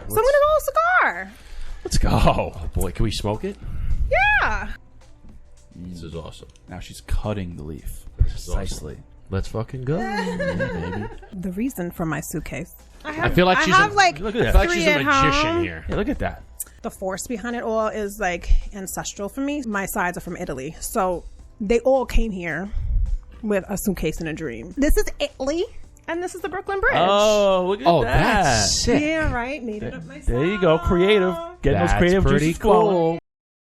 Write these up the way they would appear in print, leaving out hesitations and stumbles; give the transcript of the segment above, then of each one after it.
I'm gonna roll a cigar. Let's go. Oh boy, can we smoke it? Yeah. This is awesome. Now she's cutting the leaf precisely. Awesome. Let's fucking go. Yeah, baby. The reason for my suitcase. I feel like she's I have like look at that. I feel like three she's a at magician home. here. Yeah, look at that. The force behind it all is like ancestral for me. My sides are from Italy, so they all came here with a suitcase and a dream. This is Italy, and this is the Brooklyn Bridge. Oh, look at that. That's sick. Yeah, right. Made it up myself. There you go, creative. Getting That's those creative pretty juices flowing. cool.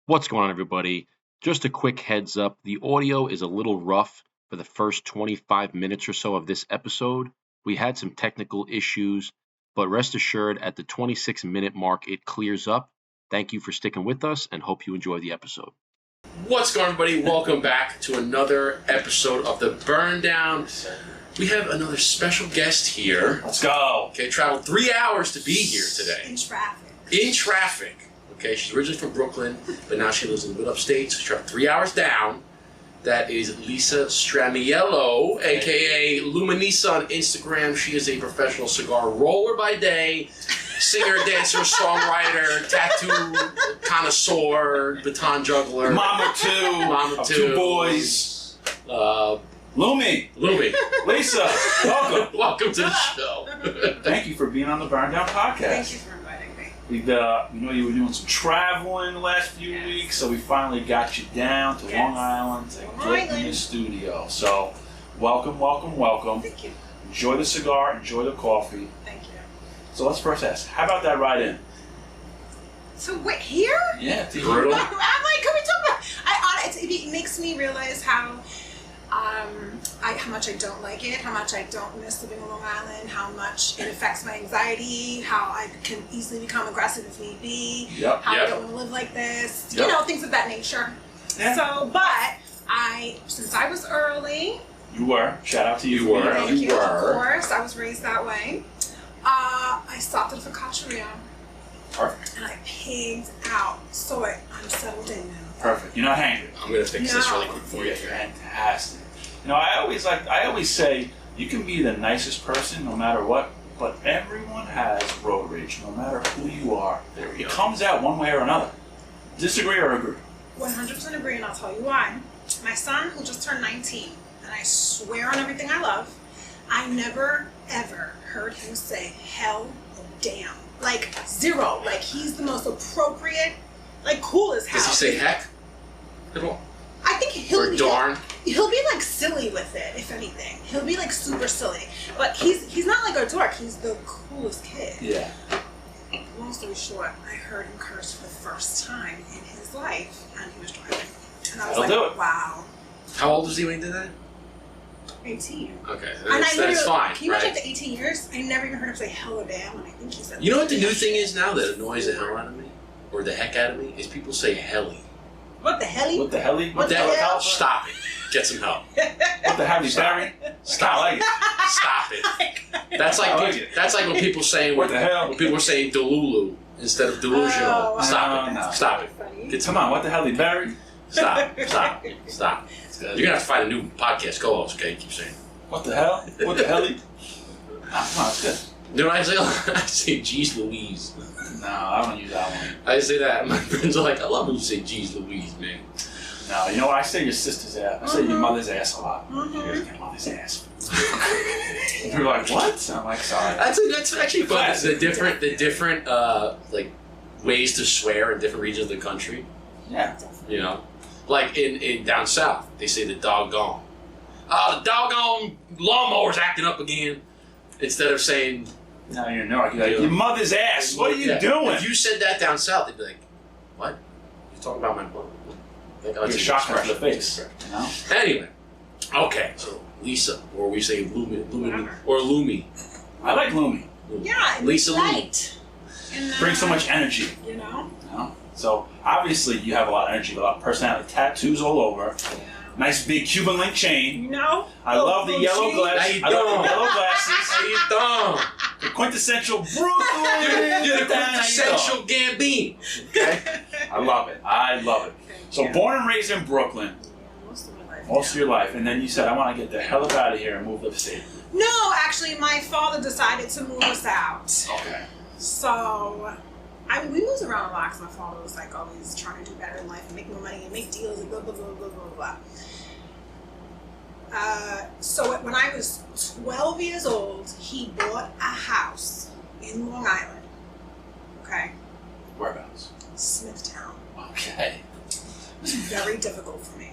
What's going on, everybody? Just a quick heads up. The audio is a little rough for the first 25 minutes or so of this episode. We had some technical issues, but rest assured at the 26-minute mark, it clears up. Thank you for sticking with us and hope you enjoy the episode. What's going on, everybody? Welcome back to another episode of The Burn Down. We have another special guest here. Let's go. Okay, traveled 3 hours to be here today. In traffic. In traffic. Okay, she's originally from Brooklyn, but now she lives in the mid upstate, so she traveled 3 hours down. That is Lisa Stramiello, a.k.a. Luminisa on Instagram. She is a professional cigar roller by day, singer, dancer, songwriter, tattoo connoisseur, baton juggler. Mama Mama of two. two boys. Lumi. Lisa, welcome. Welcome to the show. Thank you for being on the Burn Down podcast. Thank you for inviting me. We know you were doing some traveling the last few weeks, so we finally got you down to Long Island to get in the studio. So, welcome. Thank you. Enjoy the cigar, enjoy the coffee. Thank you. So let's first ask, how about that ride in? So wait, here? Yeah, to Brutal. I'm like, can we talk about? It makes me realize how much I don't like it, how much I don't miss living on Long Island, how much it affects my anxiety, how I can easily become aggressive if need be, how I don't want to live like this, you know, things of that nature. Yeah. So, but since I was early. You were. Shout out to you. You were. Thank you, of course. I was raised that way. I stopped at a focaccia. Perfect. And I pigged out. So I'm settled in now. Perfect. You're not hangry. I'm going to fix this really quick for you here. Fantastic. You know, I always say you can be the nicest person no matter what, but everyone has road rage, no matter who you are. There we It go. comes out one way or another. Disagree or agree? 100% agree, and I'll tell you why. My son, who just turned 19, and I swear on everything I love, I never, ever heard him say hell or damn. Like, zero. Like, he's the most appropriate, like, cool as hell. Does he say heck? At all? I think Or darn? He'll be like silly with it, if anything. He'll be like super silly. But he's not like a dork. He's the coolest kid. Yeah. Long story short, I heard him curse for the first time in his life, and he was driving. And I was That'll do like, it. wow. How old was he when he did that? 18. Okay, And that's fine, Can you right? imagine after 18 years? I never even heard him say hell or damn, and I think he said You know what the new thing is now that annoys the hell out of me? Or the heck out of me? Is people say helly. What the hell? What the hell? What the hell? Stop it. Get some help. What the hell, Barry? Stop. I like it. Stop it. That's like I like it. that's like when people saying What the hell? when people are saying delulu instead of delusional. Oh, Stop it. no. Stop it. Funny. Get some Come on, what the hell, Barry? Stop. Stop. You're gonna have to find a new podcast co-host, okay? Keep saying. What the hell? What the hell? Come on, it's good. You know what I say? I say geez Louise. No, I don't use that one. I say that. My friends are like, I love when you say geez Louise, man. No, you know what? I say your sister's ass. I say your mother's ass a lot. She goes, your mother's ass. And people are like, what? I'm like, sorry. That's actually fun. The different like ways to swear in different regions of the country. Yeah. You know, like in down south, they say the doggone. The doggone lawnmower's acting up again. Instead of saying, No, you're not. You're like, your mother's ass. What are you yeah. doing? If you said that down south, they'd be like, what? You're talking about my mother? Like, You're shocking to the face. You know? Anyway, okay, so Lisa, or we say Lumi, or Lumi. I like Lumi. Yeah, Lisa light. And, Brings so much energy. You know? You know? So obviously you have a lot of energy, a lot of personality. Tattoos all over. Yeah. Nice big Cuban link chain. You know? I love the yellow glass. How you I love doing? the yellow glasses. How you doing? The quintessential Brooklyn. You're the quintessential Gambino. Okay? I love it. I love it. So born and raised in Brooklyn. Most of my life. Most of your life, and then you said, I want to get the hell up out of here and move upstate. No, actually, my father decided to move us out. Okay. So, we moved around a lot because my father was like always trying to do better in life and make more money and make deals and blah, blah, blah, blah, blah, blah. So when I was 12 years old, he bought a house in Long Island. Okay? Whereabouts? Smithtown. Okay. It was very difficult for me.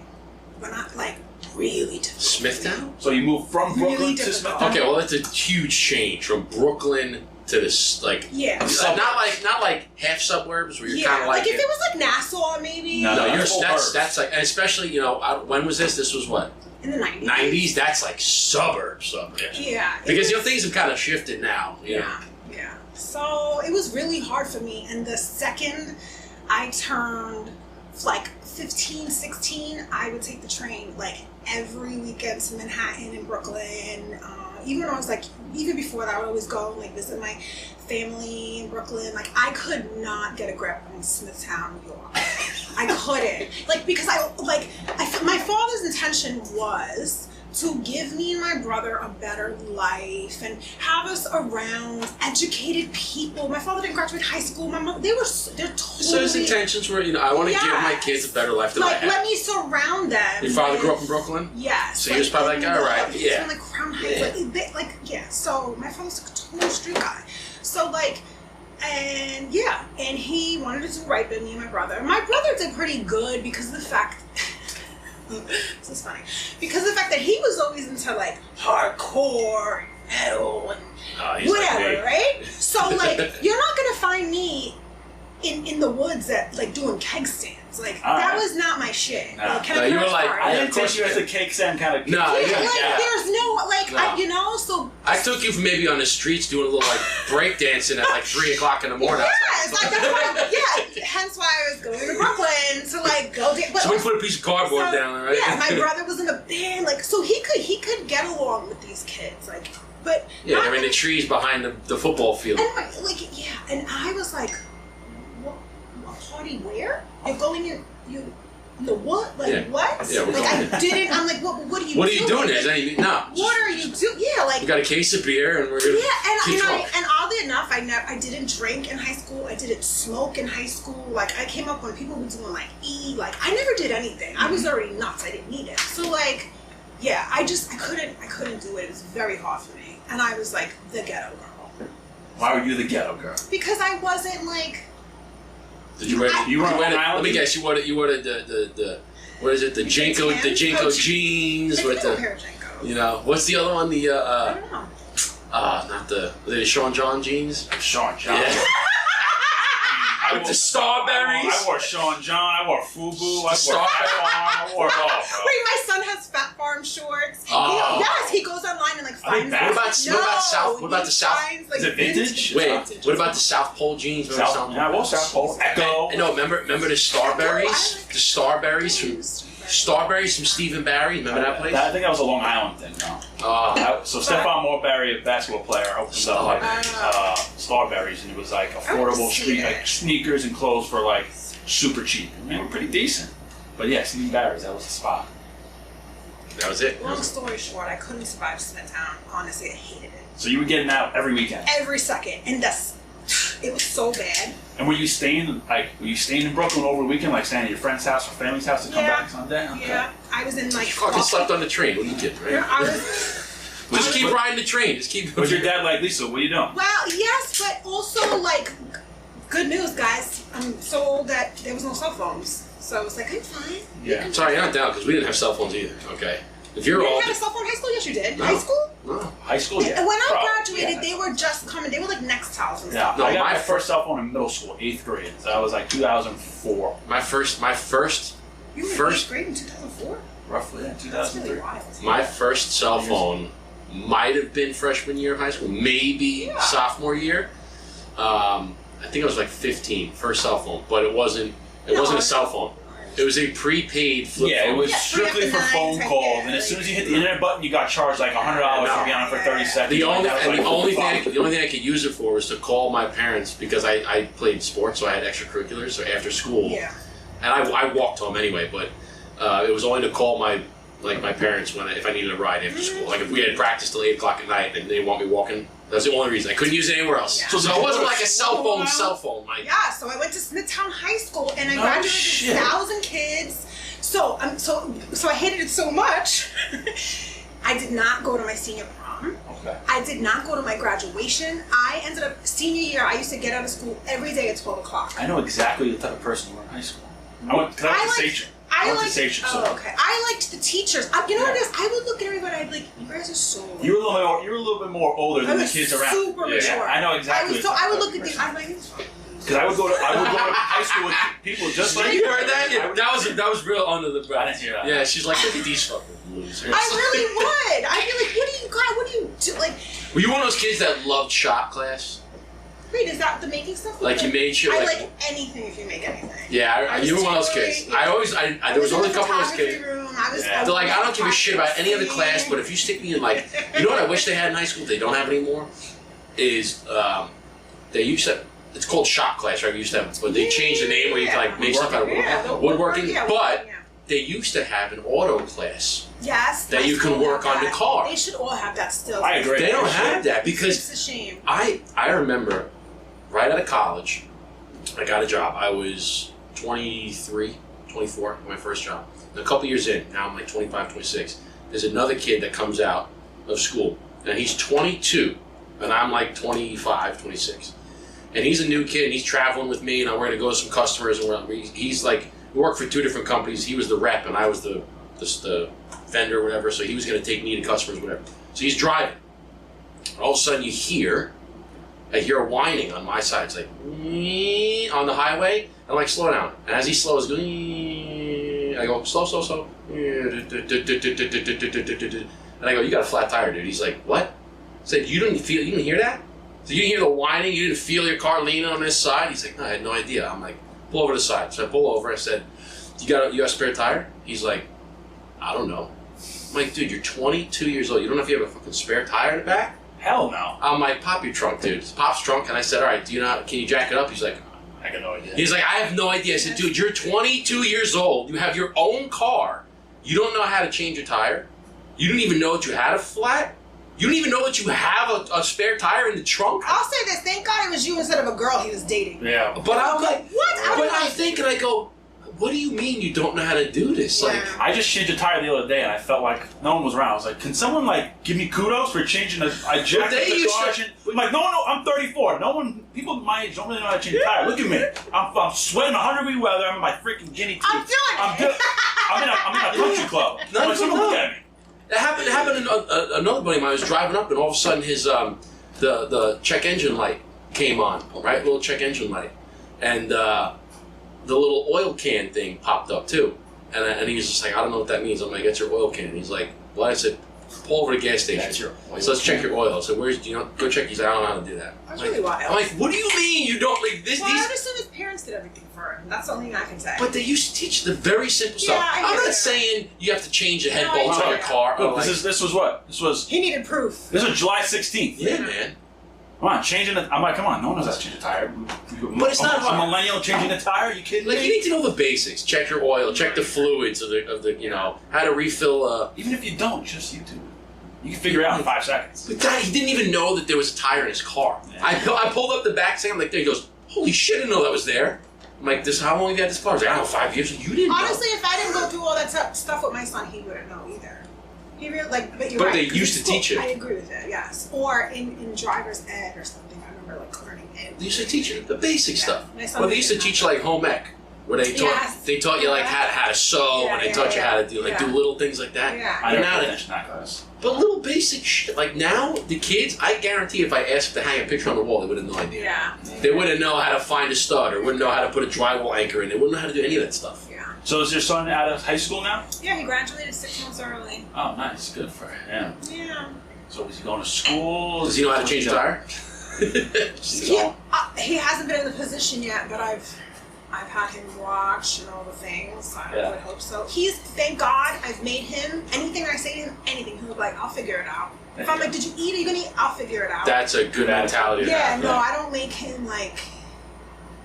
But not like really difficult. Smithtown? So you moved from Brooklyn Really to difficult. Smithtown? Okay, well that's a huge change from Brooklyn to this Yeah. not like half suburbs where you're Yeah, kind of like if it was like Nassau maybe. No, No, that's full burbs. that's like, and especially when was this? This was what, In the 90s. 90s? That's like suburbs. Yeah. Because things have kind of shifted now. You know? Yeah. So it was really hard for me. And the second I turned like 15, 16, I would take the train like every weekend to Manhattan and Brooklyn. Even when I was like, even before that, I would always go and like visit my family in Brooklyn. Like I could not get a grip on Smithtown, New York. I couldn't. Like because my father's intention was to give me and my brother a better life and have us around educated people. My father didn't graduate high school. My mom, they're totally. So his intentions were, I want to give my kids a better life than I like had. let me surround them. Your father with- grew up in Brooklyn? Yes. So he was probably like, all right, yeah. It's like Crown Heights, yeah. So my father's like a total street guy. So and he wanted to do right by me and my brother. My brother did pretty good because of the fact. This is funny because of the fact that he was always into like hardcore metal and whatever, right? So you're not gonna find me in the woods like doing keg stands. Like that was not my shit. Nah. Can I You were curse like, part? I Yeah, didn't of course take you you as a cake stand kind of. No, there's no so I took you maybe on the streets doing a little break dancing at 3 o'clock in the morning. yes, that's why, hence why I was going to Brooklyn to go dance. So we put a piece of cardboard down, right? Yeah, my brother was in a band, so he could get along with these kids, but Yeah, they're in the trees behind the football field. and and I was like, what party where? You're going in what? What? Yeah, we're I didn't. I'm like, what are you? What are you doing? Like, No. what are you doing? Yeah, We got a case of beer and we're gonna keep going. and oddly enough, I didn't drink in high school. I didn't smoke in high school. I came up when people were doing I never did anything. I was already nuts. I didn't need it. So I couldn't do it. It was very hard for me, and I was like the ghetto girl. Why were you the ghetto girl? Because I wasn't Did you wear? You were on Let Island? me guess. You wore the what is it? The Janko jeans I with think a pair of Jankos. What's the other one? The I don't know. not the Sean John jeans. Sean John. Yeah. With the Starberries. I wore Sean John. I wore Fubu. I wore Star- Fat Farm. I wore it all, bro. Wait, my son has Fat Farm shorts. Oh. He goes online and finds. bad? What about the South? Finds, Is it vintage? Wait, what about the South Pole jeans? Remember I wore South Pole. Echo. No, remember the Starberries? The Starberries from Stephen Barry. Remember that place? I think that was a Long Island thing, no. So Stephon Marbury, a basketball player, opened up Starberries, and it was affordable street sneakers and clothes for super cheap. And they were pretty decent. But yeah, Stephen Barry's, that was the spot. That was it. Long story short, I couldn't survive Smithtown. Honestly, I hated it. So you were getting out every weekend. Every second, and it was so bad. And were you staying in Brooklyn over the weekend, staying at your friend's house or family's house to come back Sunday? Okay. Yeah, I was in You fucking slept on the train. What are you kidding, right? I was. Just keep riding the train. Just keep. Was your dad like, Lisa, what are you doing? Well, yes, but also good news, guys. I'm so old that there was no cell phones, so I was like, I'm fine. Yeah. Sorry, you're not down because we didn't have cell phones either. Okay. If you're You old. didn't have a cell phone in high school? Yes, you did. No. High school? No. High school, yeah. And when I Probably, graduated, yeah. they were just coming. They were next to house and Yeah, stuff. No, I got my my first cell phone in middle school, 8th grade. So that was 2004. My first. You were in First- 8th grade in 2004? Roughly, yeah, That's 2003. really wild. My first cell phone might have been freshman year of high school, maybe sophomore year. I think I was 15, first cell phone, but it wasn't a cell phone. It was a prepaid flip phone. Yeah, it was Yeah, strictly for 3 phone right calls, there. and as soon as you hit the internet button, you got charged $100 for being on it for 30 seconds. The only That was the only thing I could use it for was to call my parents because I played sports, so I had extracurriculars. So after school, Yeah. and I walked home anyway, but it was only to call my parents if I needed a ride after school. Like if we had practice till 8 o'clock at night and they want me walking That's the only reason. I couldn't use it anywhere else. Yeah. So it wasn't like a cell phone. Like, yeah, so I went to Smithtown High School and I graduated with 1,000 kids. So I hated it so much. I did not go to my senior prom. Okay. I did not go to my graduation. I ended up senior year. I used to get out of school every day at 12 o'clock. I know exactly the type of person you were in high school. I went to Station. I went to Station. Okay. I liked the teachers. You know what it is? I would look at everybody. I'd be like, you guys are so. You were a little bit more older than the kids around. Super mature. Yeah, I know exactly. I would look at the. I'm like. Because I would go to high school with people just like you heard that? Yeah, that was real under the breath. I didn't hear that. Yeah, she's like, look at these fucking losers. I really would. I'd be like, what do you do? Like, were you one of those kids that loved shop class? wait, is that the making stuff? Like you made shit. I like anything if you make anything. Yeah, you were one of those kids. Yeah. There was only a couple of those kids. They're like, I don't give a shit about any other class, but if you stick me in like, you know what I wish they had in high school? They don't have anymore. Is they used to. It's called shop class, right? We used to have, but they changed the name where you can like make stuff out of woodworking. But they used to have an auto class. Yes. That you can work on the car. They should all have that still. I agree. They don't have that because it's a shame. I remember right out of college, I got a job. I was 23, 24, my first job. And a couple years in, now I'm like 25, 26. There's another kid that comes out of school. And he's 22, and I'm like 25, 26. And he's a new kid, and he's traveling with me, and we're going to go to some customers. And he's like, we worked for two different companies. He was the rep, and I was the vendor or whatever. So he was going to take me to customers, whatever. So he's driving. And all of a sudden, I hear a whining on my side. It's like, on the highway. I'm like, slow down. And as he slows, I go, slow. And I go, you got a flat tire, dude. He's like, what? I said, you didn't hear that? So you didn't hear the whining? You didn't feel your car leaning on this side? He's like, no, I had no idea. I'm like, pull over to the side. So I pull over. I said, you got a spare tire? He's like, I don't know. I'm like, dude, you're 22 years old. You don't know if you have a fucking spare tire in the back? Hell no. I'm like, pop your trunk, dude. It's Pop's trunk. And I said, all right, can you jack it up? He's like, I got no idea. He's like, I have no idea. I said, dude, you're 22 years old. You have your own car. You don't know how to change a tire. You didn't even know that you had a flat. You don't even know that you have a spare tire in the trunk. I'll say this: thank God it was you instead of a girl he was dating. Yeah. But I'm like, what? But I think, and I go, what do you mean you don't know how to do this? Yeah. Like, I just changed a tire the other day, and I felt like no one was around. I was like, can someone like give me kudos for changing a jack the car? I'm like, no, I'm 34. No one, people my age don't really know how to change a tire. Look at me. I'm sweating 100-degree weather. I'm in my freaking guinea teeth. I'm doing it. I'm in a country club. None Like, someone look at me. It happened to another buddy of mine. I was driving up, and all of a sudden his the check engine light came on, right? Little check engine light, and the little oil can thing popped up too. And he was just like, I don't know what that means. I'm like, that's your oil can. And he's like, what? I said, pull over to the gas station. That's your oil so let's check your oil. So go check. He's like, I don't know how to do that. That's really wild. I'm like, what do you mean you don't like this? Well, I understand his parents did everything for him. That's the only thing I can say. But they used to teach the very simple stuff. I I'm get not it. saying you have to change the head No, bolts I on get your it. car. Look, this was what? This was He needed proof. July 16th. Yeah, man. Come on, changing it. I'm like, come on, no one knows how to change a tire. But it's not a hard. millennial changing a tire. Are you kidding Like, me? you need to know the basics. Check your oil. Check the fluids of the how to refill. Even if you don't, just YouTube. You can figure it out in 5 seconds. But Dad, he didn't even know that there was a tire in his car. Yeah. I pulled up the back thing. I'm like, there. He goes, holy shit, I didn't know that was there. I'm like, how long have you had this car? He's like, I don't know, 5 years. You didn't Honestly, know. if I didn't go through all that stuff with my son, he wouldn't know either. He really but you're But right, they 'cause used it's to teach it. I agree with it. Yes, or in driver's ed or something. I remember like learning it. They used to teach you the basic stuff. My son Well, they used to didn't teach know. like home ec, where they taught you like how to sew, Yeah, and they yeah, taught you yeah. how to do do little things like that. Yeah. I And never now they- finished that class. But little basic shit. Like now, the kids, I guarantee if I asked them to hang a picture on the wall, they would have no idea. Yeah. They wouldn't know how to find a stud, or wouldn't know how to put a drywall anchor in. They wouldn't know how to do any of that stuff. Yeah. So is your son out of high school now? Yeah, he graduated 6 months early. Oh, nice. Good for him. Yeah. So is he going to school? Does he know how to change a tire? He hasn't been in the position yet, but I've had him watch and all the things. I would hope so. Thank God, I've made him, anything I say to him, anything, he'll be like, I'll figure it out. If I'm like, did you eat? Are you going to eat? I'll figure it out. That's a good mentality. to Yeah, have. no, I don't make him like,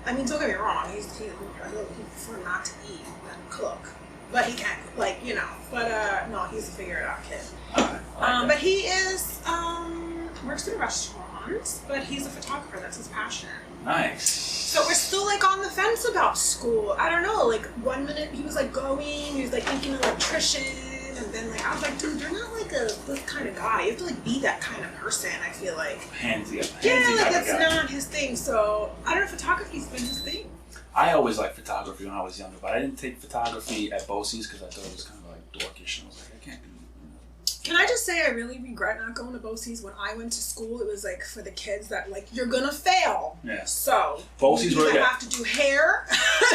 I mean, don't get me wrong, he prefer not to eat than cook. But he can, no, he's a figure it out kid. But he is, works in a restaurant. wants, but he's a photographer. That's his passion. Nice. So we're still like on the fence about school. I don't know. Like 1 minute he was like going, he was like thinking electrician, and then like I was like, dude, you're not like this kind of guy. You have to like be that kind of person. I feel like. Handsy. Like that's not his thing. So I don't know. Photography's been his thing. I always liked photography when I was younger, but I didn't take photography at BOCES because I thought it was kind of like dorkish, and I was like, I can't be. Can I just say I really regret not going to BOCES. When I went to school, it was like for the kids that like you're gonna fail. Yeah. So BOCES you have to do hair.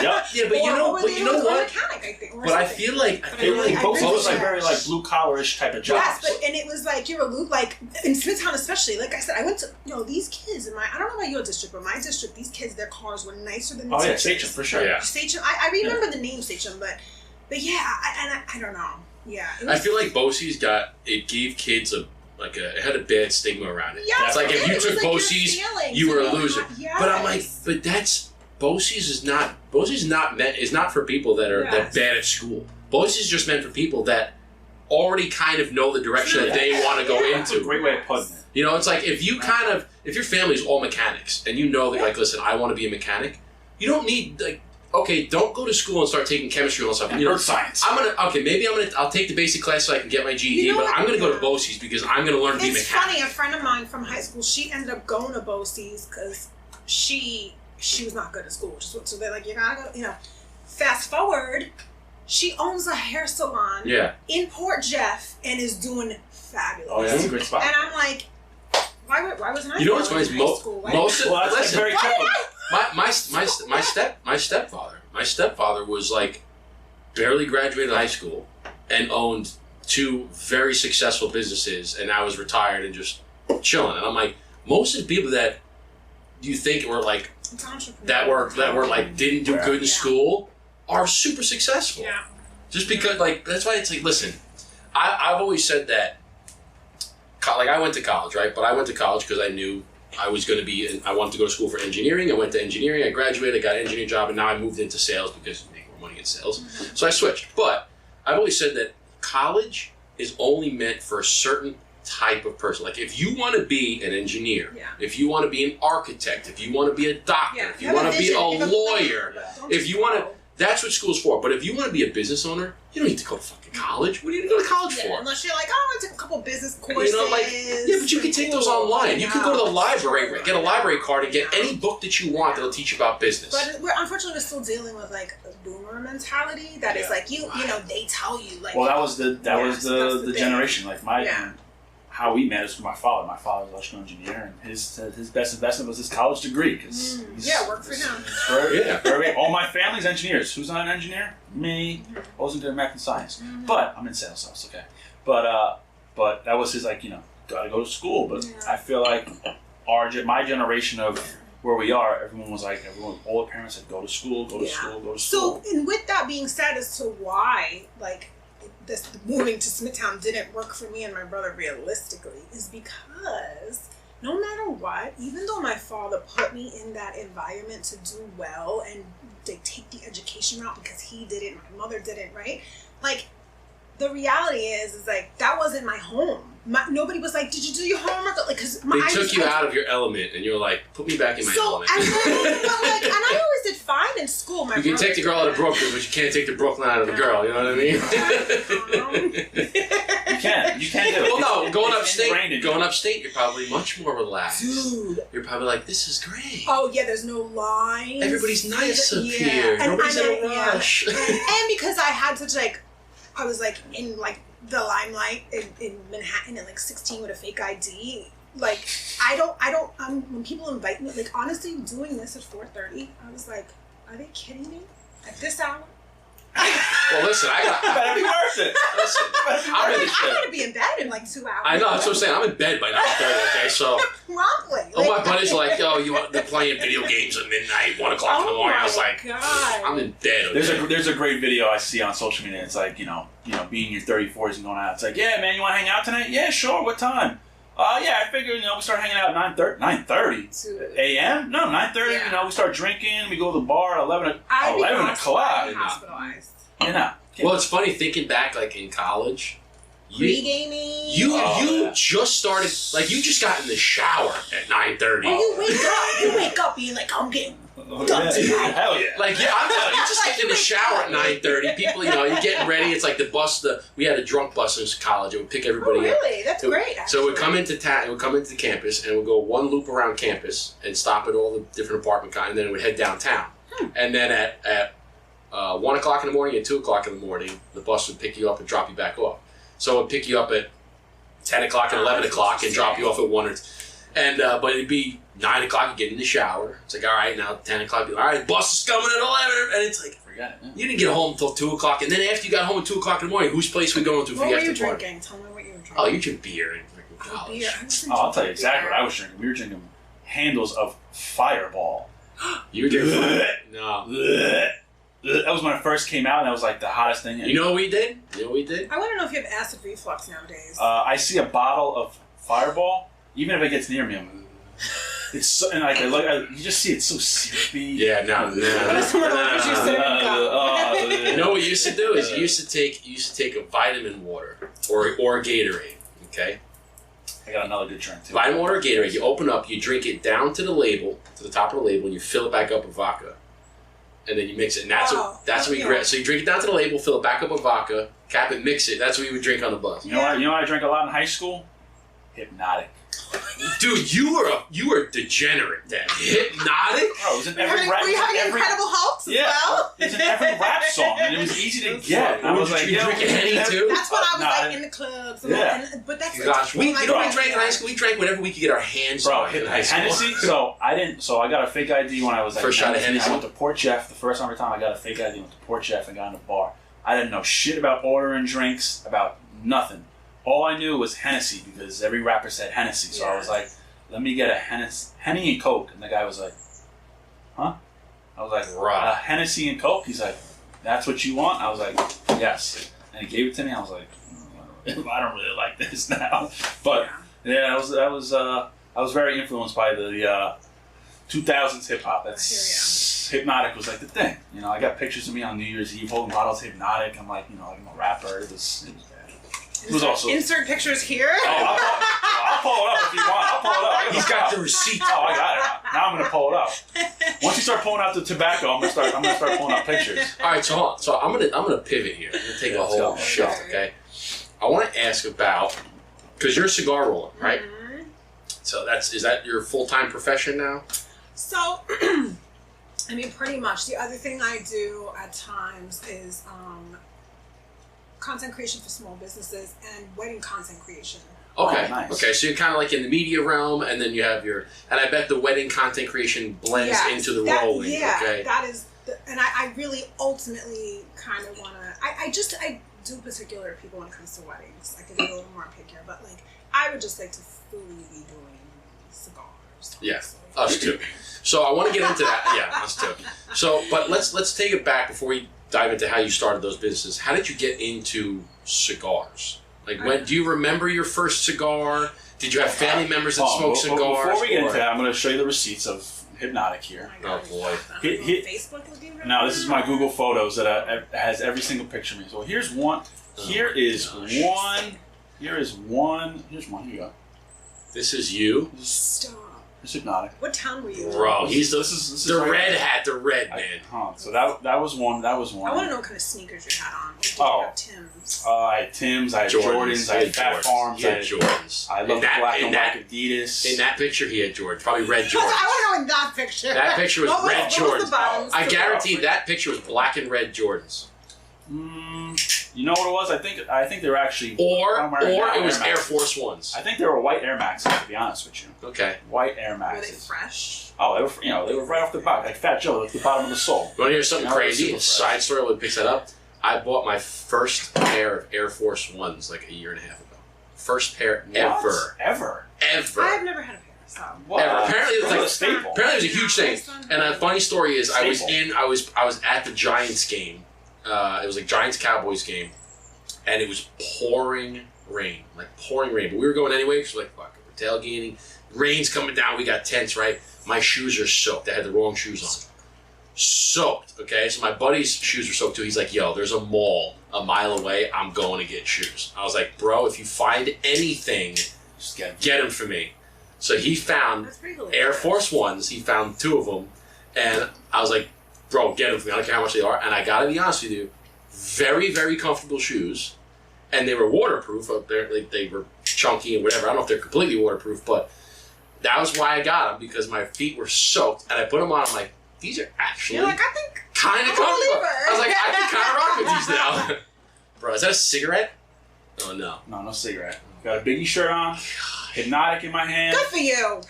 Yep. Yeah, but you know what? Mechanic, I think. But I feel like BOCES was like very like blue collarish type of jobs. Yes, but and it was like you're like in Smithtown especially. Like I said, I went to these kids in my I don't know about your district, but my district, these kids, their cars were nicer than the teachers. Sachem for sure. Yeah. Sachem, I remember the name Sachem, but yeah, I don't know. Yeah, I feel like BOCES gave kids it had a bad stigma around it. Yeah, it's like if you took BOCES, you were a loser. Yes. But I'm like, but that's BOCES is not for people that are that bad at school. BOCES is just meant for people that already kind of know the direction that they want to go into. That's a great way of putting it. You know, it's like if your family's all mechanics and you know that like, listen, I want to be a mechanic. You don't need like. Okay, don't go to school and start taking chemistry and all stuff. Earth science. I'll take the basic class so I can get my GED, but I'm gonna go to BOCES because I'm gonna learn to be a mechanic. It's funny, a friend of mine from high school, she ended up going to BOCES because she was not good at school. So they're like, you gotta go, Fast forward, she owns a hair salon in Port Jeff and is doing fabulous. Oh, yeah, that's a great spot. And I'm like, why wasn't I? You know what's funny is my stepfather was like barely graduated high school and owned 2 very successful businesses, and now is retired and just chilling. And I'm like, most of the people that you think were like that were like didn't do good in school are super successful. Yeah. Just because like that's why it's like, listen, I've always said that. Like I went to college, right? But I went to college because I knew I was going to be. I wanted to go to school for engineering. I went to engineering. I graduated. I got an engineering job, and now I moved into sales because you make more money in sales. Mm-hmm. So I switched. But I've always said that college is only meant for a certain type of person. Like if you want to be an engineer, if you want to be an architect, if you want to be a doctor, if you want to be a lawyer, if you want to. That's what school's for. But if you want to be a business owner, you don't need to go to fucking college. What do you need to go to college for? Unless you're like, I took a couple business courses. But you can take those online. You can go to the library, get a library card, and get any book that you want that'll teach you about business. But unfortunately, we're still dealing with like a boomer mentality that is like they tell you like. Well, that was the generation. Like how we met is from my father. My father was an electrical engineer, and his best investment was his college degree because work for him. All my family's engineers. Who's not an engineer? Me. I wasn't good at math and science, but I'm in sales, so it's okay. But that was his gotta go to school. But I feel like my generation of where we are, all the parents said go to school, go to school, go to school. So, and with that being said, as to why this moving to Smithtown didn't work for me and my brother realistically is because no matter what, even though my father put me in that environment to do well and to take the education route because he did it, my mother didn't, right? Like, the reality is like that wasn't my home. Nobody was like, "Did you do your homework?" Like, because they took you out of your element, and you're like, "Put me back in my element." And I always did fine in school. You can take the girl out of Brooklyn, but you can't take the Brooklyn out of the girl. You know what I mean? You can't do it. Well, no, going upstate, you're probably much more relaxed. Dude, you're probably like, "This is great." Oh yeah, there's no lines. Everybody's nice up here. Nobody's in a rush. And because I had such I was in the limelight in Manhattan at 16 with a fake ID. Like when people invite me, honestly, doing this at 4:30, I was like, are they kidding me? At this hour? Well, listen, better be worth it. Listen, I'm gonna be in bed in 2 hours. I know, that's what I'm saying. I'm in bed by 9:30. Okay, so. Promptly. My buddies are like, they're playing video games at midnight, 1 o'clock in the morning. I was like, God. I'm in bed. Okay? There's a great video I see on social media. It's like, being your 34s and going out. It's like, yeah, man, you want to hang out tonight? Yeah, sure. What time? Yeah, I figured, we start hanging out at 9:30 a.m.? No, 9:30, Yeah. We start drinking, we go to the bar at 11 o'clock. Hospitalized. Well, it's funny thinking back, in college, pre-gaming. You just started, like, you just got in the shower at 9:30. Oh, you wake up being like, I'm getting done tonight. Hell yeah. Like, yeah, I'm telling you, just get in the shower at 9:30. People, you know, you're getting ready. It's like the bus. We had a drunk bus in college. It would pick everybody Oh, really? That's great. So we'd come into town. We'd come into the campus, and we'd go one loop around campus and stop at all the different apartment and then we'd head downtown. And then at 1 o'clock in the morning and 2 o'clock in the morning, the bus would pick you up and drop you back off. So it would pick you up at 10 o'clock and 11 o'clock and drop you off at 1 but it'd be 9 o'clock, you get in the shower. It's like, all right, now 10 o'clock, all right, bus is coming at 11. And it's like, Forgot it. you didn't get home until 2 o'clock. And then after you got home at 2 o'clock in the morning, whose place we going to for What the were you after party? drinking? Tell me what you were drinking. Oh, you drink beer in freaking college. Beer. I wasn't I'll tell you drinking exactly beer. what I was drinking. We were drinking handles of Fireball. You were drinking No. That was when it first came out, and that was like the hottest thing. You know what we did? I want to know if you have acid reflux nowadays. I see a bottle of Fireball, even if it gets near me, it's so, and like you just see it's so syrupy. Yeah, no. Someone offers you cinnamon gum. You know what you used to do is you used to take a vitamin water or a Gatorade. Okay. I got another good drink too. Vitamin water or Gatorade. You open up, you drink it down to the label, to the top of the label, and you fill it back up with vodka. And then you mix it, and that's what you grab. So you drink it down to the label, fill it back up with vodka, cap it, mix it. That's what you would drink on the bus. You know what I drank a lot in high school? Hypnotic. Dude, you were degenerate then. Hypnotic? Bro, it was in every rap. Were you having Incredible Hulks as well? It was in every rap song, and it was easy to get. I was like, you drinking Henny too? That's when I was like in the clubs. But that's Gosh, we drank in high school. We drank whatever we could get our hands on in high school. Hennessy. So I got a fake ID when I was like first shot of Hennessy. I went to Port Jeff. The first time I got a fake ID, went to Port Jeff and got in a bar. I didn't know shit about ordering drinks, about nothing. All I knew was Hennessy because every rapper said Hennessy. So I was like, let me get a Henny and Coke. And the guy was like, huh? I was like, right. Hennessy and Coke? He's like, that's what you want? I was like, yes. And he gave it to me. I was like, I don't really like this now. But yeah, I was very influenced by the 2000s hip hop. That's Hypnotic was like the thing. You know, I got pictures of me on New Year's Eve holding bottles of Hypnotic. I'm like, I'm a rapper. It was bad. It was also insert pictures here. I'll pull it up if you want. I'll pull it up. He's got the receipt. Oh, I got it. Now I'm gonna pull it up. Once you start pulling out the tobacco, I'm gonna start pulling out pictures. All right, so I'm gonna pivot here. I'm gonna take a whole shift. Okay. I want to ask about because you're a cigar roller, right? Mm-hmm. So is that your full-time profession now? So, I mean, pretty much. The other thing I do at times is content creation for small businesses and wedding content creation. Okay. Oh, nice. Okay. So you're kind of like in the media realm, and then you have and I bet the wedding content creation blends into the rolling. Yeah, okay? that is, and I really ultimately kind of want to. I do particular people when it comes to weddings. I could be a little more pickier, but like I would just like to fully be doing cigars. Yeah, us too. So I want to get into that. Yeah, us too. So, but let's take it back before we dive into how you started those businesses. How did you get into cigars? Like, when do you remember your first cigar? Did you have family members that smoked cigars? Before we get into that, I'm going to show you the receipts of Hypnotic here. Oh boy! Facebook with you? Now this is my Google Photos that has every single picture of me. So here's one. Here is one. Here's one. Here you go. This is you. Stop. It's Hypnotic. What town were you in? Bro, he's this is the right red here. hat, the red man. So that was one. That was one. I want to know what kind of sneakers you had on. Or did you have Tim's? I had Tim's. I had Jordans. I had Fat Farms. He had Jordans. I love the black and white Adidas. In that picture, he had Jordans. Probably red Jordans. I want to know in that picture. That picture was red Jordans. I guarantee Oh. that picture was black and red Jordans. You know what it was? I think they were actually or it was Air Air Force Ones. I think they were white Air Maxes, to be honest with you. Okay. White Air Were Maxes. they fresh? Oh, they were right off the bat, like Fat Joe, like the bottom of the sole. You want to hear something crazy? Super Side story, what picks that up? I bought my first pair of Air Force Ones like a year and a half ago. First pair ever. Ever. I've never had a pair. So. Ever. Apparently it was like a staple. Apparently it was a huge thing. And a funny story is I was at the Giants game. It was like Giants Cowboys game, and it was pouring rain. But we were going anyway because we're like, fuck it, we're tailgating. Rain's coming down. We got tents, right? My shoes are soaked. I had the wrong shoes on. soaked. Okay, so my buddy's shoes were soaked too. He's like, "Yo, there's a mall a mile away. I'm going to get shoes." I was like, "Bro, if you find anything, Just get them for me." So he found Air Force Ones. He found 2 of them, and I was like, "Bro, get them for me. I don't care how much they are." And I gotta be honest with you, very, very comfortable shoes, and they were waterproof. Apparently, they were chunky and whatever. I don't know if they're completely waterproof, but that was why I got them, because my feet were soaked, and I put them on. I'm like, these are actually You're like, I think kind of comfortable. I was like, I can kind of rock with these now. Bro, is that a cigarette? Oh no. No cigarette. Got a Biggie shirt on. Hypnotic in my hand. good for you.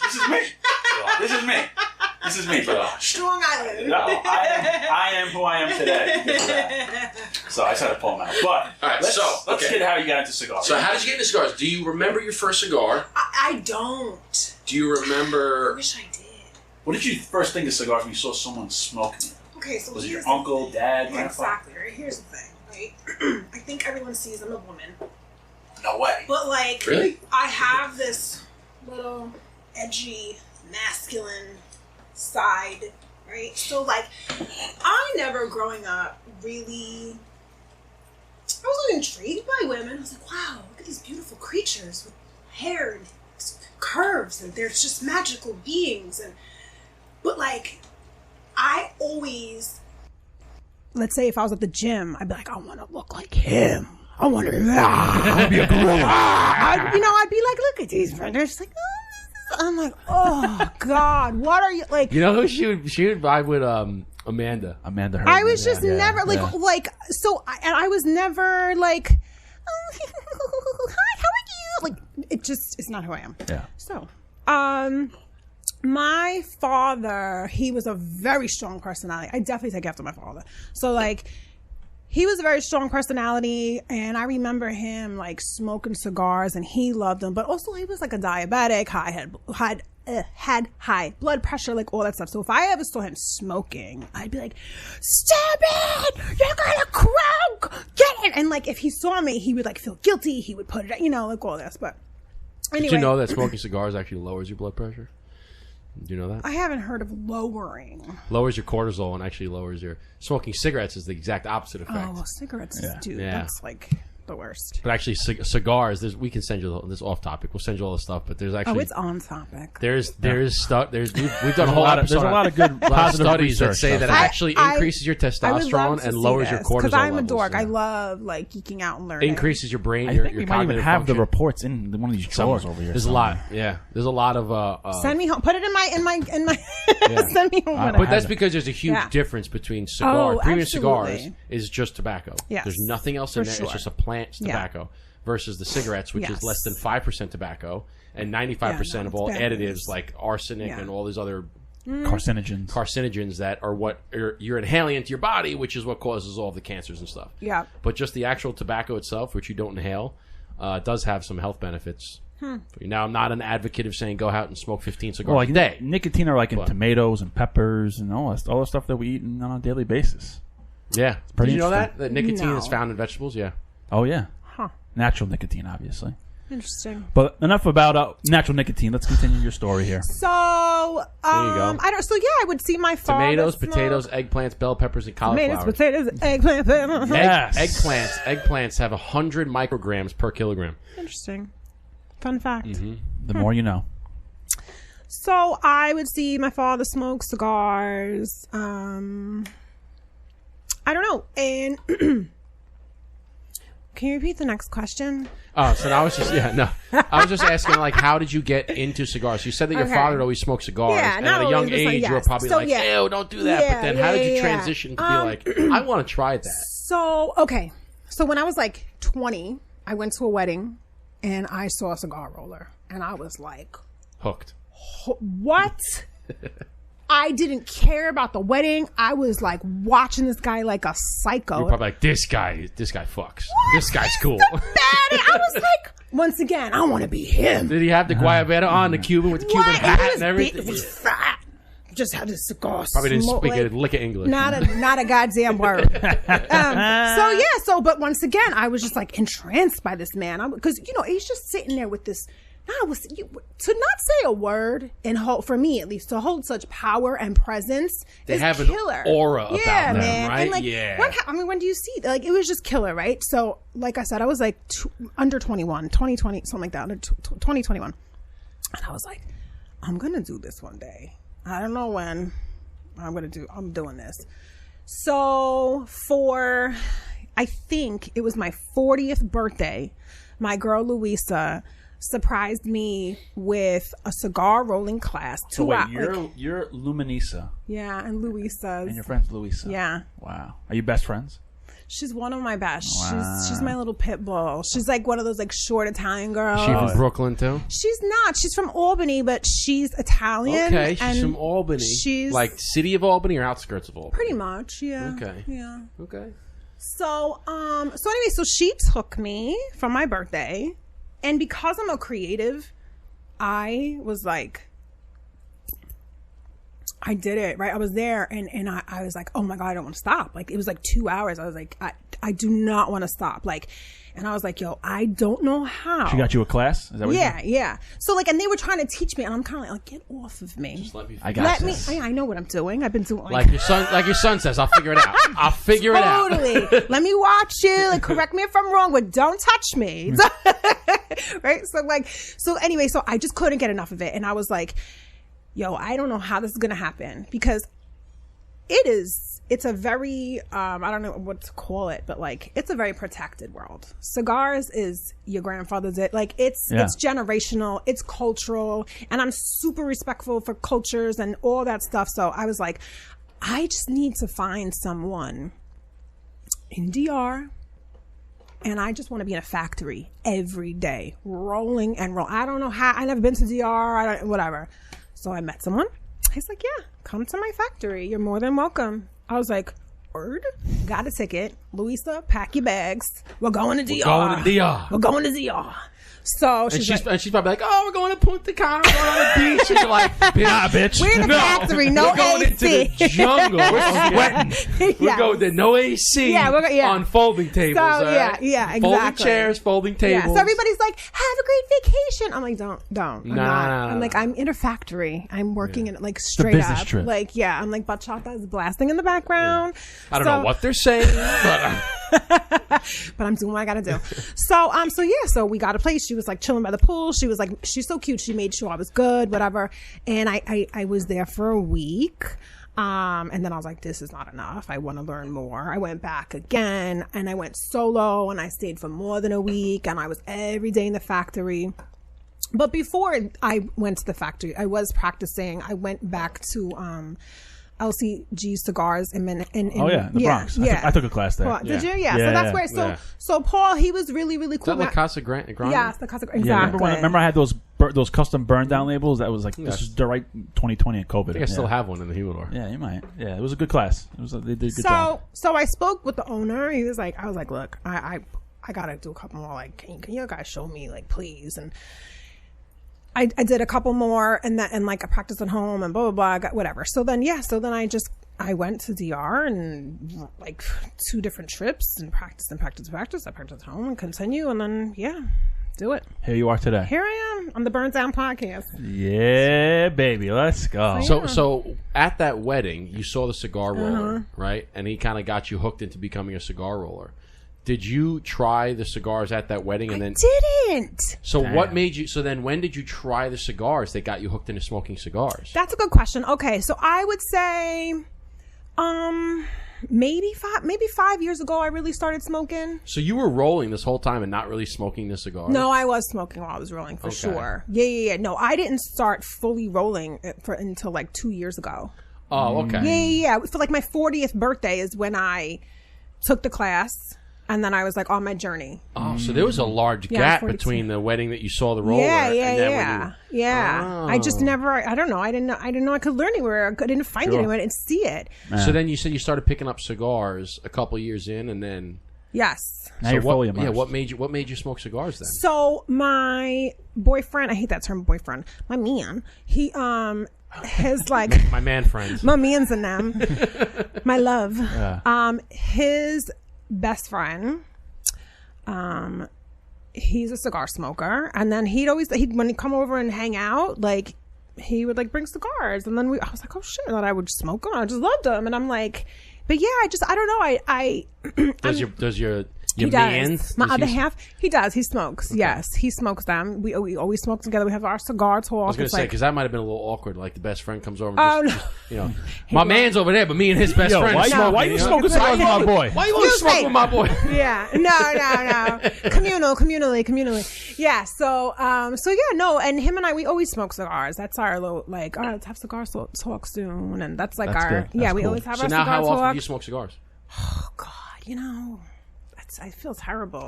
This is me. This is me. Strong Island. No, I am who I am today because of that. So I just had to pull them out. But All right, let's get how you got into cigars. So how did you get into cigars? Do you remember your first cigar? I don't. Do you I remember? wish I did. What did you first think of cigars when you saw someone smoking it? Okay, so Was it here's your uncle, dad, grandpa? exactly right. Here's the thing, right? I think everyone sees I'm a woman, No way. but like, Really? I have this little edgy, masculine side, right? So like, I never growing up really. I was intrigued by women. I was like, wow, look at these beautiful creatures with hair and curves, and they're just magical beings. But like, I always. Let's say if I was at the gym, I'd be like, I want to look like him. I want to be a gorilla. I'd be like, look at these men. They're just like, oh. I'm like, oh God, what are you like? You know who she would vibe with? Amanda. Amanda Herdman. I was just Yeah. never like Yeah. like so, and I was never like, oh, hi, how are you? Like, it just is not who I am. Yeah. So, my father, he was a very strong personality. I definitely take after my father. So like, he was a very strong personality, and I remember him like smoking cigars, and he loved them. But also, he was like a diabetic, had high blood pressure, like all that stuff. So if I ever saw him smoking, I'd be like, "Stop it! You're gonna croak! Get it!" And like, if he saw me, he would like feel guilty. He would put it, like all this. But anyway, Did you know that smoking cigars actually lowers your blood pressure? Do you know that? I haven't heard of lowering. Lowers your cortisol and actually lowers your... Smoking cigarettes is the exact opposite effect. Oh, well, cigarettes, dude, Yeah. that's like the worst. But actually, cigars, we can send you this off topic. We'll send you all the stuff, but there's actually... Oh, it's on topic. There's stuff. We've done a whole episode. There's a lot of good lot of positive studies that research say that it stuff. actually increases your testosterone and lowers your cortisol because I'm a levels. dork. Yeah. I love like geeking out and learning. Increases your brain. I your think we might even cognitive have the function. reports in one of these drawers over here. There's a somewhere. lot. Yeah, there's a lot of. Send me home. Put it in my. Send me home. But that's because there's a huge difference between cigar. Premium absolutely. cigars is just tobacco. Yes, there's nothing else in for there. sure. It's just a plant tobacco. Versus the cigarettes, which is less than 5% tobacco, and 95% of all additives like arsenic and all these other carcinogens that are what you're inhaling into your body, which is what causes all the cancers and stuff. Yeah. But just the actual tobacco itself, which you don't inhale, does have some health benefits. Now, I'm not an advocate of saying go out and smoke 15 cigars a day. Nicotine are like in tomatoes and peppers and all the stuff that we eat on a daily basis. Yeah. pretty Did you know interesting. that nicotine is found in vegetables? Yeah. Oh, yeah. Huh. Natural nicotine, obviously. Interesting. But enough about natural nicotine. Let's continue your story here. So, There you go. I would see my father Tomatoes, smoke. potatoes, eggplants, bell peppers, and cauliflower. Tomatoes, potatoes, eggplant. Yes. Eggplants have 100 micrograms per kilogram. Interesting. Fun fact. The more you know. So I would see my father smoke cigars. I don't know. And can you repeat the next question? Oh, so now I was just I was just asking like, how did you get into cigars? You said that your father always smoked cigars, and at a young age you were probably ew, don't do that. But then how did you transition to be like, I want to try that? So when I was like 20, I went to a wedding and I saw a cigar roller, and I was like, Hooked. what? I didn't care about the wedding. I was like watching this guy like a psycho. You're probably like, this guy fucks. What? This guy's cool. Bad. I was like, once again, I want to be him. Did he have the guayabera on, the Cuban with the Cuban hat and everything? It was fat. Just had a cigar. Probably didn't smoke, speak like, a lick of English. Not a goddamn word. But once again, I was just like entranced by this man because he's just sitting there with this to not say a word and hold, for me at least, to hold such power and presence is have killer. An aura about them, man. right? And like, when do you see, like, it was just killer, right? So, like I said, I was like under 21, 2020, something like that, under 2021. And I was like, I'm going to do this one day. I don't know when. I'm doing this. So I think it was my 40th birthday, my girl Louisa surprised me with a cigar rolling class. You're Luminisa. Yeah, and Louisa's. And your friend's Louisa. Yeah. Wow. Are you best friends? She's one of my best. Wow. She's my little pit bull. She's like one of those like short Italian girls. She from Brooklyn too? She's not. She's from Albany, but she's Italian. Okay, she's from Albany. She's like city of Albany or outskirts of Albany? Pretty much, yeah. Okay. Yeah. Okay. So anyway, so she took me for my birthday, and because I'm a creative, I was like, I did it, right? I was there and I was like, oh my God, I don't want to stop. Like, it was like 2 hours. I was like, I do not want to stop. Like, and I was like, yo, I don't know how. She got you a class? Is that what yeah. So like, and they were trying to teach me, and I'm kind of like, get off of me. Just let me. I know what I'm doing. I've been doing like your son says. I'll figure it out. I'll figure it out. Totally. Let me watch you. Like, correct me if I'm wrong, but don't touch me. Right. So anyway, so I just couldn't get enough of it, and I was like, yo, I don't know how this is gonna happen, because it's a very I don't know what to call it, but like, it's a very protected world. Cigars is your grandfather's, it's generational, it's cultural, and I'm super respectful for cultures and all that stuff. So I was like, I just need to find someone in DR, and I just want to be in a factory every day, rolling and roll. I don't know how. I never been to DR. Whatever. So I met someone. He's like, yeah, come to my factory. You're more than welcome. I was like, word? Got a ticket. Louisa, pack your bags. We're going to DR. We're going to DR. So she's probably like, oh, we're going to Punta Cana, we're going on the beach. And you're like, bitch. We're in the factory, no we're going AC. into the jungle. We're sweating. We're going to no AC on folding tables. So, yeah, exactly. Folding chairs, folding tables. Yeah. So everybody's like, have a great vacation. I'm like, don't. Nah. I'm like, I'm in a factory. I'm working in it, like, straight business up. trip. Like, yeah, I'm like, bachata is blasting in the background. Yeah. I don't know what they're saying, but but I'm doing what I gotta do. So we got a place. She was like chilling by the pool. She was like, she's so cute. She made sure I was good, whatever. And I was there for a week. And then I was like, this is not enough. I want to learn more. I went back again, and I went solo, and I stayed for more than a week, and I was every day in the factory. But before I went to the factory, I was practicing. I went back to LCG Cigars in the Bronx. I took a class there. Paul, did you? Yeah. So that's where. So Paul, he was really, really cool. Is that La Casa Grande? Yeah, the Casa Grande. Yeah, exactly. remember I had those custom burn down labels? That was like, this is the right 2020 and COVID. I think I still have one in the humidor. Yeah, you might. Yeah, it was a good class. They did a good job. So I spoke with the owner. He was like, I was like, look, I gotta do a couple more. Like, can you guys show me, like, please? And I did a couple more, and like I practiced at home and blah blah blah. I got whatever. So then I went to DR and like 2 different trips and practiced. I practiced at home and continue, and then do it. Here you are today. Here I am on the Burns Down podcast. Yeah, baby, let's go. So at that wedding, you saw the cigar roller, right? And he kind of got you hooked into becoming a cigar roller. Did you try the cigars at that wedding? And I didn't. So what made you? So then, when did you try the cigars that got you hooked into smoking cigars? That's a good question. Okay, so I would say, maybe 5 years ago, I really started smoking. So you were rolling this whole time and not really smoking the cigar? No, I was smoking while I was rolling for sure. Yeah. No, I didn't start fully rolling until like 2 years ago. Oh, okay. Yeah. For like my 40th birthday is when I took the class. And then I was like on my journey. Oh, so there was a large gap between the wedding that you saw the roller and then when you... Oh. I just never, I don't know. I didn't know I could learn anywhere. I didn't find it anywhere. I didn't see it. So then you said you started picking up cigars a couple years in, and then... Yes. Now you're fully immersed. Yeah, what made you smoke cigars then? So my boyfriend, I hate that term boyfriend, my man, he, his like... my man friends. My mans and them. My love. Yeah. His best friend he's a cigar smoker, and then when he'd come over and hang out, like he would like bring cigars, and then I was like, oh shit, I thought I would smoke them. I just loved them, and I'm like, but yeah, I don't know. Does your he man? does. My other half, he does. He smokes. Okay. Yes, he smokes them. We always smoke together. We have our cigar talk. I was going to say, because that might have been a little awkward. Like the best friend comes over and just, my man's over there, but me and his best friend are smoking. Why you smoking cigars with my boy? Why you want to smoke with my boy? Yeah. No. Communally. Yeah. So yeah, no. And him and I, we always smoke cigars. That's our little, like, all right, let's have cigar talk soon. And that's like we always have our cigar talk. So now how often do you smoke cigars? Oh, God, I feel terrible.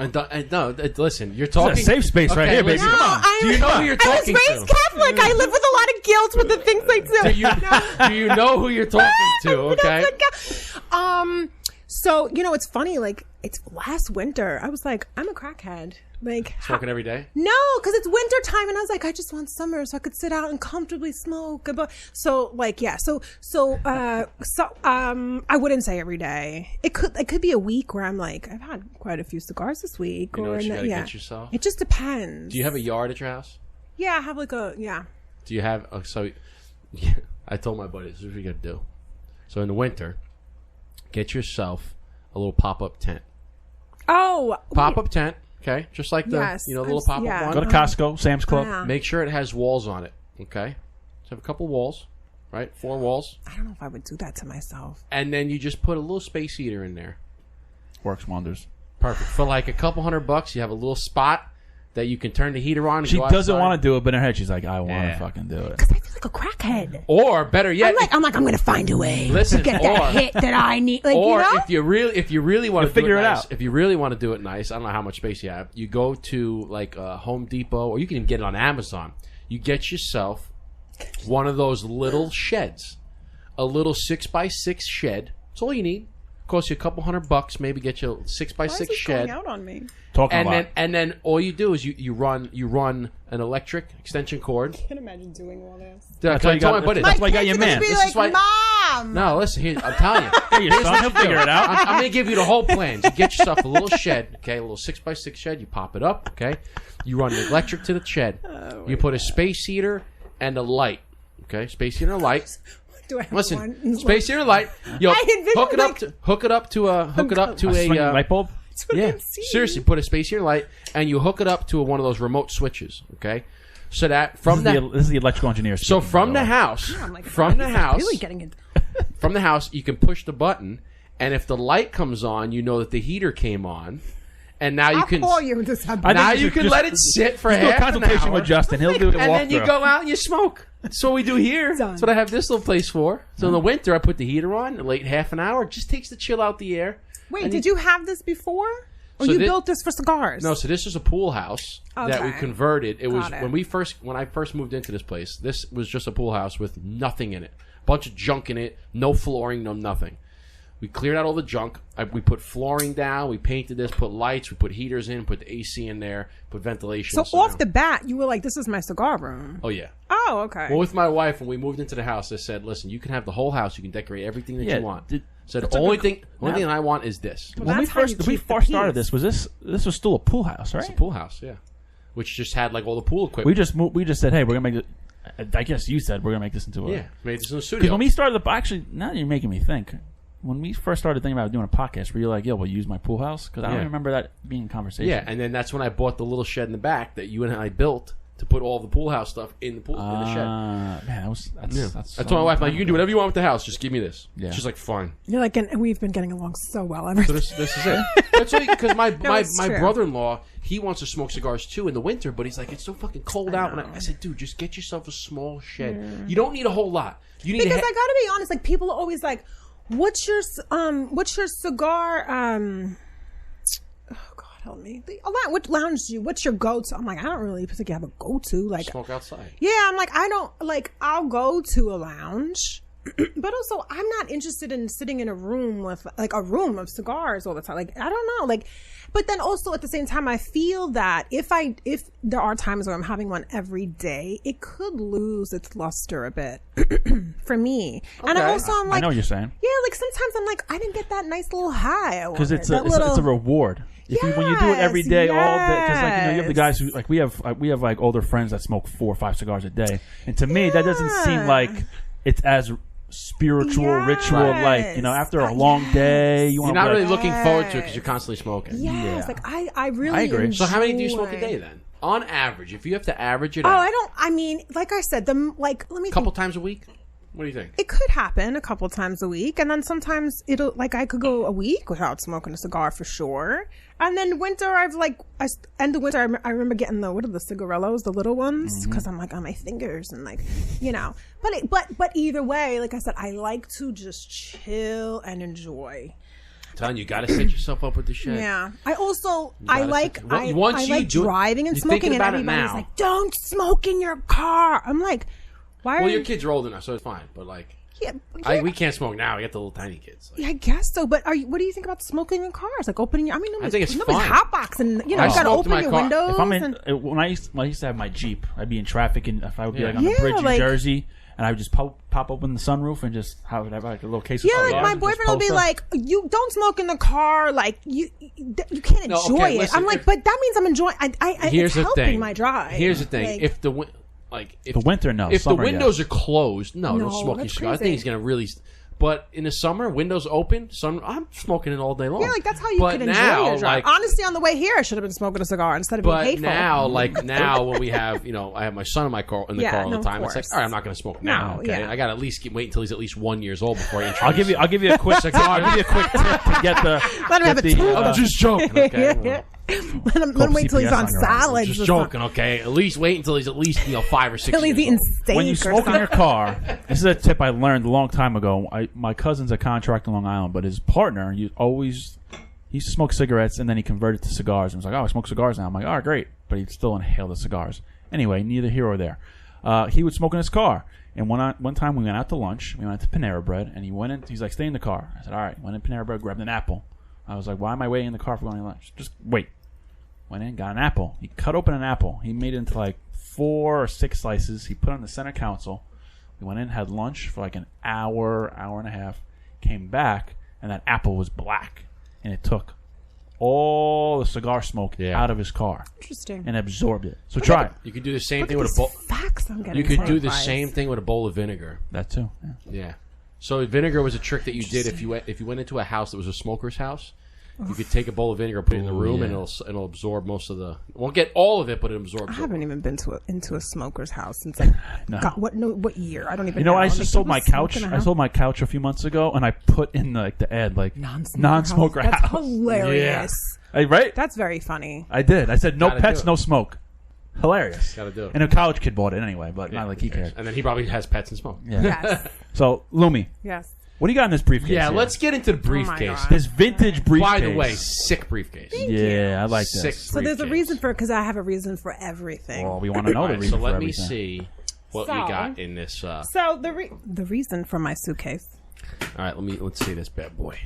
No, listen, you're talking. It's a safe space right here, baby. No, Come on. Do you know who you're talking to? I was raised Catholic. I live with a lot of guilt with the things I do. Do you know who you're talking to? Okay. So it's funny. Like it's last winter. I was like, I'm a crackhead. Like smoking every day? No, because it's winter time, and I was like, I just want summer so I could sit out and comfortably smoke. So like, yeah. So I wouldn't say every day. It could be a week where I'm like, I've had quite a few cigars this week. You know what you gotta get yourself? It just depends. Do you have a yard at your house? Yeah, I have like a Do you have I told my buddy, this is what you gotta do. So in the winter, get yourself a little pop-up tent. Pop-up tent. Okay, just like the little pop-up one. Go to Costco, Sam's Club. Yeah. Make sure it has walls on it. Okay, so have a couple walls, right? 4 walls. I don't know if I would do that to myself. And then you just put a little space heater in there. Works wonders. Perfect. For like a couple $100, you have a little spot that you can turn the heater on. And she doesn't want to do it, but in her head she's like, I want to fucking do it. Because I feel like a crackhead. Or better yet, I'm going to find a way to get that hit that I need. Like, or if you really want to figure it out, if you really want to do it nice, I don't know how much space you have. You go to like Home Depot, or you can even get it on Amazon. You get yourself one of those little sheds, a little 6x6 shed. That's all you need. Costs you a couple $100. Maybe get you a 6x6 shed. Going out on me? And then all you do is you run an electric extension cord. I can't imagine doing all this. That's why you got your man. This is why, Mom. No, listen. Here, I'm telling you. Hey, your son, he'll figure it out. I'm going to give you the whole plan. You get yourself a little shed, okay, a little 6x6 shed. You pop it up, okay. You run the electric to the shed. You put a space heater and a light, okay. Space heater and a light. Do I have Listen, space heater and light. Yo, hook it up to a light bulb. Yeah, seriously, put a space heater light, and you hook it up to one of those remote switches. Okay, so that this is the electrical engineer. So from the house, really getting it. From the house, you can push the button, and if the light comes on, you know that the heater came on, and now you can. Now you can let it sit for half an hour. Consultation with Justin. He'll do it. And then you go out and you smoke. That's what we do here. That's what I have this little place for. So in the winter, I put the heater on. The late half an hour, it just takes the chill out the air. Wait, did you have this before? Or you built this for cigars? No, so this is a pool house that we converted. It was when I first moved into this place. This was just a pool house with nothing in it, a bunch of junk in it, no flooring, no nothing. We cleared out all the junk. We put flooring down. We painted this, put lights. We put heaters in, put the AC in there, put ventilation. So off the bat, you were like, "This is my cigar room." Oh yeah. Oh okay. Well, with my wife, when we moved into the house, I said, "Listen, you can have the whole house. You can decorate everything that you want." So the only thing I want is this. When we first started this was still a pool house, right? It's a pool house, yeah. Which just had like all the pool equipment. We just said, hey, we're gonna make it. I guess you said we're gonna make this into a made this in a studio. Because when we started now you're making me think. When we first started thinking about doing a podcast, were you like, "Yo, we'll use my pool house"? Because I don't remember that being a conversation. Yeah, and then that's when I bought the little shed in the back that you and I built to put all the pool house stuff in the pool in the shed. Man, that's I told my wife, like, you can do whatever you want with the house. Just give me this. Yeah. She's like, fine. You're like, and we've been getting along so well ever since. So this is it. That's because my brother-in-law, he wants to smoke cigars too in the winter, but he's like, it's so fucking cold out. And I said, dude, just get yourself a small shed. Yeah. You don't need a whole lot. You need because I gotta be honest, like people are always like, what's your cigar? Oh God, help me. What lounge do you? What's your go-to? I'm like, I don't really particularly have a go-to. Like smoke outside. Yeah, I'm like, I don't like. I'll go to a lounge, but also I'm not interested in sitting in a room with like a room of cigars all the time. Like I don't know, like. But then also at the same time, I feel that if there are times where I'm having one every day, it could lose its luster a bit for me. Okay. And I'm like, I know what you're saying. Yeah, like sometimes I'm like, I didn't get that nice little high. Because it's a reward. When you do it every day, all day, because like you have the guys who like we have like older friends that smoke 4 or 5 cigars a day, and to me that doesn't seem like it's as spiritual ritual like after a long day you're not really looking forward to it because you're constantly smoking. Like I really agree. So how many do you smoke a day then on average, if you have to average it I mean like I said, let me couple times a week? What do you think? It could happen a couple times a week, and then sometimes it'll like I could go a week without smoking a cigar for sure. And then winter, end of winter, I remember getting the cigarellos, the little ones, because I'm like on my fingers and like, But either way, like I said, I like to just chill and enjoy. I'm telling you, got to set yourself up with the shit. Yeah. I like driving and you're smoking, and about everybody's like, "Don't smoke in your car." I'm like, "Why?" Well, your kids are old enough, so it's fine. But like. We can't smoke now. We got the little tiny kids. Like. Yeah, I guess so. But what do you think about smoking in cars? Like opening your... I think it's fun. Hotboxing. You got to open your windows. If I'm when I used to have my Jeep, I'd be in traffic, and if I would be like on the bridge in Jersey, and I would just pop open the sunroof and just have like a little case of cigars. Yeah, like my boyfriend will be like, "You don't smoke in the car. Like you can't enjoy it." I'm like, but that means I'm enjoying. It's helping my drive. Here's the thing: if the winter, no. If summer, the windows are closed, don't smoke your cigar. I think he's gonna really. But in the summer, windows open, I'm smoking it all day long. Yeah, like that's how you can enjoy your drive. Honestly, on the way here, I should have been smoking a cigar instead of being hateful. But now when we have, I have my son in the car all the time. It's like, all right, I'm not going to smoke now. Okay, I got to at least wait until he's at least 1 year old before I introduce. I'll give you a quick cigar. I'll give you a quick tip to get the. Let him have a tooth. I'm just joking. Okay. Let him wait until he's on salads. Just joking, okay? At least wait until he's at least 5 or 6 years old. Eating steak. When you smoke in your car, this is a tip I learned a long time ago. My cousin's a contractor in Long Island, but his partner he used to smoke cigarettes, and then he converted to cigars and was like, "Oh, I smoke cigars now." I'm like, "All right, great," but he'd still inhale the cigars. Anyway, neither here or there. He would smoke in his car, and one time we went out to lunch. We went to Panera Bread, and he went in. He's like, "Stay in the car." I said, "All right." Went in Panera Bread, grabbed an apple. I was like, "Why am I waiting in the car for going to lunch? Just wait." Went in, got an apple. He cut open an apple. He made it into like 4 or 6 slices. He put it on the center console. We went in, had lunch for like an hour and a half. Came back, and that apple was black. And it took all the cigar smoke out of his car. Interesting. And absorbed it. So try it. You could do the same thing with a bowl. You could do the same thing with a bowl of vinegar. That too. Yeah. So vinegar was a trick that you did if you went into a house that was a smoker's house. You could take a bowl of vinegar, put it in the room, and it'll absorb most of the. Won't get all of it, but it absorbs. I haven't even been into a smoker's house since like what year? I don't even. know. I just sold my couch. I sold my couch a few months ago, and I put in the ad like non-smoker house. That's hilarious. Yeah. Right? That's very funny. I did. I said no pets, no smoke. Hilarious. Gotta do it. And a college kid bought it anyway, but not like he cared. And then he probably has pets and smoke. Yeah. Yes. So Lumi. Yes. What do you got in this briefcase? Yeah, here? let's get into the briefcase. This vintage briefcase. By the way, sick briefcase. I like this. Sick so there's a reason for it because I have a reason for everything. Well, we want to know the reason. So let me see what we got in this. So the reason for my suitcase. All right, let's see this bad boy.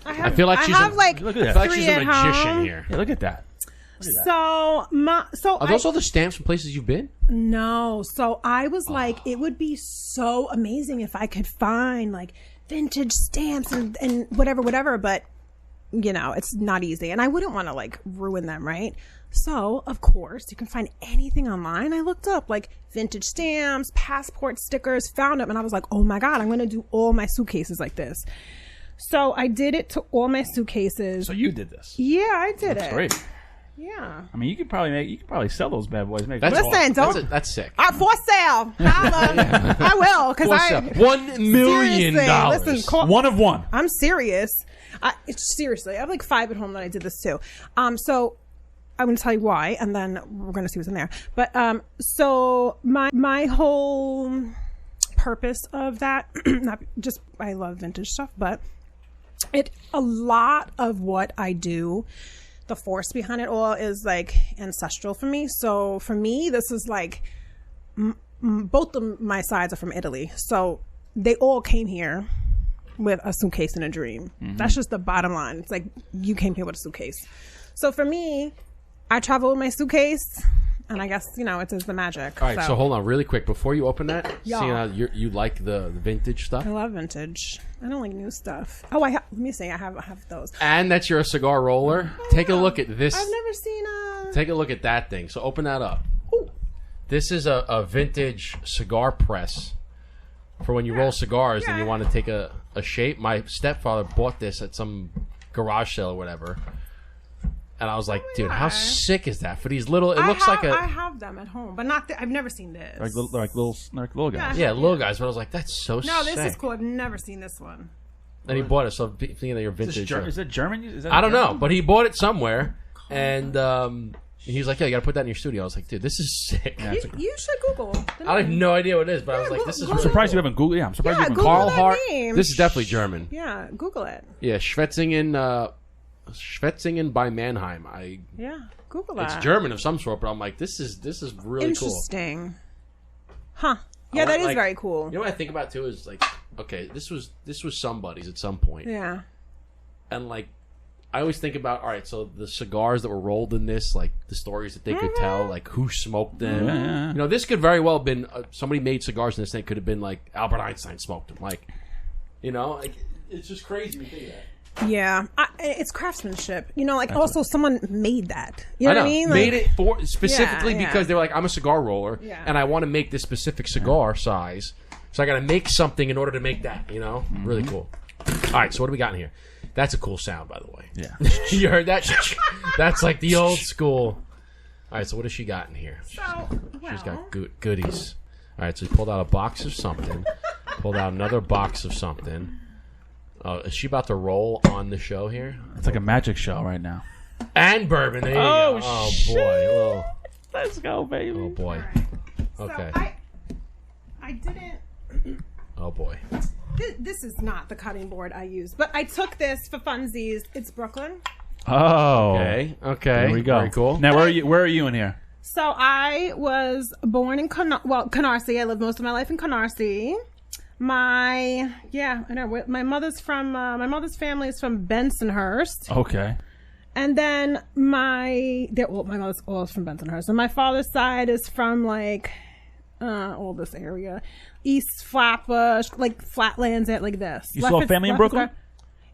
I feel like she's a magician home. Here. Yeah, look at that. Are those all the stamps from places you've been? No. So I was like, it would be so amazing if I could find like vintage stamps and whatever, but it's not easy, and I wouldn't want to like ruin them, right? So of course you can find anything online. I looked up like vintage stamps, passport stickers, found them, and I was like, oh my god, I'm gonna do all my suitcases like this. So I did it to all my suitcases. So you did this? Yeah, I did it. That's great. Yeah. I mean, you could probably sell those bad boys. That's sick. For sale. I will because $1 million. Listen, one of one. I'm serious. Seriously, I have like 5 at home that I did this too. So I'm going to tell you why, and then we're going to see what's in there. But so my whole purpose of that, not just I love vintage stuff, but a lot of what I do. The force behind it all is like ancestral for me. So for me, this is like both of my sides are from Italy. So they all came here with a suitcase and a dream. Mm-hmm. That's just the bottom line. It's like you came here with a suitcase. So for me, I travel with my suitcase and I guess it is the magic. All right, so hold on really quick before you open that. Yeah. Seeing how you like the vintage stuff. I love vintage. I don't like new stuff. Oh, let me see. I have those. And that's your cigar roller. Take a look at this. I've never seen a. Take a look at that thing. So open that up. Ooh. This is a vintage cigar press for when you roll cigars and you want to take a shape. My stepfather bought this at some garage sale or whatever. And I was like, dude, how sick is that? For these little, it looks like a... I have them at home, but not... I've never seen this. Like little guys. Yeah, little guys. But I was like, that's so sick. No, this is cool. I've never seen this one. And he bought it, so thinking that you're vintage. Is it German? Is that I don't know, but he bought it somewhere. And he's like, yeah, you got to put that in your studio. I was like, dude, this is sick. Yeah, you should Google. I have no idea what it is, but I was like, this is I'm surprised you haven't Googled. Yeah, I'm surprised you haven't Google Carl that Hart. name. This is definitely German. Yeah, Google it. Yeah, Schwetzingen by Mannheim. Google that. It's German of some sort, but I'm like, this is really cool. Interesting. Huh. Yeah, that is very cool. You know what I think about too is like, okay, this was somebody's at some point. Yeah. And like, I always think about, all right, so the cigars that were rolled in this, like the stories that they could tell, like who smoked them. Yeah. This could very well have been somebody made cigars in this thing. Could have been like Albert Einstein smoked them. Like, like it's just crazy to think of that. Yeah, it's craftsmanship. Also someone made that. You know what I mean? Made it for specifically because they were like, I'm a cigar roller, and I want to make this specific cigar size, so I got to make something in order to make that. Really cool. All right, so what do we got in here? That's a cool sound, by the way. Yeah, you heard that? That's like the old school. All right, so what does she got in here? She's got goodies. All right, so he pulled out a box of something. Pulled out another box of something. Is she about to roll on the show here? It's like a magic show right now. And bourbon. There you go. Oh, shit. Boy. Let's go, baby. Oh, boy. Right. Okay. So I didn't... Oh, boy. This is not the cutting board I use, but I took this for funsies. It's Brooklyn. Oh. Okay. There we go. Very cool. Now, where are you in here? So I was born in Canarsie. I lived most of my life in Canarsie. My mother's family is from Bensonhurst. Okay. And then my mother's all from Bensonhurst. And my father's side is from all this area. East Flatbush, like Flatlands like this. You still have family in Brooklyn?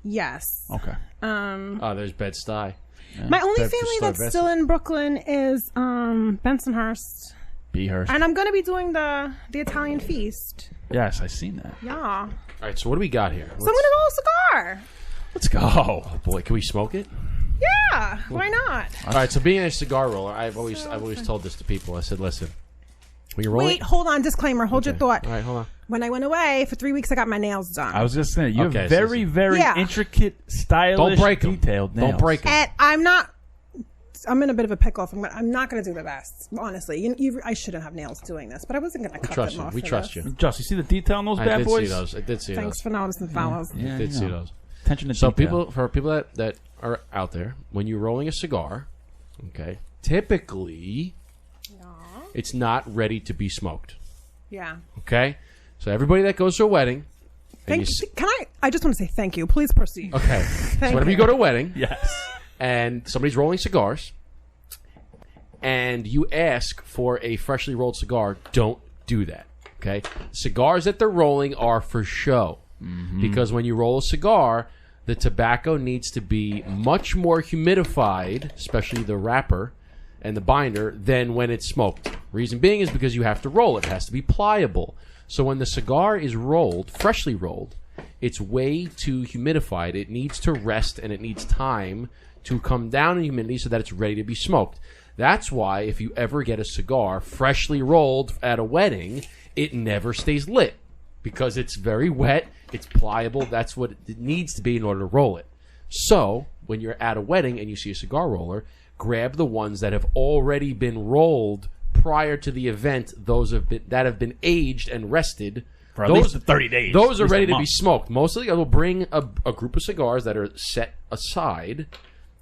Yes. Okay. There's Bed-Stuy. Yeah. My only family that's still in Brooklyn is Bensonhurst. Behurst. And I'm going to be doing the Italian feast. Yes, I've seen that. Yeah. All right, so what do we got here? So I'm going to roll a cigar. Let's go. Oh, boy. Can we smoke it? Yeah. Why not? All right, so being a cigar roller, I've always told this to people. I said, listen, when you're rolling... Wait, hold on. Disclaimer. Hold your thought. All right, hold on. When I went away for 3 weeks, I got my nails done. I was just saying, you have very, very intricate, stylish, detailed nails. Don't break them. And I'm in a bit of a pickle. I'm not going to do the best, honestly. I shouldn't have nails doing this, but I wasn't going to cut them off. We trust you. Just, you see the detail in those bad boys? I did see those. Thanks for noticing, fellas. Yeah, I did see those. Attention to detail. For people that are out there, when you're rolling a cigar, okay, typically it's not ready to be smoked. Yeah. Okay? So everybody that goes to a wedding... I just want to say thank you. Please proceed. Okay. So whenever you go to a wedding... Yes. And somebody's rolling cigars, and you ask for a freshly rolled cigar, don't do that. Okay? Cigars that they're rolling are for show. Mm-hmm. Because when you roll a cigar, the tobacco needs to be much more humidified, especially the wrapper and the binder, than when it's smoked. Reason being is because you have to roll it. It has to be pliable. So when the cigar is rolled, freshly rolled, it's way too humidified. It needs to rest, and it needs time to come down in humidity so that it's ready to be smoked. That's why if you ever get a cigar freshly rolled at a wedding, it never stays lit because it's very wet, it's pliable, that's what it needs to be in order to roll it. So, when you're at a wedding and you see a cigar roller, grab the ones that have already been rolled prior to the event, that have been aged and rested. For at least 30 days. Those are ready to be smoked. Mostly, I will bring a group of cigars that are set aside.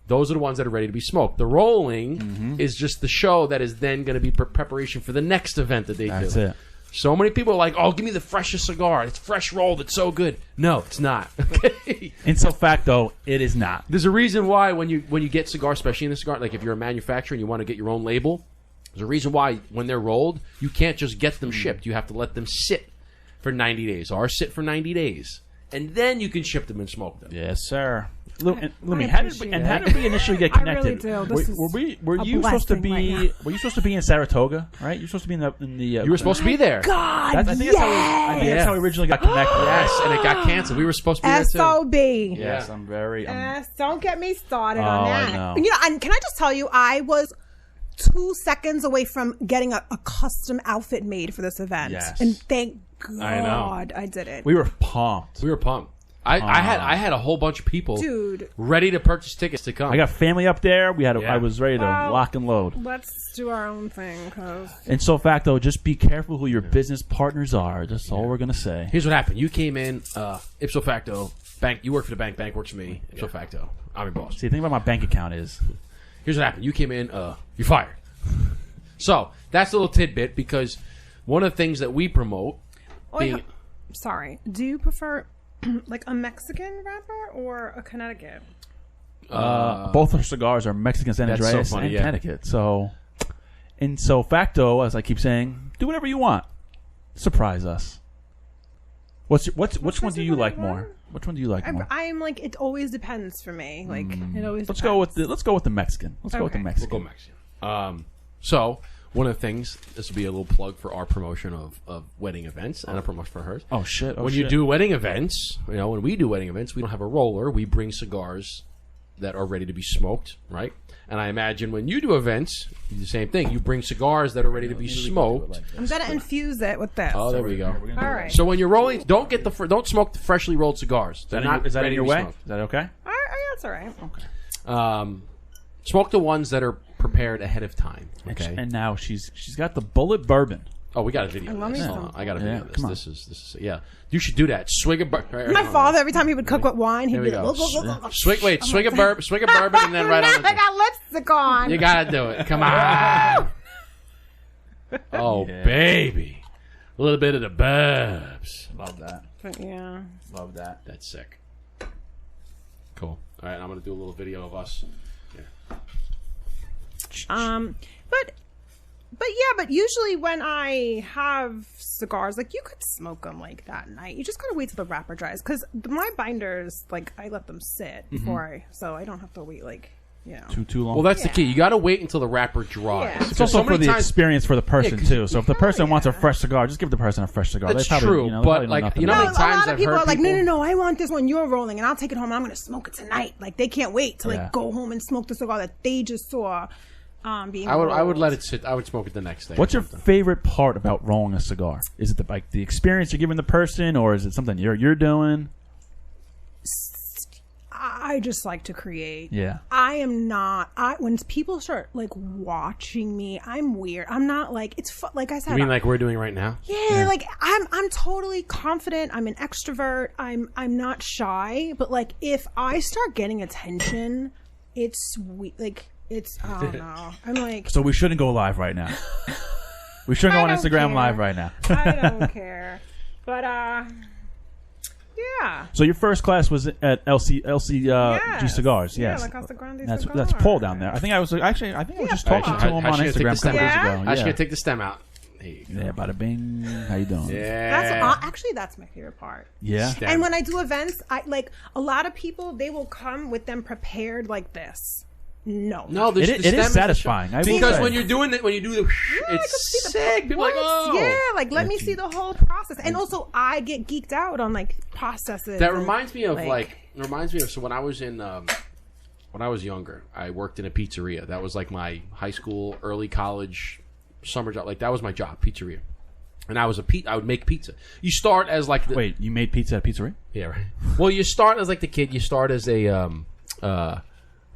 Those are the ones that are ready to be smoked. The rolling is just the show that is then going to be preparation for the next event that they do. That's it. So many people are like, oh, give me the freshest cigar. It's fresh rolled. It's so good. No, it's not. Okay. In so fact, though, it is not. There's a reason why when you get cigars, especially in the cigar, like if you're a manufacturer and you want to get your own label, There's a reason why when they're rolled, you can't just get them shipped. You have to let them sit for 90 days. Ours sit for 90 days. And then you can ship them and smoke them. Yes, sir. Lumi, how did we initially get connected? I really do. Were you supposed to be? Right, were you supposed to be in Saratoga? Right, you're supposed to be in the. You were supposed to be there. God, I think that's how we originally got connected. Yes, and it got canceled. We were supposed to be there too. SOB. Yes, I'm very. Don't get me started on that. I know. You know, and can I just tell you, I was 2 seconds away from getting a custom outfit made for this event, and thank God I did it. We were pumped. I had a whole bunch of people, ready to purchase tickets to come. I got family up there. I was ready to lock and load. Let's do our own thing, And so, facto, just be careful who your business partners are. That's all we're gonna say. Here's what happened. You came in, ipso facto, bank. You work for the bank. Bank works for me. Ipso facto, I'm your boss. See, the thing about my bank account is, here's what happened. You came in, you're fired. So that's a little tidbit because one of the things that we promote. Sorry. Do you prefer like a Mexican wrapper or a Connecticut? Both our cigars are Mexican San Andreas and Connecticut. So facto, as I keep saying, do whatever you want. Surprise us. Which one do you like more? Which one do you like more? I'm like, it always depends for me. Like it always. Let's go with the Mexican. Go with the Mexican. We'll go Mexican. So one of the things, this will be a little plug for our promotion of wedding events and a promotion for hers. Oh shit! When you do wedding events, when we do wedding events, we don't have a roller. We bring cigars that are ready to be smoked, right? And I imagine when you do events, you do the same thing. You bring cigars that are ready to be smoked. I'm gonna infuse it with this. Oh, there we go. All right. So when you're rolling, don't smoke the freshly rolled cigars. Is that in your way? Is that okay? That's all right. Okay. Smoke the ones that are prepared ahead of time. Okay. And now she's got the bullet bourbon. Oh, we got a video. I got a video of this. Come on. This is You should do that. Swig a bourbon. My father, every time he would cook with wine, he'd be like, swig a bourbon, and then right on. I got lipstick on. You gotta do it. Come on. Oh, baby, a little bit of the burbs. Love that. Yeah. Love that. That's sick. Cool. All right, I'm gonna do a little video of us. But usually when I have cigars, like you could smoke them like that night. You just gotta wait till the wrapper dries because my binders, like I let them sit before so I don't have to wait too long. Well, that's the key. You gotta wait until the wrapper dries. Yeah. It's also for the experience for the person too. So if the person wants a fresh cigar, just give the person a fresh cigar. That's true, but like how many times a lot of people heard are like, no, I want this one you're rolling, and I'll take it home and I'm gonna smoke it tonight. Like they can't wait to like go home and smoke the cigar that they just saw. I would let it sit. I would smoke it the next day. What's your favorite part about rolling a cigar? Is it the experience you're giving the person, or is it something you're doing? I just like to create. Yeah. I am not. When people start like watching me, I'm weird. I'm not like it's like I said. You mean like we're doing right now? Yeah, like I'm totally confident. I'm an extrovert. I'm not shy. But like if I start getting attention, it's like. I don't know. I'm like... So we shouldn't go live right now. We shouldn't go on Instagram live right now. I don't care. But, yeah. So your first class was at LC G Cigars, yes. Yeah, La Casa Grande That's Cigars. Paul down there. I think I was just talking to him on Instagram a couple days ago. I should take the stem out. There you go. Yeah, bada bing. How you doing? Yeah. That's my favorite part. Yeah. And when I do events, a lot of people, they will come with them prepared like this. No, it is satisfying. Because when you're doing it, when you do the, it's sick. People are like, oh, yeah, like let me see the whole process. And also, I get geeked out on like processes. That reminds me of so when I was when I was younger, I worked in a pizzeria. That was like my high school, early college, summer job. Like that was my job, pizzeria. And I would make pizza. You start as like wait, you made pizza at a pizzeria? Yeah, right. Well, you start as like the kid. You start as a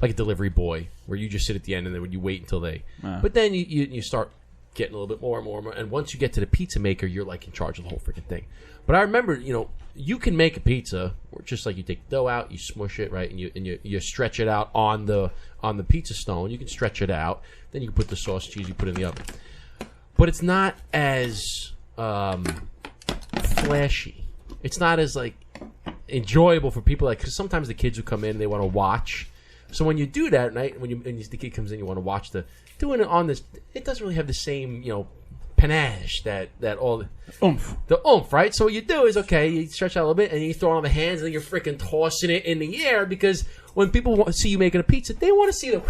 like a delivery boy, where you just sit at the end and then you wait until they. But then you start getting a little bit more and more, and once you get to the pizza maker, you're like in charge of the whole freaking thing. But I remember, you can make a pizza, or just like you take the dough out, you smush it right, and you stretch it out on the pizza stone. You can stretch it out, then you can put the sauce, cheese, you put it in the oven. But it's not as flashy. It's not as like enjoyable for people, like because sometimes the kids who come in, they want to watch. So when you do that, right, when the kid comes in, you want to watch doing it on this. It doesn't really have the same, panache that all the oomph, right? So what you do is, okay, you stretch out a little bit and you throw it on the hands and then you're freaking tossing it in the air, because when people want to see you making a pizza, they want to see you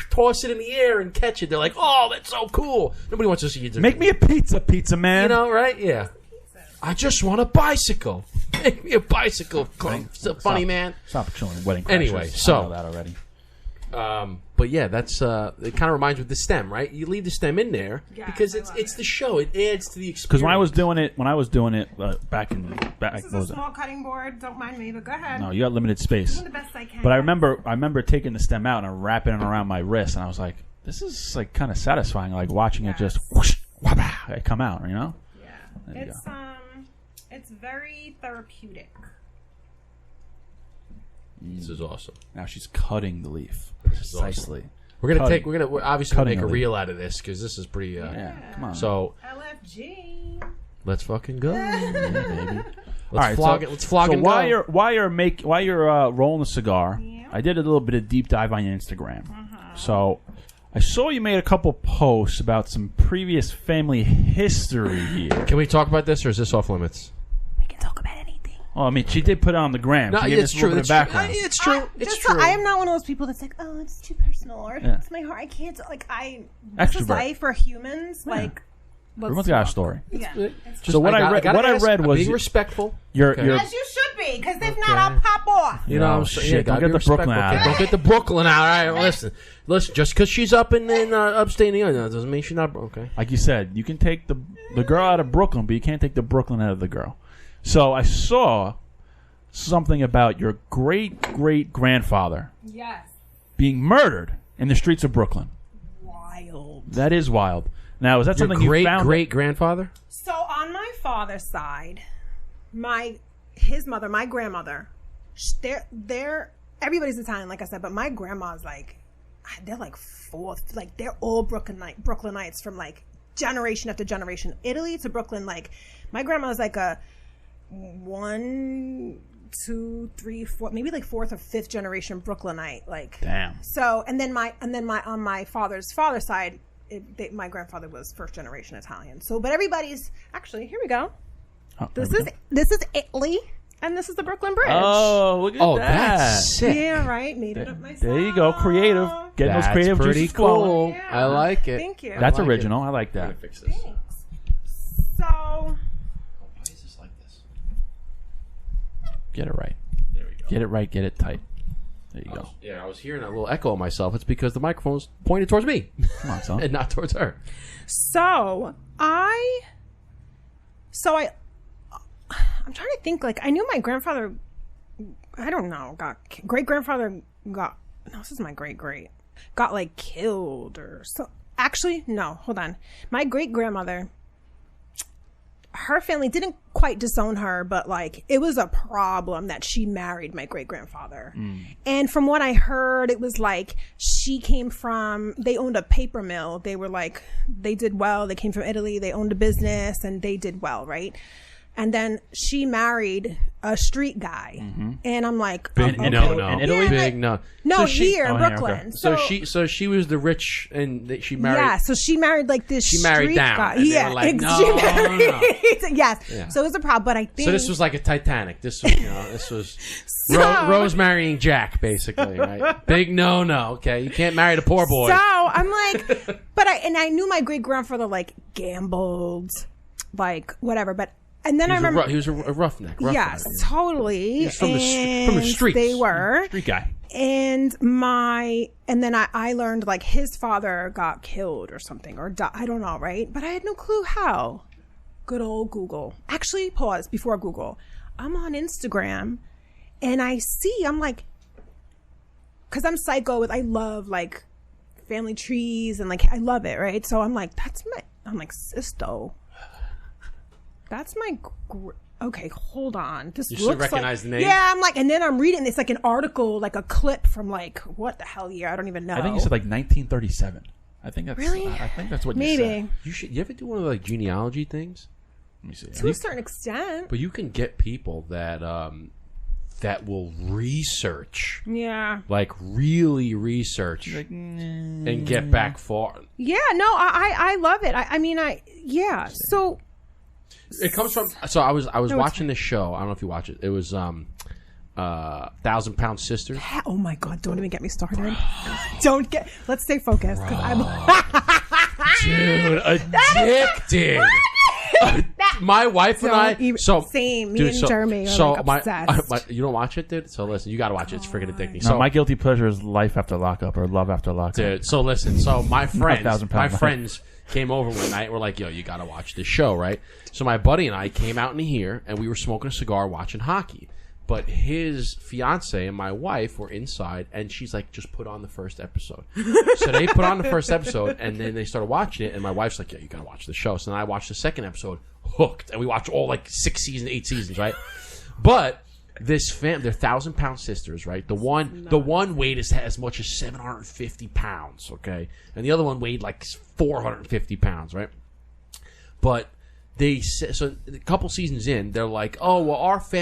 toss it in the air and catch it. They're like, oh, that's so cool. Nobody wants to see you do Make me a pizza man. Right? Yeah. I just want a bicycle. Make me a bicycle. So funny, man. Stop chilling wedding crashers. Anyway, so I know that already. But yeah, that's it. Kind of reminds me of the stem, right? You leave the stem in there because it's the show. It adds to the experience. Because when I was doing it back. This is a small cutting board. Don't mind me, but go ahead. No, you got limited space. I'm the best I can. But I remember taking the stem out and wrapping it around my wrist, and I was like, this is like kind of satisfying, like watching it just whoosh, wabba, it come out, Yeah, it's very therapeutic. This is awesome. Now she's cutting the leaf precisely. Awesome. We're obviously gonna make a reel out of this because this is pretty. Come on. So LFG. let's fucking go, baby. Let's flog it. Let's flog so and while go. while you're rolling the cigar, I did a little bit of deep dive on your Instagram. So I saw you made a couple posts about some previous family history here. Can we talk about this, or is this off limits? We can talk about anything. Oh, I mean, she did put it on the gram. No, it's true. It's true. It's true. It's true. I am not one of those people that's like, oh, it's too personal, or it's my heart. I can't. This is life for humans. Yeah. Like, everyone's got a story. Yeah. So what I read was being respectful. As you should be, because if not, I'll pop off. You know, shit. Don't get the Brooklyn out. Okay? Don't get the Brooklyn out. All right, listen. Just because she's up in upstate New York, that doesn't mean she's not okay. Like you said, you can take the girl out of Brooklyn, but you can't take the Brooklyn out of the girl. So I saw something about your great-great-grandfather being murdered in the streets of Brooklyn. Wild. That is wild. Now, is that something you found? Great-great-grandfather? So on my father's side, his mother, my grandmother, they're everybody's Italian, like I said, but my grandma's like, they're like fourth, like they're all Brooklynites from like generation after generation. Italy to Brooklyn, like my grandma's like a 1, 2, 3, 4, maybe like fourth or fifth generation Brooklynite. Like, damn. So and then my on my father's side, my grandfather was first generation Italian. So, but everybody's actually here we go. Oh, this is Italy, and this is the Brooklyn Bridge. Oh, look at that! That's sick. Yeah, right. Made it up myself. There you go, creative. Getting those creative pretty juices cool. flowing. Yeah. I like it. Thank you. That's like original. I like that. Fix this. Thanks. So, why is this like this? Get it right. There we go. Get it right. Get it tight. There you go. I was hearing a little echo of myself. It's because the microphone's pointed towards me. Come on, son. And not towards her. I'm trying to think. Like, I knew my grandfather. I don't know. This is my great got like killed or so. Actually, no. Hold on. My great grandmother. Her family didn't quite disown her, but like it was a problem that she married my great grandfather. And from what I heard, it was like they owned a paper mill. They were like, they did well. They came from Italy. They owned a business and they did well, right? And then she married a street guy, and I'm like, In Italy? No, here in Brooklyn. Okay. So she was the rich, and she married. Yeah, so she married like this. She married street down. guy. And Yeah, they were like, no. Yes. Yeah. So it was a problem, but I think So this was like a Titanic. This was Rose marrying Jack, basically, right? Big no. Okay, you can't marry the poor boy. So I'm like, I knew my great grandfather like gambled, like whatever, but. And then I remember he was a roughneck. Yes, totally. He was from the streets. They were Street guy. And then I learned like his father got killed or something or died. I don't know, right? But I had no clue how. Good old Google. Actually, pause before Google. I'm on Instagram and I'm like, because I'm psycho I love like family trees and like I love it, right? So I'm like, Sisto. That's my. Okay, hold on. This you looks should recognize the name. Yeah, I'm like, and then I'm reading. It's like an article, like a clip from like what the hell year? I don't even know. I think you said like 1937. I think that's really. I think that's what maybe. You said. You ever do one of the, like genealogy things? Let me see. To a certain extent. But you can get people that that will research. Yeah. Like, really research and get back far. Yeah, no, I love it. I mean, yeah. So it comes from. So I was watching this show. I don't know if you watch it. It was 1,000 Pound Sisters. Oh my God! Don't even get me started. Let's stay focused because I'm. Dude, addicted. My wife and I. Same. Me and Jeremy are obsessed. You don't watch it, dude. So listen, you got to watch it. It's freaking addicting. No, So my guilty pleasure is Life After Lockup or Love After Lockup. Dude, so listen. So my £1,000 friends came over one night. We're like, yo, you got to watch this show, right? So my buddy and I came out in here and we were smoking a cigar, watching hockey. But his fiance and my wife were inside, and she's like, just put on the first episode. So they put on the first episode, and then they started watching it, and my wife's like, yeah, you gotta watch the show. So then I watched the second episode, hooked, and we watched all like 8 seasons, right? But this they're 1,000 Pound Sisters, right? The one weighed as much as 750 pounds, okay? And the other one weighed like 450 pounds, right? But so a couple seasons in, they're like, oh, well,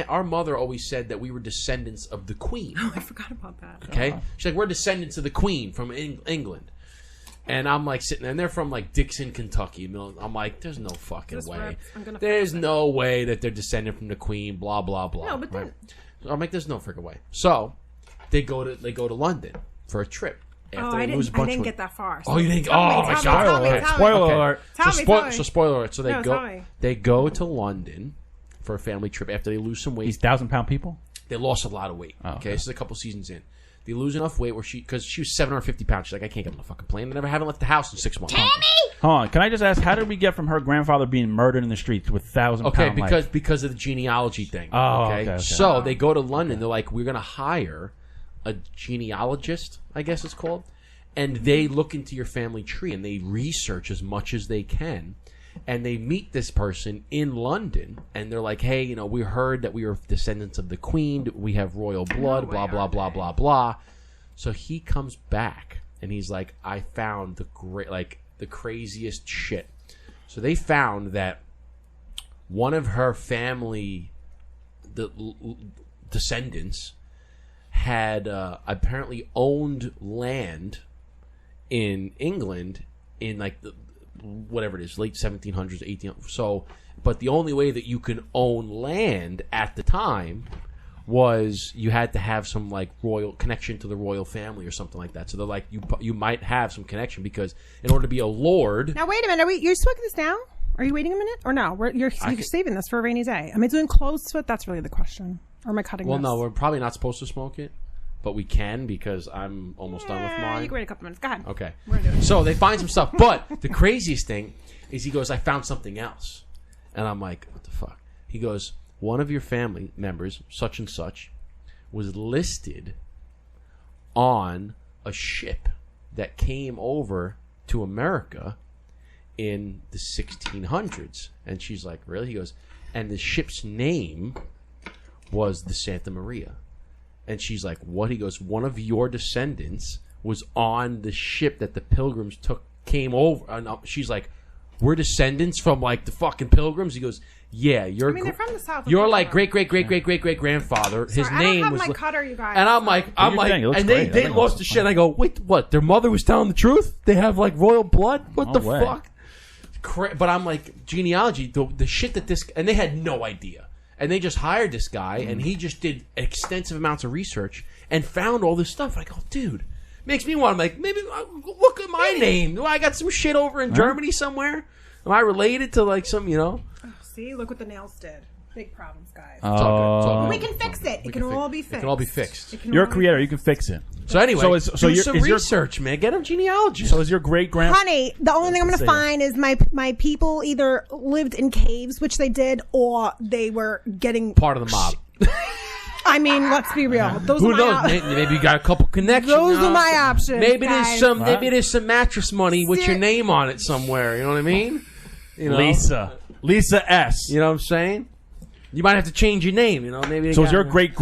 our mother always said that we were descendants of the Queen. Oh, I forgot about that. Okay? She's like, we're descendants of the Queen from England. And I'm like sitting there, and they're from like Dixon, Kentucky. I'm like, there's no fucking way. There's no way that they're descended from the Queen, blah, blah, blah. No, but right? So I'm like, there's no freaking way. So they go to London for a trip. I didn't get that far. So you didn't? Oh my God! Spoiler alert! So spoiler alert. So they go to London for a family trip after they lose some weight. These 1,000-pound people? They lost a lot of weight. Okay, this is a couple seasons in. They lose enough weight where because she was 750 pounds. She's like, I can't get on the fucking plane. They haven't left the house in 6 months. Hold on, can I just ask, how did we get from her grandfather being murdered in the streets with 1,000 pound because of the genealogy thing. Oh, okay. So they go to London. They're like, we're gonna hire a genealogist, I guess it's called. And they look into your family tree and they research as much as they can. And they meet this person in London. And they're like, hey, we heard that we were descendants of the Queen. We have royal blood, blah, blah, blah, blah, blah. So he comes back and he's like, I found the craziest shit. So they found that one of her family descendants had apparently owned land in England in like whatever it is, late 1700s, 1800s. So, but the only way that you can own land at the time was you had to have some like royal connection to the royal family or something like that. So they're like, you might have some connection because in order to be a lord. Now wait a minute, you're smoking this now? Are you waiting a minute or no? You're saving this for a rainy day. Am I doing close to it? That's really the question. Or am I cutting? Well, this? no, we're probably not supposed to smoke it. But we can because I'm almost done with mine. You can wait a couple minutes. Go ahead. Okay. We're gonna do it. So they find some stuff. But the craziest thing is he goes, I found something else. And I'm like, what the fuck? He goes, one of your family members, such and such, was listed on a ship that came over to America in the 1600s. And she's like, really? He goes, and the ship's name was the Santa Maria. And she's like, what? He goes, one of your descendants was on the ship that the Pilgrims came over. And she's like, we're descendants from like the fucking Pilgrims? He goes, yeah, you're they're from the South. You're like great grandfather. His name was my cutter, you guys. And I'm like, and they lost the shit. And I go, wait, what? Their mother was telling the truth? They have like royal blood? What the fuck? But I'm like, genealogy, the shit that this, and they had no idea. And they just hired this guy, and he just did extensive amounts of research and found all this stuff. I go, dude, makes me want to maybe look at my name. Do I got some shit over in Germany somewhere? Am I related to like some, Oh, see, look what the nails did. Big problems, guys. It's all good. We can fix it. It can all be fixed. It can all be fixed. You're a creator. You can fix it. So anyway, so do some research, man. Get a genealogist. So is your great-grandpa... Honey, the only thing I'm going to find is my people either lived in caves, which they did, or they were getting... part of the mob. I mean, let's be real. Who knows? Maybe you got a couple connections. Those are my options. Maybe there's some mattress money with your name on it somewhere. You know what I mean? Lisa S. You know what I'm saying? You might have to change your name. Maybe. So is your great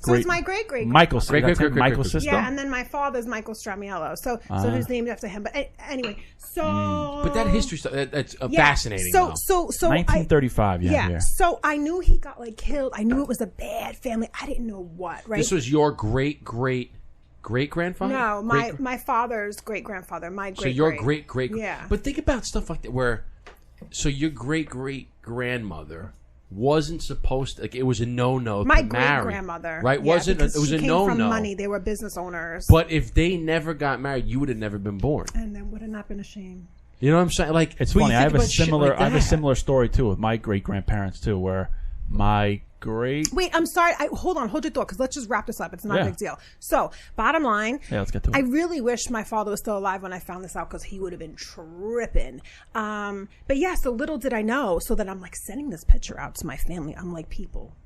So it's my great Michael's great-great-great-great-great sister. Yeah, and then my father's Michael Stramiello. So who's named after him. But anyway, so but that history stuff that's fascinating. So 1935. Yeah. So I knew he got like killed. I knew it was a bad family. I didn't know what. Right. This was your great-great-great-grandfather? No, my father's great-grandfather. So your great-great. Yeah. But think about stuff like that where, so your great-great-grandmother wasn't supposed to, like, it was a no-no my to marry. Great-grandmother. Right? Yeah, It was a no-no. Came from money. They were business owners. But if they never got married, you would have never been born. And that would have not been a shame. You know what I'm saying? Like, it's funny. I have a similar story too with my great-grandparents too, where my Wait, I'm sorry. Hold your thought, because let's just wrap this up. It's not a big deal. So, bottom line. Yeah, let's get to it. I really wish my father was still alive when I found this out, because he would have been tripping. But yeah, so little did I know. So that I'm like sending this picture out to my family. I'm like, people,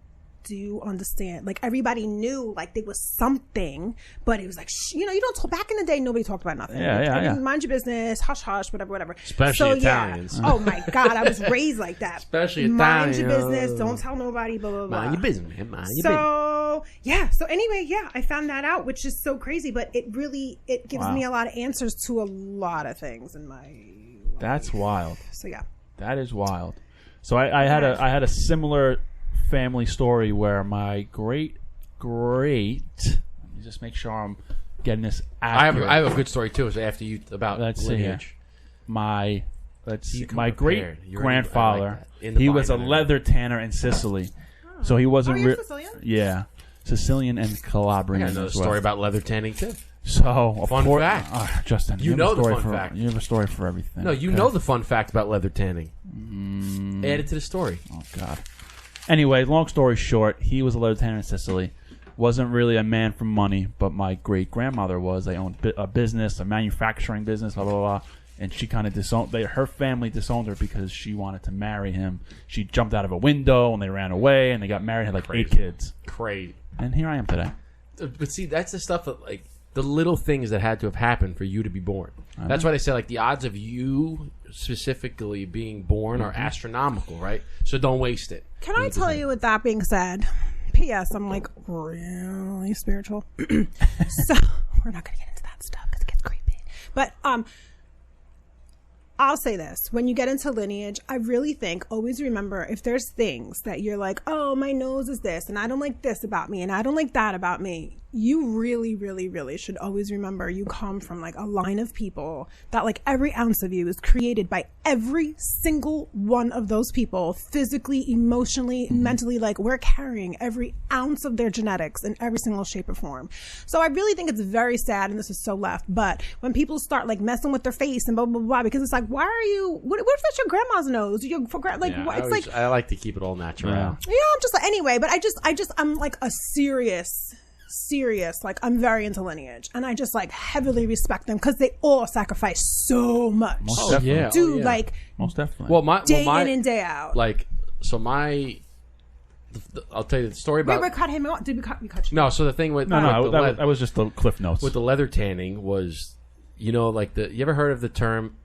do you understand? Like, everybody knew like there was something, but it was like, you don't talk. Back in the day, nobody talked about nothing. Yeah. Mind your business, hush hush, whatever. Especially Italians. Yeah. Oh my God, I was raised like that. Especially Mind Italians. your business. Don't tell nobody. Blah blah blah. Mind your business, man. Mind your business. So yeah. So anyway, yeah, I found that out, which is so crazy, but it gives me a lot of answers to a lot of things in my life. That's wild. So yeah. That is wild. So I had a similar family story where my great let me just make sure I'm getting this accurate. I have a good story too. So after you about lineage. My great grandfather, like he was a leather tanner in Sicily. So he wasn't you're Sicilian? Yeah. Sicilian and Calabrian. I know a story about leather tanning too. So fun fact. Justin, you know the fun fact. You have a story for everything. No, you know the fun fact about leather tanning. Add it to the story. Oh God. Anyway, long story short, he was a leather tanner in Sicily. Wasn't really a man from money, but my great grandmother was. They owned a business, a manufacturing business, blah blah blah. And she kind of her family disowned her because she wanted to marry him. She jumped out of a window and they ran away and they got married, had like 8 kids. Crazy. And here I am today. But see, that's the stuff that, like, the little things that had to have happened for you to be born. That's why they say, like, the odds of you specifically being born are astronomical, right? So don't waste it. Can I tell you, with that being said, P.S., I'm like really spiritual. So we're not going to get into that stuff because it gets creepy. But I'll say this. When you get into lineage, I really think, always remember, if there's things that you're like, oh, my nose is this, and I don't like this about me, and I don't like that about me, you really, really, really should always remember you come from like a line of people that like every ounce of you is created by every single one of those people, physically, emotionally, mentally. Like, we're carrying every ounce of their genetics in every single shape or form. So I really think it's very sad, and this is so left, but when people start like messing with their face and blah blah blah, because it's like, why are you, what if that's your grandma's nose? I like to keep it all natural. Yeah, I'm just like, anyway, but I'm like a serious, like, I'm very into lineage, and I just like heavily respect them because they all sacrifice so much. Most definitely. Dude, like, most definitely. Day in and day out. Like, so I'll tell you the story about. Wait, we cut him out. Did we cut you? No, so the thing with that was just the cliff notes. With the leather tanning was, like you ever heard of the term?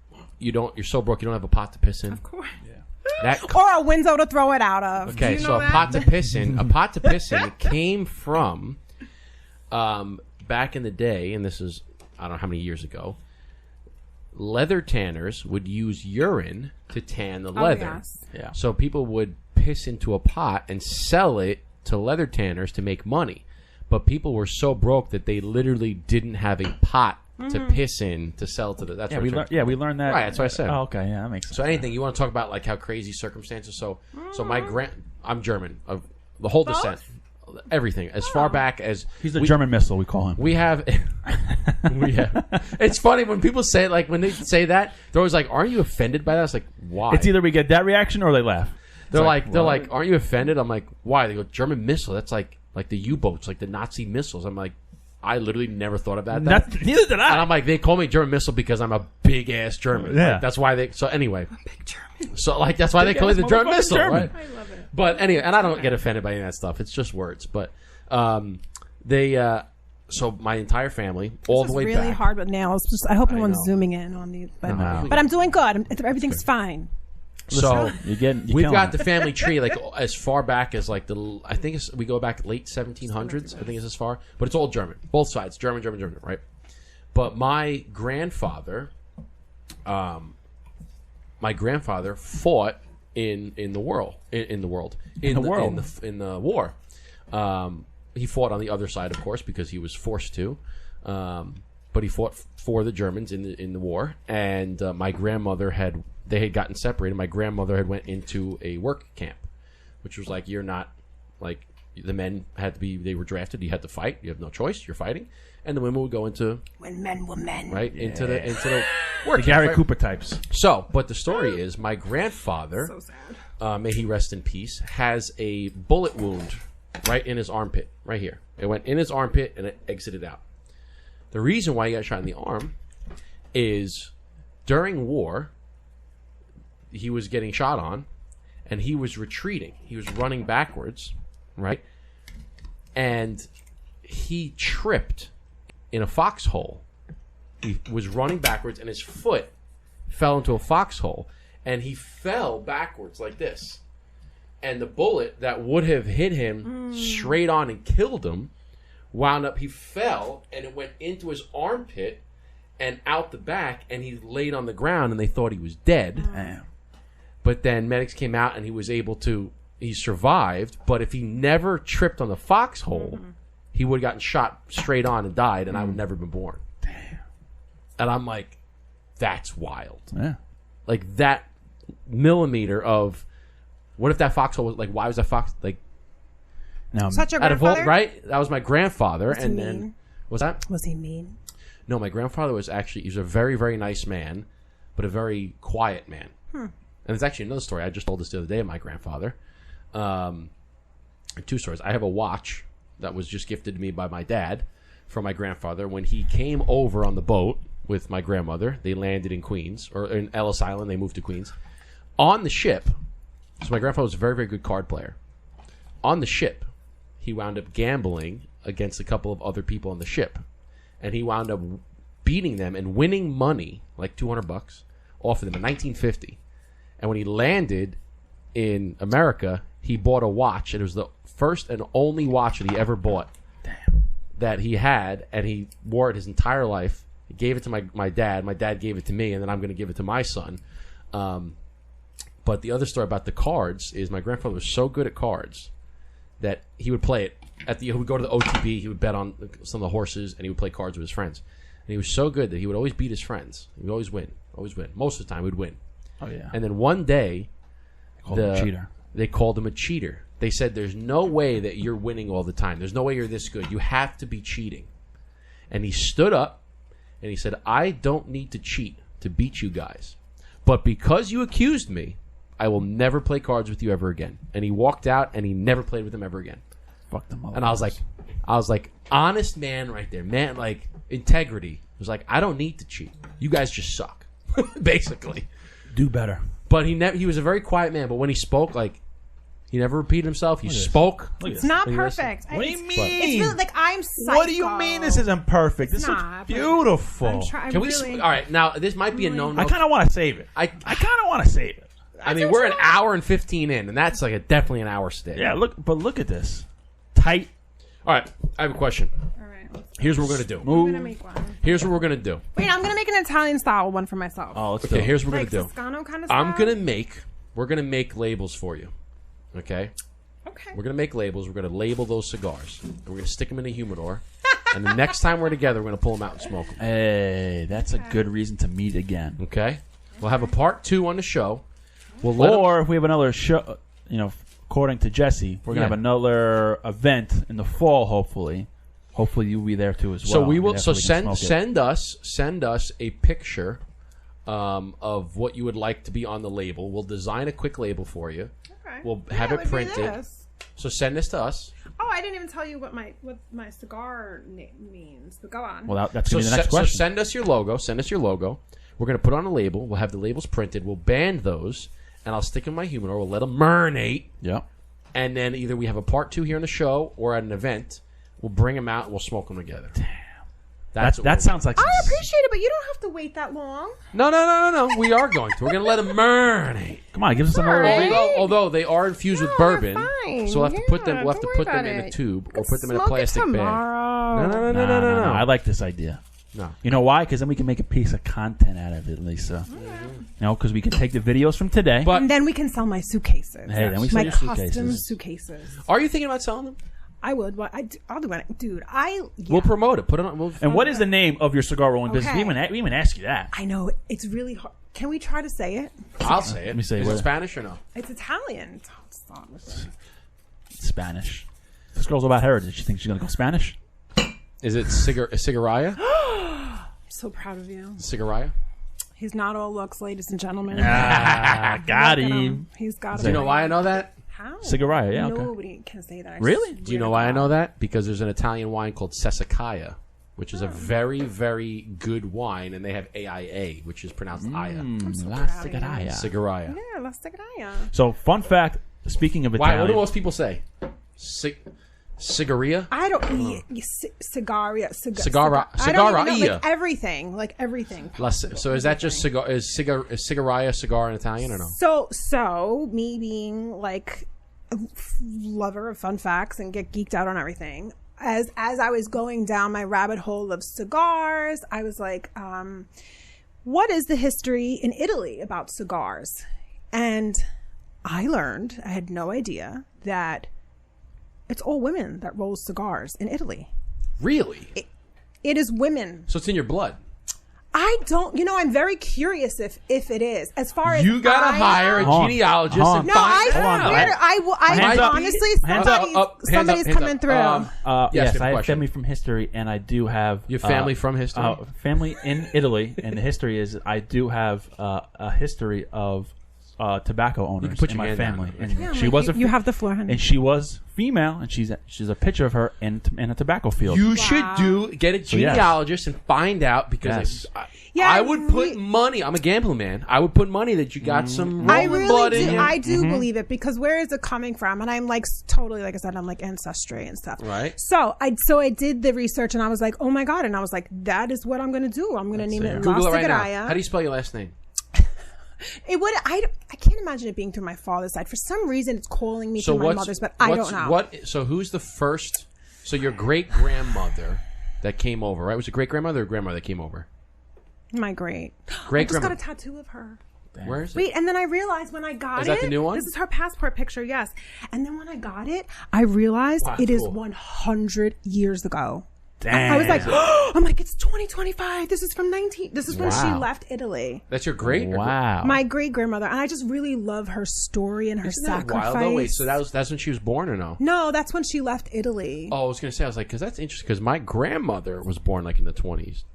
You're so broke you don't have a pot to piss in. Of course. Or a window to throw it out of. Okay, so a pot to piss in came from back in the day, and this is, I don't know how many years ago, leather tanners would use urine to tan the leather. Yes. Yeah. So people would piss into a pot and sell it to leather tanners to make money. But people were so broke that they literally didn't have a pot to piss in to sell to the. That's we learned that. Right, that's what I said. Oh, okay, yeah, that makes sense. So anything you want to talk about, like how crazy circumstances. So my I'm German of the whole descent, everything as far back as he's the German missile. We call him. We have. It's funny when people say, like, when they say that, they're always like, "Aren't you offended by that?" It's like, why? It's either we get that reaction or they laugh. They're like, "Aren't you offended?" I'm like, "Why?" They go, "German missile. That's like the U-boats, like the Nazi missiles." I'm like, I literally never thought about that. Neither did I. And I'm like, they call me German missile because I'm a big ass German. Yeah, like, that's why they. So anyway, I'm big German. So like that's why they call me the German missile, right? I love it. But anyway, and I don't get offended by any of that stuff. It's just words. But so my entire family, all the way back. It's really hard with nails. I hope no one's zooming in on these. But I'm doing good. Everything's fine. So we've got the it. family tree like as far back as like I think we go back late 1700s. I think it's as far, but it's all German, both sides, German, right? But my grandfather fought in the war. He fought on the other side, of course, because he was forced to. But he fought for the Germans in the war, and my grandmother had gotten separated. My grandmother had went into a work camp, which was like you're not like the men had to be. They were drafted. You had to fight. You have no choice. You're fighting, and the women would go into when men were men, right into the work the camp, Gary right? Cooper types. So, but the story is my grandfather, so sad. May he rest in peace, has a bullet wound right in his armpit, right here. It went in his armpit and it exited out. The reason why he got shot in the arm is during war, he was getting shot on, and he was retreating. He was running backwards, right? And he tripped in a foxhole. He was running backwards, and his foot fell into a foxhole, and he fell backwards like this. And the bullet that would have hit him straight on and killed him wound up, he fell, and it went into his armpit and out the back, and he laid on the ground, and they thought he was dead. Damn. But then medics came out, and he survived, but if he never tripped on the foxhole, he would have gotten shot straight on and died, and I would never been born. Damn. And I'm like, that's wild. Yeah. Like, that millimeter of, what if that foxhole was, like, why was that fox, like, No, Such a out of grandfather? right? That was my grandfather, Was he and mean? then was that? Was he mean? No, my grandfather was actually, he was a very, very nice man, but a very quiet man. And there's actually another story. I just told this the other day of my grandfather. Two stories. I have a watch that was just gifted to me by my dad from my grandfather. When he came over on the boat with my grandmother, they landed in Queens, or in Ellis Island, they moved to Queens. On the ship, so my grandfather was a very, very good card player. On the ship, he wound up gambling against a couple of other people on the ship. And he wound up beating them and winning money, like $200 off of them in 1950. And when he landed in America, he bought a watch. And it was the first and only watch that he ever bought. Damn. That he had, and he wore it his entire life. He gave it to my dad. My dad gave it to me, and then I'm going to give it to my son. But the other story about the cards is my grandfather was so good at cards that he would play it. He would go to the OTB, he would bet on some of the horses, and he would play cards with his friends. And he was so good that he would always beat his friends. He would always win. Most of the time, he would win. Oh, yeah. And then one day, Called him a cheater. They called him a cheater. They said, there's no way that you're winning all the time. There's no way you're this good. You have to be cheating. And he stood up, and he said, I don't need to cheat to beat you guys. But because you accused me, I will never play cards with you ever again. And he walked out, and he never played with them ever again. Fuck them all. And I was like, honest man right there. Man, like, integrity. It was like, I don't need to cheat. You guys just suck. Basically. Do better. But he was a very quiet man. But when he spoke, like, he never repeated himself. He spoke. It's not perfect. What do you mean? It's really, like, I'm psycho. What do you mean this isn't perfect? This Nah, is beautiful. Can we? All right, now this might be a no-no. I kind of want to save it. I kind of want to save it. I mean, we're an hour and 15 in, and that's like definitely an hour stay. Yeah, look at this. Tight. All right, I have a question. All right. Here's what we're gonna do. I'm going to make one. Here's what we're gonna do. Wait, I'm going to make an Italian-style one for myself. Oh, let's Okay, do it. here's what we're like gonna do. Toscano kind of style? We're gonna make labels for you. Okay? Okay. We're gonna make labels. We're gonna label those cigars. And we're gonna stick them in a humidor. And the next time we're together, we're gonna pull them out and smoke them. Hey, that's a good reason to meet again. Okay? We'll have a part 2 on the show. Or if we have another show, according to Jesse, we're gonna Yeah. have another event in the fall. Hopefully you'll be there too as well. So we will. After So we can send smoke it. us a picture of what you would like to be on the label. We'll design a quick label for you. Okay. We'll have it printed. So send this to us. Oh, I didn't even tell you what my cigar name means. But go on. Well, that's So, gonna be the next question. send us your logo. Send us your logo. We're going to put on a label. We'll have the labels printed. We'll band those, and I'll stick them in my humidor. We'll let them marinate, Yeah. and then either we have a part 2 here in the show or at an event. We'll bring them out and we'll smoke them together. That sounds like. I appreciate it, but you don't have to wait that long. No. We are going to. We're going to let them marinate. Come on, give us some more. Although they are infused with bourbon, fine. so we'll have to put them. We'll have to put them in a tube or put them in a plastic bag. No. I like this idea. No. You know why? Because then we can make a piece of content out of it, Lisa. You know, because we can take the videos from today. And then we can sell my suitcases. Hey, then we sell my your custom suitcases. Are you thinking about selling them? I would. Well, I'll do it, dude. We'll promote it. Put it on. And what is the name of your cigar rolling business? We even ask you that. I know it's really hard. Can we try to say it? I'll say it. Let me say it. Is it Spanish or no? It's Italian. It's Spanish. This girl's about heritage. You think she's gonna go Spanish? Is it Cigaraya? I'm so proud of you. Cigaraya? He's not all looks, ladies and gentlemen. Got him. He's got. Do you know why I know that? How? Cigaraya, yeah. Okay. Nobody can say that. Really? Do you know why I know that? Because there's an Italian wine called Sassicaia, which is a very, very good wine, and they have AIA, which is pronounced Aya. La Cigaraya. Cigaraya. Yeah, La Cigaraya. So, fun fact. Speaking of Italian, What do most people say? Cigaria? I don't eat cigaria. Cigarra. Like everything. So is that just cigar? Is cigaraya cigar in Italian or no? So me being like a lover of fun facts and get geeked out on everything. As I was going down my rabbit hole of cigars, I was like, what is the history in Italy about cigars? And I learned, I had no idea, that it's all women that roll cigars in Italy. Really? It is women. So it's in your blood. I don't, I'm very curious if it is. As far as you gotta hire a genealogist and find out. I honestly, somebody's coming through. Yes, I have family from history, and I do have your family from history. Family in Italy, and the history is I do have a history of tobacco owners in my family, and she was you have the floor, honey. and she was female, and she's a picture of her in a tobacco field. You should get a genealogist and find out because I would put money. I'm a gambling man. I would put money that you got some Roman blood in you. I do believe it because where is it coming from? And I'm like totally, like I said, I'm like ancestry and stuff. Right. So I did the research and I was like, oh my god, and I was like, that is what I'm going to do. I'm going to name it. Google it right now. How do you spell your last name? It would. I can't imagine it being through my father's side. For some reason, it's calling me through my mother's, but I don't know. So who's the first? So your great grandmother that came over, right? Was it great grandmother or grandmother that came over? My great grandmother. I just got a tattoo of her. Where is it? Wait, and then I realized when I got it. Is that the new one? This is her passport picture, yes. And then when I got it, I realized it is 100 years ago. Damn. I was like, it's 2025. This is from when she left Italy. That's your great? Wow. My great grandmother. And I just really love her story and her sacrifice. Wild, though? Wait, so that's when she was born or no? No, that's when she left Italy. Oh, I was going to say, I was like, because that's interesting because my grandmother was born like in the 20s.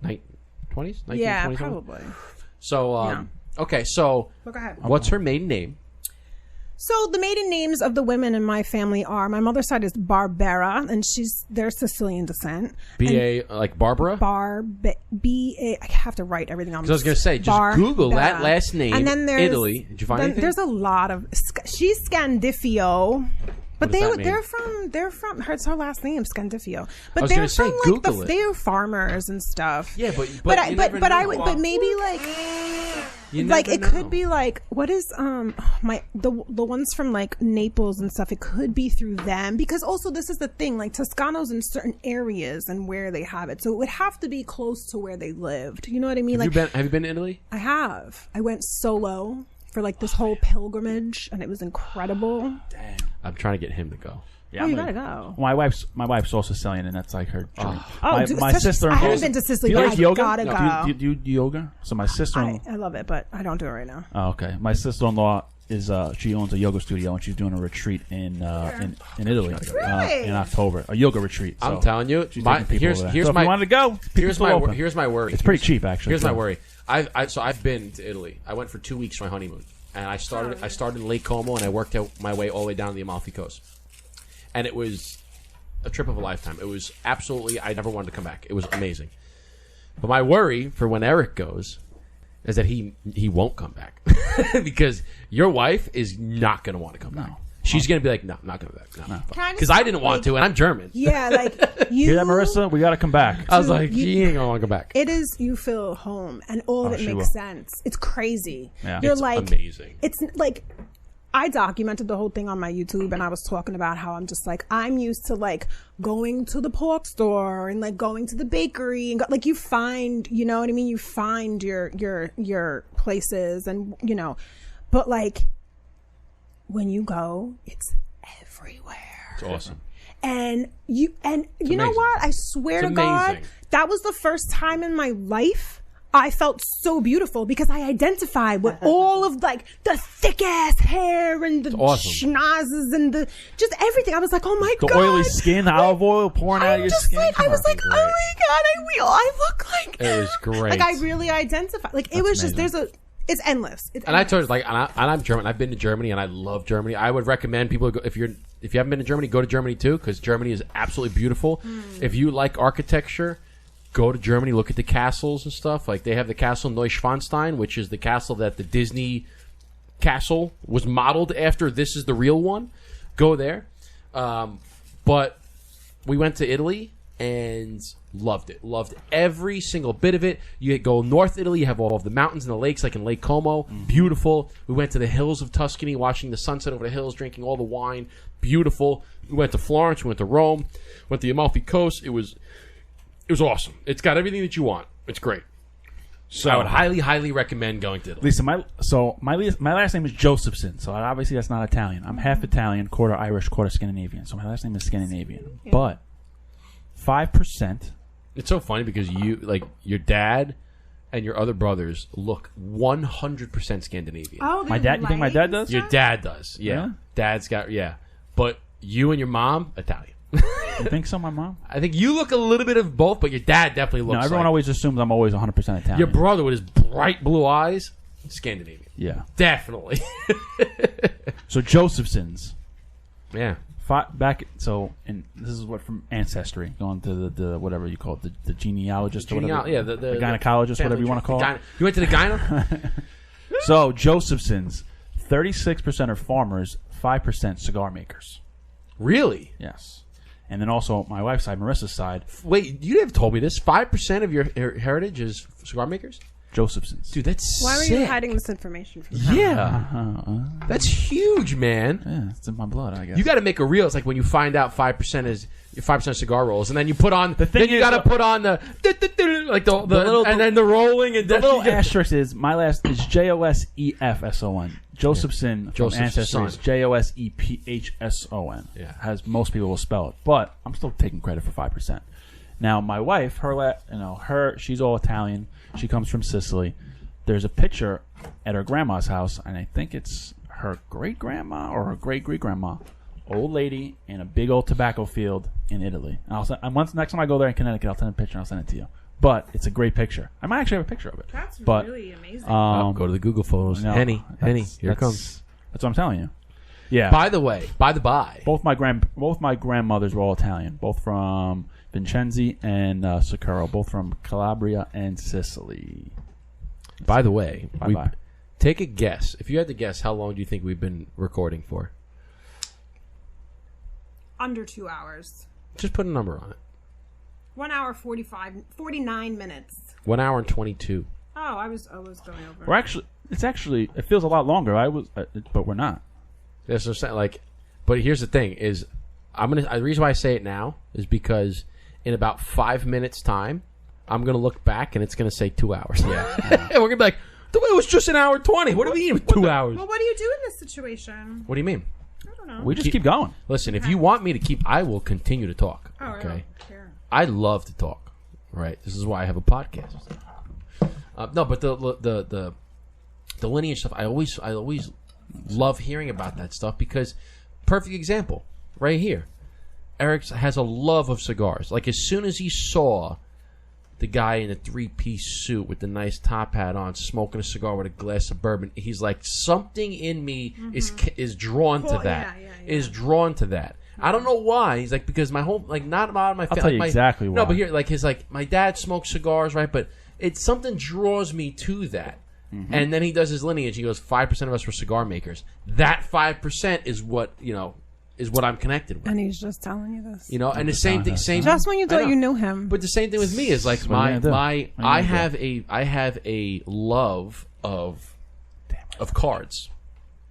20s? Yeah, probably. So, okay, so go ahead. What's her maiden name? So the maiden names of the women in my family are, my mother's side is Barbera, and they're Sicilian descent. B-A, like Barbara? B-A, I have to write everything on this. I was going to say, just Google that last name, and then Italy. Did you find anything? There's a lot of, she's Scandifio. But they're from it's her last name, Scandifio. But they're from like they're farmers and stuff. Yeah, but maybe like it could be like what is the ones from like Naples and stuff. It could be through them because also this is the thing, like Toscanos in certain areas and where they have it, so it would have to be close to where they lived. You know what I mean? Have you been to Italy? I have. I went solo for like this whole pilgrimage, and it was incredible. Damn. I'm trying to get him to go. Yeah, you gotta go. My wife's also Sicilian, and that's like her dream. My sister. I haven't been to Sicily. Do you like yoga? Gotta go. Do you do yoga? So my sister. I love it, but I don't do it right now. Oh, okay. My sister-in-law is she owns a yoga studio, and she's doing a retreat in Italy in October. A yoga retreat. So I'm telling you, here's my. If you wanted to go, here's my worry. It's pretty cheap, actually. Here's my worry. I've been to Italy. I went for 2 weeks for my honeymoon. And I started in Lake Como, and I worked out my way all the way down the Amalfi Coast. And it was a trip of a lifetime. It was absolutely, I never wanted to come back. It was amazing. But my worry for when Eric goes is that he won't come back. Because your wife is not going to want to come back. She's going to be like, no, I'm not going to do that. No. Can Because I didn't want to, and I'm German. Yeah, like you. Hear that, Marissa? We got to come back. I was like, she ain't going to want to come back. It is, you feel home, and all of it makes sense. It's crazy. Yeah. You're It's like, amazing. It's like, I documented the whole thing on my YouTube, and I was talking about how I'm just like, I'm used to like going to the pork store and like going to the bakery and like you find, you know what I mean? You find your places and, you know, but like when you go, it's everywhere. It's awesome. And you know what? I swear to God, that was the first time in my life I felt so beautiful because I identified with all of like the thick ass hair and the schnozzes and the just everything. I was like, oh my God. The oily skin, the olive oil pouring out of your skin. I was like, oh my God, I look like it was great. Like I really identified. Like it was just it's endless. And I told her like, and I'm German. I've been to Germany and I love Germany. I would recommend people go, if you haven't been to Germany, go to Germany too because Germany is absolutely beautiful. If you like architecture, go to Germany, look at the castles and stuff. Like they have the castle Neuschwanstein, which is the castle that the Disney castle was modeled after. This is the real one. Go there. But we went to Italy and loved it. Loved every single bit of it. You go North Italy, you have all of the mountains and the lakes, like in Lake Como. Beautiful. We went to the hills of Tuscany, watching the sunset over the hills, drinking all the wine. Beautiful. We went to Florence, we went to Rome, went to the Amalfi Coast. It was awesome. It's got everything that you want. It's great. So I would highly, highly recommend going to Italy. Lisa, my last name is Josephson, so obviously that's not Italian. I'm half Italian, quarter Irish, quarter Scandinavian. So my last name is Scandinavian. Yeah. But 5%. It's so funny because you, like, your dad and your other brothers look 100% Scandinavian. Oh, my dad. You think my dad does? Your dad does. Yeah. Dad's got But you and your mom, Italian. You think so, my mom? I think you look a little bit of both, but your dad definitely looks. No, everyone always assumes I'm always 100% Italian. Your brother with his bright blue eyes, Scandinavian. Yeah, definitely. So Josephson's, yeah. And this is what from Ancestry, going to the whatever you call it, the genealogist or whatever. Yeah, the gynecologist, whatever you want to call it. You went to the gyno. So Josephson's, 36% are farmers, 5% cigar makers. Really? Yes. And then also my wife's side, Marissa's side. Wait, you have told me this. 5% of your heritage is cigar makers? Josephson's. Dude, that's Why sick. were you hiding this information from me? Yeah. That's huge, man. Yeah, it's in my blood, I guess. You got to make a reel. It's like when you find out 5% is 5% cigar rolls, and then you put on then you got to put on the like the little and then the rolling and the little asterisk is my last is Josefson. Josephson from Ancestry is Josephson. Yeah, as most people will spell it, but I'm still taking credit for 5%. Now my wife, she's all Italian. She comes from Sicily. There's a picture at her grandma's house, and I think it's her great grandma or her great great grandma. Old lady in a big old tobacco field in Italy. And next time I go there in Connecticut, I'll send a picture and I'll send it to you. But it's a great picture. I might actually have a picture of it. That's really amazing. Go to the Google Photos. No, Henny, here it comes. That's what I'm telling you. Yeah. By the by, both my grandmothers were all Italian. Both from Vincenzi and Sicuro. Both from Calabria and Sicily. By the way, bye. Take a guess. If you had to guess, how long do you think we've been recording for? Under 2 hours. Just put a number on it. 1 hour 49 minutes. 1 hour and 22. Oh, I was going over. It feels a lot longer. But we're not. That's what I'm saying. Like, but here's the thing: is the reason why I say it now is because in about 5 minutes time, I'm gonna look back and it's gonna say 2 hours. Yeah, and we're gonna be like, it was just an hour 20. What do we mean 2 hours? Well, what do you do in this situation? What do you mean? I don't know. We just keep going. Listen, if you want me to keep, I will continue to talk. Okay. I love to talk. Right. This is why I have a podcast. No, but the lineage stuff, I always love hearing about that stuff because, perfect example, right here, Eric has a love of cigars. Like as soon as he saw the guy in a 3-piece suit with the nice top hat on, smoking a cigar with a glass of bourbon, he's like, something in me is drawn to that. Is drawn to that. I don't know why. He's like, because my whole, like, not a lot of my family. I'll tell you exactly why. No, but here, like, my dad smokes cigars, right? But it's something draws me to that. And then he does his lineage. He goes, 5% of us were cigar makers. That 5% is what, is what I'm connected with. And he's just telling you this. And the same thing. Just when you thought you knew him. But the same thing with me is like I have a love of cards.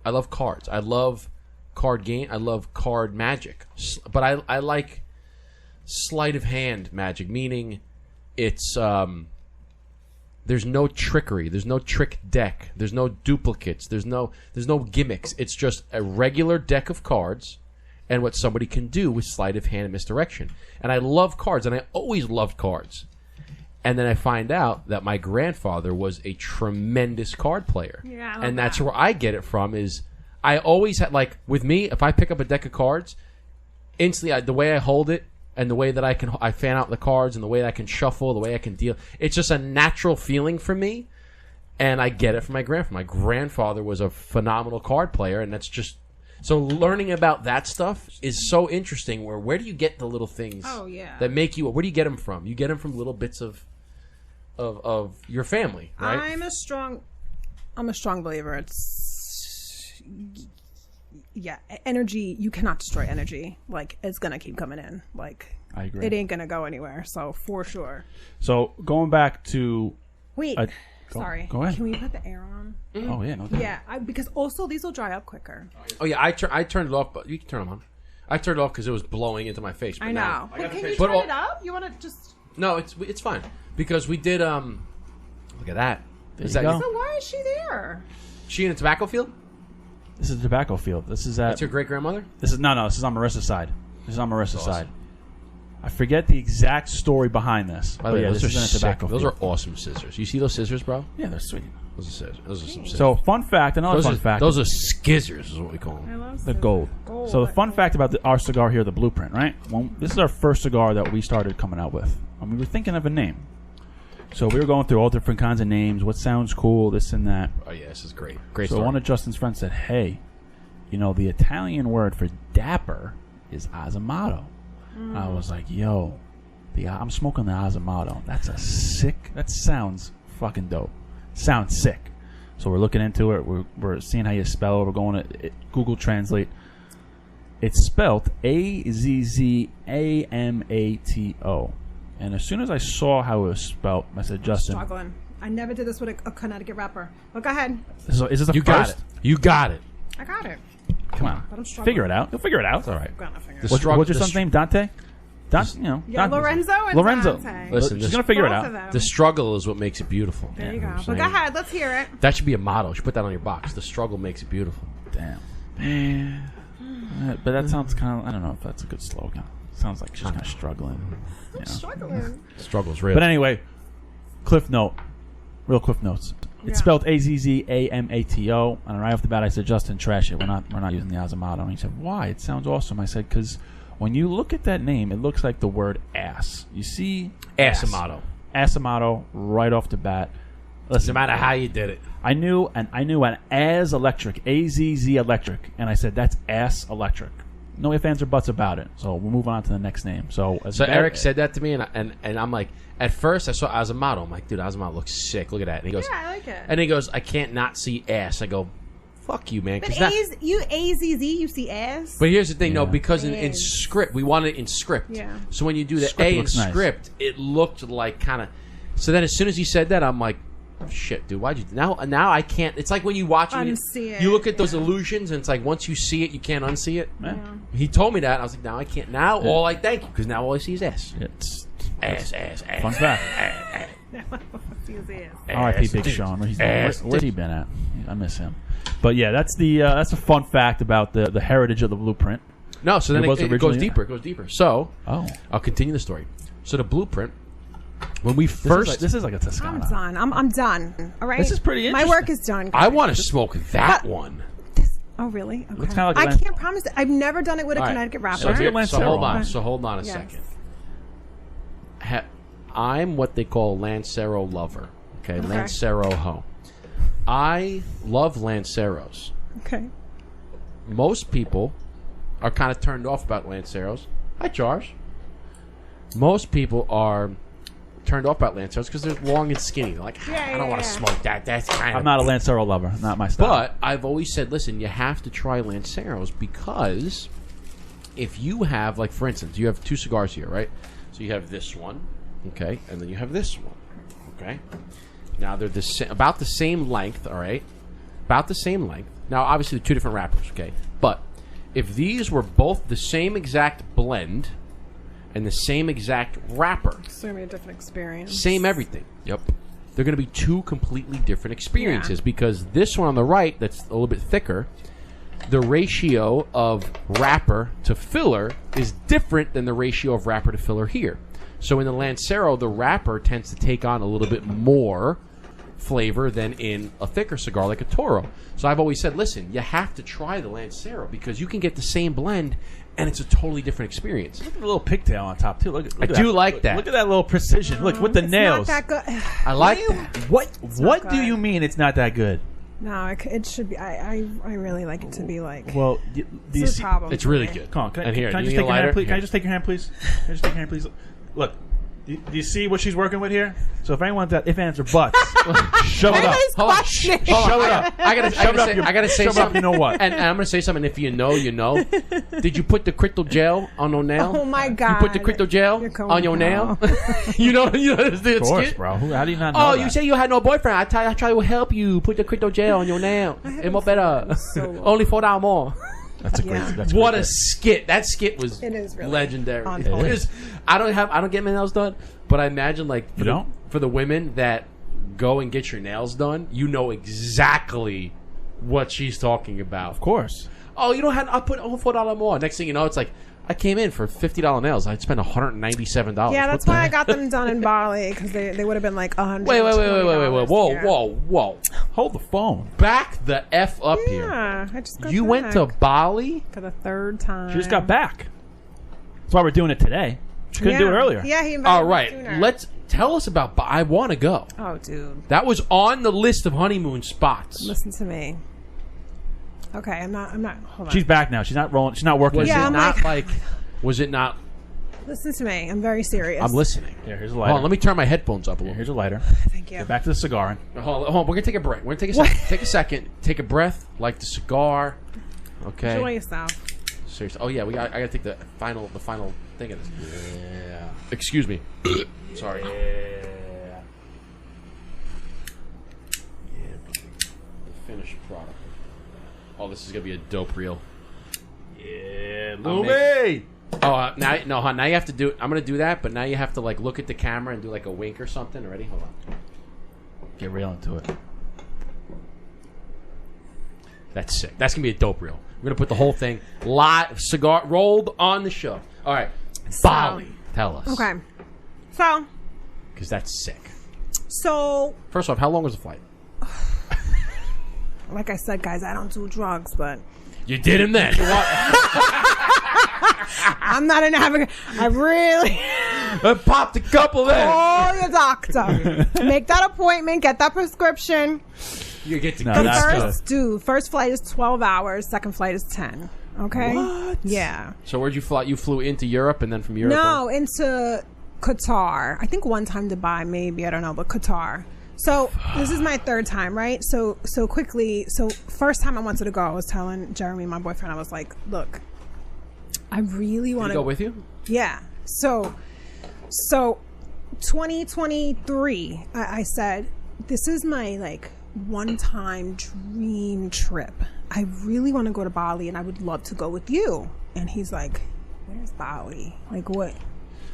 I love cards. I love card game. I love card magic. But I like sleight of hand magic, meaning it's there's no trickery. There's no trick deck. There's no duplicates. There's no gimmicks. It's just a regular deck of cards and what somebody can do with sleight of hand and misdirection. And I love cards, and I always loved cards. And then I find out that my grandfather was a tremendous card player. Yeah, and that's where I get it from is I always had, like, with me, if I pick up a deck of cards, instantly the way I hold it, and the way that I fan out the cards, and the way that I can shuffle, the way I can deal. It's just a natural feeling for me, and I get it from my grandfather. My grandfather was a phenomenal card player, and that's just... So learning about that stuff is so interesting. Where do you get the little things that make you... Where do you get them from? You get them from little bits of your family, right? I'm a strong believer. It's... Yeah, energy, you cannot destroy energy. Like, it's going to keep coming in. Like, I agree. It ain't going to go anywhere. So, for sure. So, going back to... Wait. Sorry. Go ahead. Can we put the air on? Mm-hmm. Oh, yeah. No doubt. Yeah, because also these will dry up quicker. Oh, yeah. I turned it off, but you can turn them on. I turned it off because it was blowing into my face. But I know. Now, but can you turn it up? You want to just... No, it's fine. Because we did... Look at that. Is that go. So why is she there? She in a tobacco field? This is a tobacco field. This is That's your great grandmother? This is This is on Marissa's side. Side. I forget the exact story behind this. By the way, yeah, those this are is in a tobacco Those field. are awesome scissors. You see those scissors, bro? Yeah, they're sweet. Those are scissors. Those are some scissors. So, fun fact. Another fun fact. Those are skizzers, is what we call them. I love the gold. So the fun fact about our cigar here, the Blueprint, right? Well, this is our first cigar that we started coming out with. And we were thinking of a name. So we were going through all different kinds of names. What sounds cool, this and that. Oh, yeah, this is great. Great So story. one of Justin's friends said, hey, the Italian word for dapper is Azamato. I was like, yo, I'm smoking the Azamato. That sounds fucking dope. Sounds sick. So we're looking into it. We're seeing how you spell it. We're going to Google Translate. It's spelled Azamato. And as soon as I saw how it was spelled, I said, Justin. Struggling. I never did this with a Connecticut wrapper. But go ahead. So is this the You first? got it. You got it. I got it. Come on. But I'm struggling. Figure it out. You'll figure it out. It's all right. I'm gonna figure it What's your son's name? Dante? Yeah, Dante. Lorenzo and Lorenzo. Dante. Listen, She's going to figure it Both of out. them. The struggle is what makes it beautiful. There you know go. what I'm But go saying? ahead. Let's hear it. That should be a motto. You should put that on your box. The struggle makes it beautiful. Damn. But that sounds kind of... I don't know if that's a good slogan. Sounds like she's kind of struggling. I'm struggling. Struggle's real. But anyway, Cliff Note. Real Cliff Notes. It's spelled Azamato. And right off the bat, I said, Justin, trash it. We're not using the Azamato. And he said, why? It sounds awesome. I said, because when you look at that name, it looks like the word ass. You see? Azamato right off the bat. Listen, no matter how you did it. I knew an Az Electric, AZZ Electric. And I said, that's Ass Electric. No ifs, ands, or buts about it. So we'll move on to the next name. So Eric said that to me, and I'm like, at first I saw Azamato. I'm like, dude, Azamato looks sick. Look at that. And he goes, Yeah, I like it. And he goes, I can't not see ass. I go, fuck you, man. But That, you AZZ, you see ass. but here's the thing, no, Yeah. because in script, we want it in script. Yeah. So when you do the Script A in looks nice. script, it looked like kind of. So then as soon as he said that, I'm like, shit, dude, why'd you... Now I can't... It's like when you watch... Unsee it. You look at those illusions, and it's like once you see it, you can't unsee it. Yeah. He told me that, and I was like, now I can't... Now all I thank you, because now all I see is ass. It's Ass. fun fact. See his ass. R.I.P. Big Sean. Where's he been at? I miss him. But yeah, that's a fun fact about the heritage of the Blueprint. No, so then It was it goes originally- deeper. It goes deeper. So, I'll continue the story. So the Blueprint, when we first... This is like a Toscana. I'm done. I'm done. All right. This is pretty My work is done. I want to smoke that one. Oh, really? Okay. It's kinda like I can't promise it. I've never done it with a All right. Connecticut wrapper. So, here- Lancero. so hold on. Okay. So hold on a Yes. second. I'm what they call a Lancero lover. Okay, Lancero ho. I love Lanceros. Okay. Most people are kind of turned off about Lanceros. Hi, Charles. Most people are turned off about Lanceros because they're long and skinny. They're like, I don't want to smoke that. That's kind of... I'm not a Lancero lover. Not my style. But I've always said, listen, you have to try Lanceros because if you have, like, for instance, you have 2 cigars here, right? So you have this one, okay, and then you have this one, okay? Now, they're about the same length, all right? About the same length. Now, obviously, they're 2 different wrappers, okay? But if these were both the same exact blend and the same exact wrapper... It's going to be a different experience. Same everything. Yep. They're going to be 2 completely different experiences because this one on the right, that's a little bit thicker, the ratio of wrapper to filler is different than the ratio of wrapper to filler here. So in the Lancero, the wrapper tends to take on a little bit more flavor than in a thicker cigar like a Toro. So I've always said, listen, you have to try the Lancero because you can get the same blend and it's a totally different experience. Look at the little pigtail on top too. Look I do like that. Look at that little precision. Look with the nails. Not that good. I like that. What do you mean it's not that good? No, it should be. I really like it to be like. Well, do you see? It's really good. Come on, can I just take your hand, please? Can I just take your hand, please? Can I just take your hand, please? Look. Do you see what she's working with here? So if anyone that if ands or buts, shove it up. Shove it up. I gotta say something. You know what? And I'm gonna say something. If you know, you know. Did you put the crystal gel on your nail? Oh my God! You put the crystal gel on your nail? you know Of course, bro. How do you not know? Oh, you say you had no boyfriend. I try to help you put the crystal gel on your nail. It's more better. Only $4 more. That's a great. That's what a skit! That skit was really legendary. I don't get my nails done, but I imagine like for the women that go and get your nails done, you know exactly what she's talking about. Of course. Oh, you don't have. I put $4 more. Next thing you know, it's like I came in for $50 nails. I'd spend $197. Yeah, that's why I got them done in Bali because they would have been like $100. Wait! Whoa! Hold the phone. Back the F up here. Yeah, I just got You back went to Bali for the 3rd time. She just got back. That's why we're doing it today. She couldn't do it earlier. Yeah, he invited All me right, sooner. tell us about. I want to go. Oh, dude, that was on the list of honeymoon spots. Listen to me. Okay, I'm not. Hold on. She's back now. She's not rolling. She's not working. Was it not like? Was it not? Listen to me. I'm very serious. I'm listening. Here, here's a lighter. Hold on, let me turn my headphones up a little. Here's a lighter. Thank you. Get back to the cigar. Hold on. We're gonna take a break. We're gonna take a second. Take a second. Take a breath. Light the cigar. Okay. Enjoy yourself. Seriously. Oh yeah. I gotta take the final thing of this. Yeah. Excuse me. Sorry. Yeah. The finished product. Oh, this is gonna be a dope reel. Yeah, Lumi. Now you have to do it. I'm gonna do that, but now you have to like look at the camera and do like a wink or something. Ready? Hold on. Get real into it. That's sick. That's gonna be a dope reel. We're gonna put the whole thing live, cigar rolled on the show. All right, Bali. Tell us. Okay. So. Because that's sick. So. First off, how long was the flight? Like I said, guys, I don't do drugs, but. You did him then. I'm not in having. I really. I popped a couple then. Call your doctor. Make that appointment. Get that prescription. You get to first flight is 12 hours. Second flight is 10. Okay. What? Yeah. So where'd you fly? You flew into Europe and then from Europe? No, into Qatar. I think one time Dubai, maybe, I don't know, but Qatar. So this is my 3rd time, right? So quickly. So first time I wanted to go, I was telling Jeremy, my boyfriend, I was like, look, I really want to go with you. Yeah. So 2023, I said, this is my like one-time dream trip. I really want to go to Bali, and I would love to go with you. And he's like, where's Bali? Like what?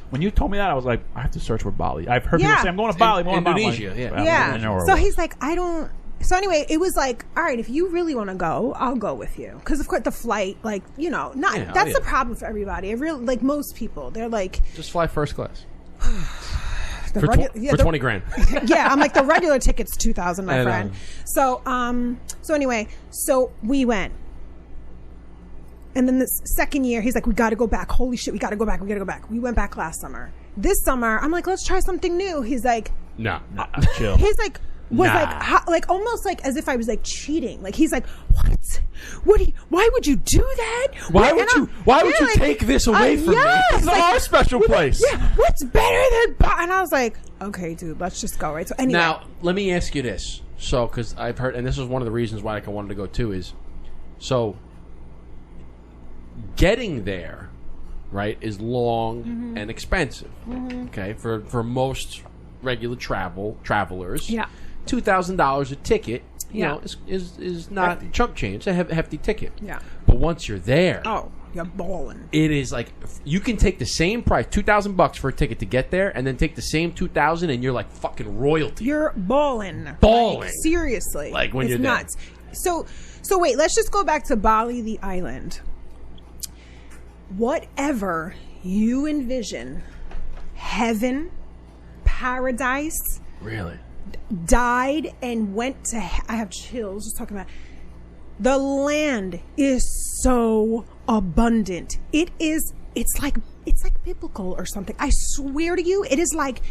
When you told me that, I was like, I have to search for Bali. I've heard people say, I'm going to Bali. Indonesia, yeah. So he's like, I don't... So anyway, it was like, all right, if you really want to go, I'll go with you. Because, of course, the flight, like, you know, that's the problem for everybody. Like, most people, they're like... Just fly first class. For 20 grand. Yeah, I'm like, the regular ticket's $2,000, my friend. So anyway, so we went. And then the second year, he's like, we got to go back. Holy shit, we got to go back. We went back last summer. This summer, I'm like, let's try something new. He's like, no, chill. He's like, was like almost like as if I was like cheating. Like he's like, what? Why would you do that? Why would you take this away from me? It's like, our special place. Yeah, what's better than? And I was like, okay, dude, let's just go. Right. So anyway, now let me ask you this. So, because I've heard, and this is one of the reasons why I wanted to go too, is so getting there, right, is long and expensive. Okay, for most regular travelers, $2,000 a ticket, you know, is not hefty. Chump change. It's a hefty ticket. Yeah, but once you're there, you're balling. It is like you can take the same price, $2,000 for a ticket to get there, and then take the same $2,000, and you're like fucking royalty. You're balling. Like, seriously, like when you're nuts. So wait, let's just go back to Bali, the island. Whatever you envision, heaven, paradise, really died and went to. I have chills just talking about. The land is so abundant. It's like biblical or something. I swear to you, it is like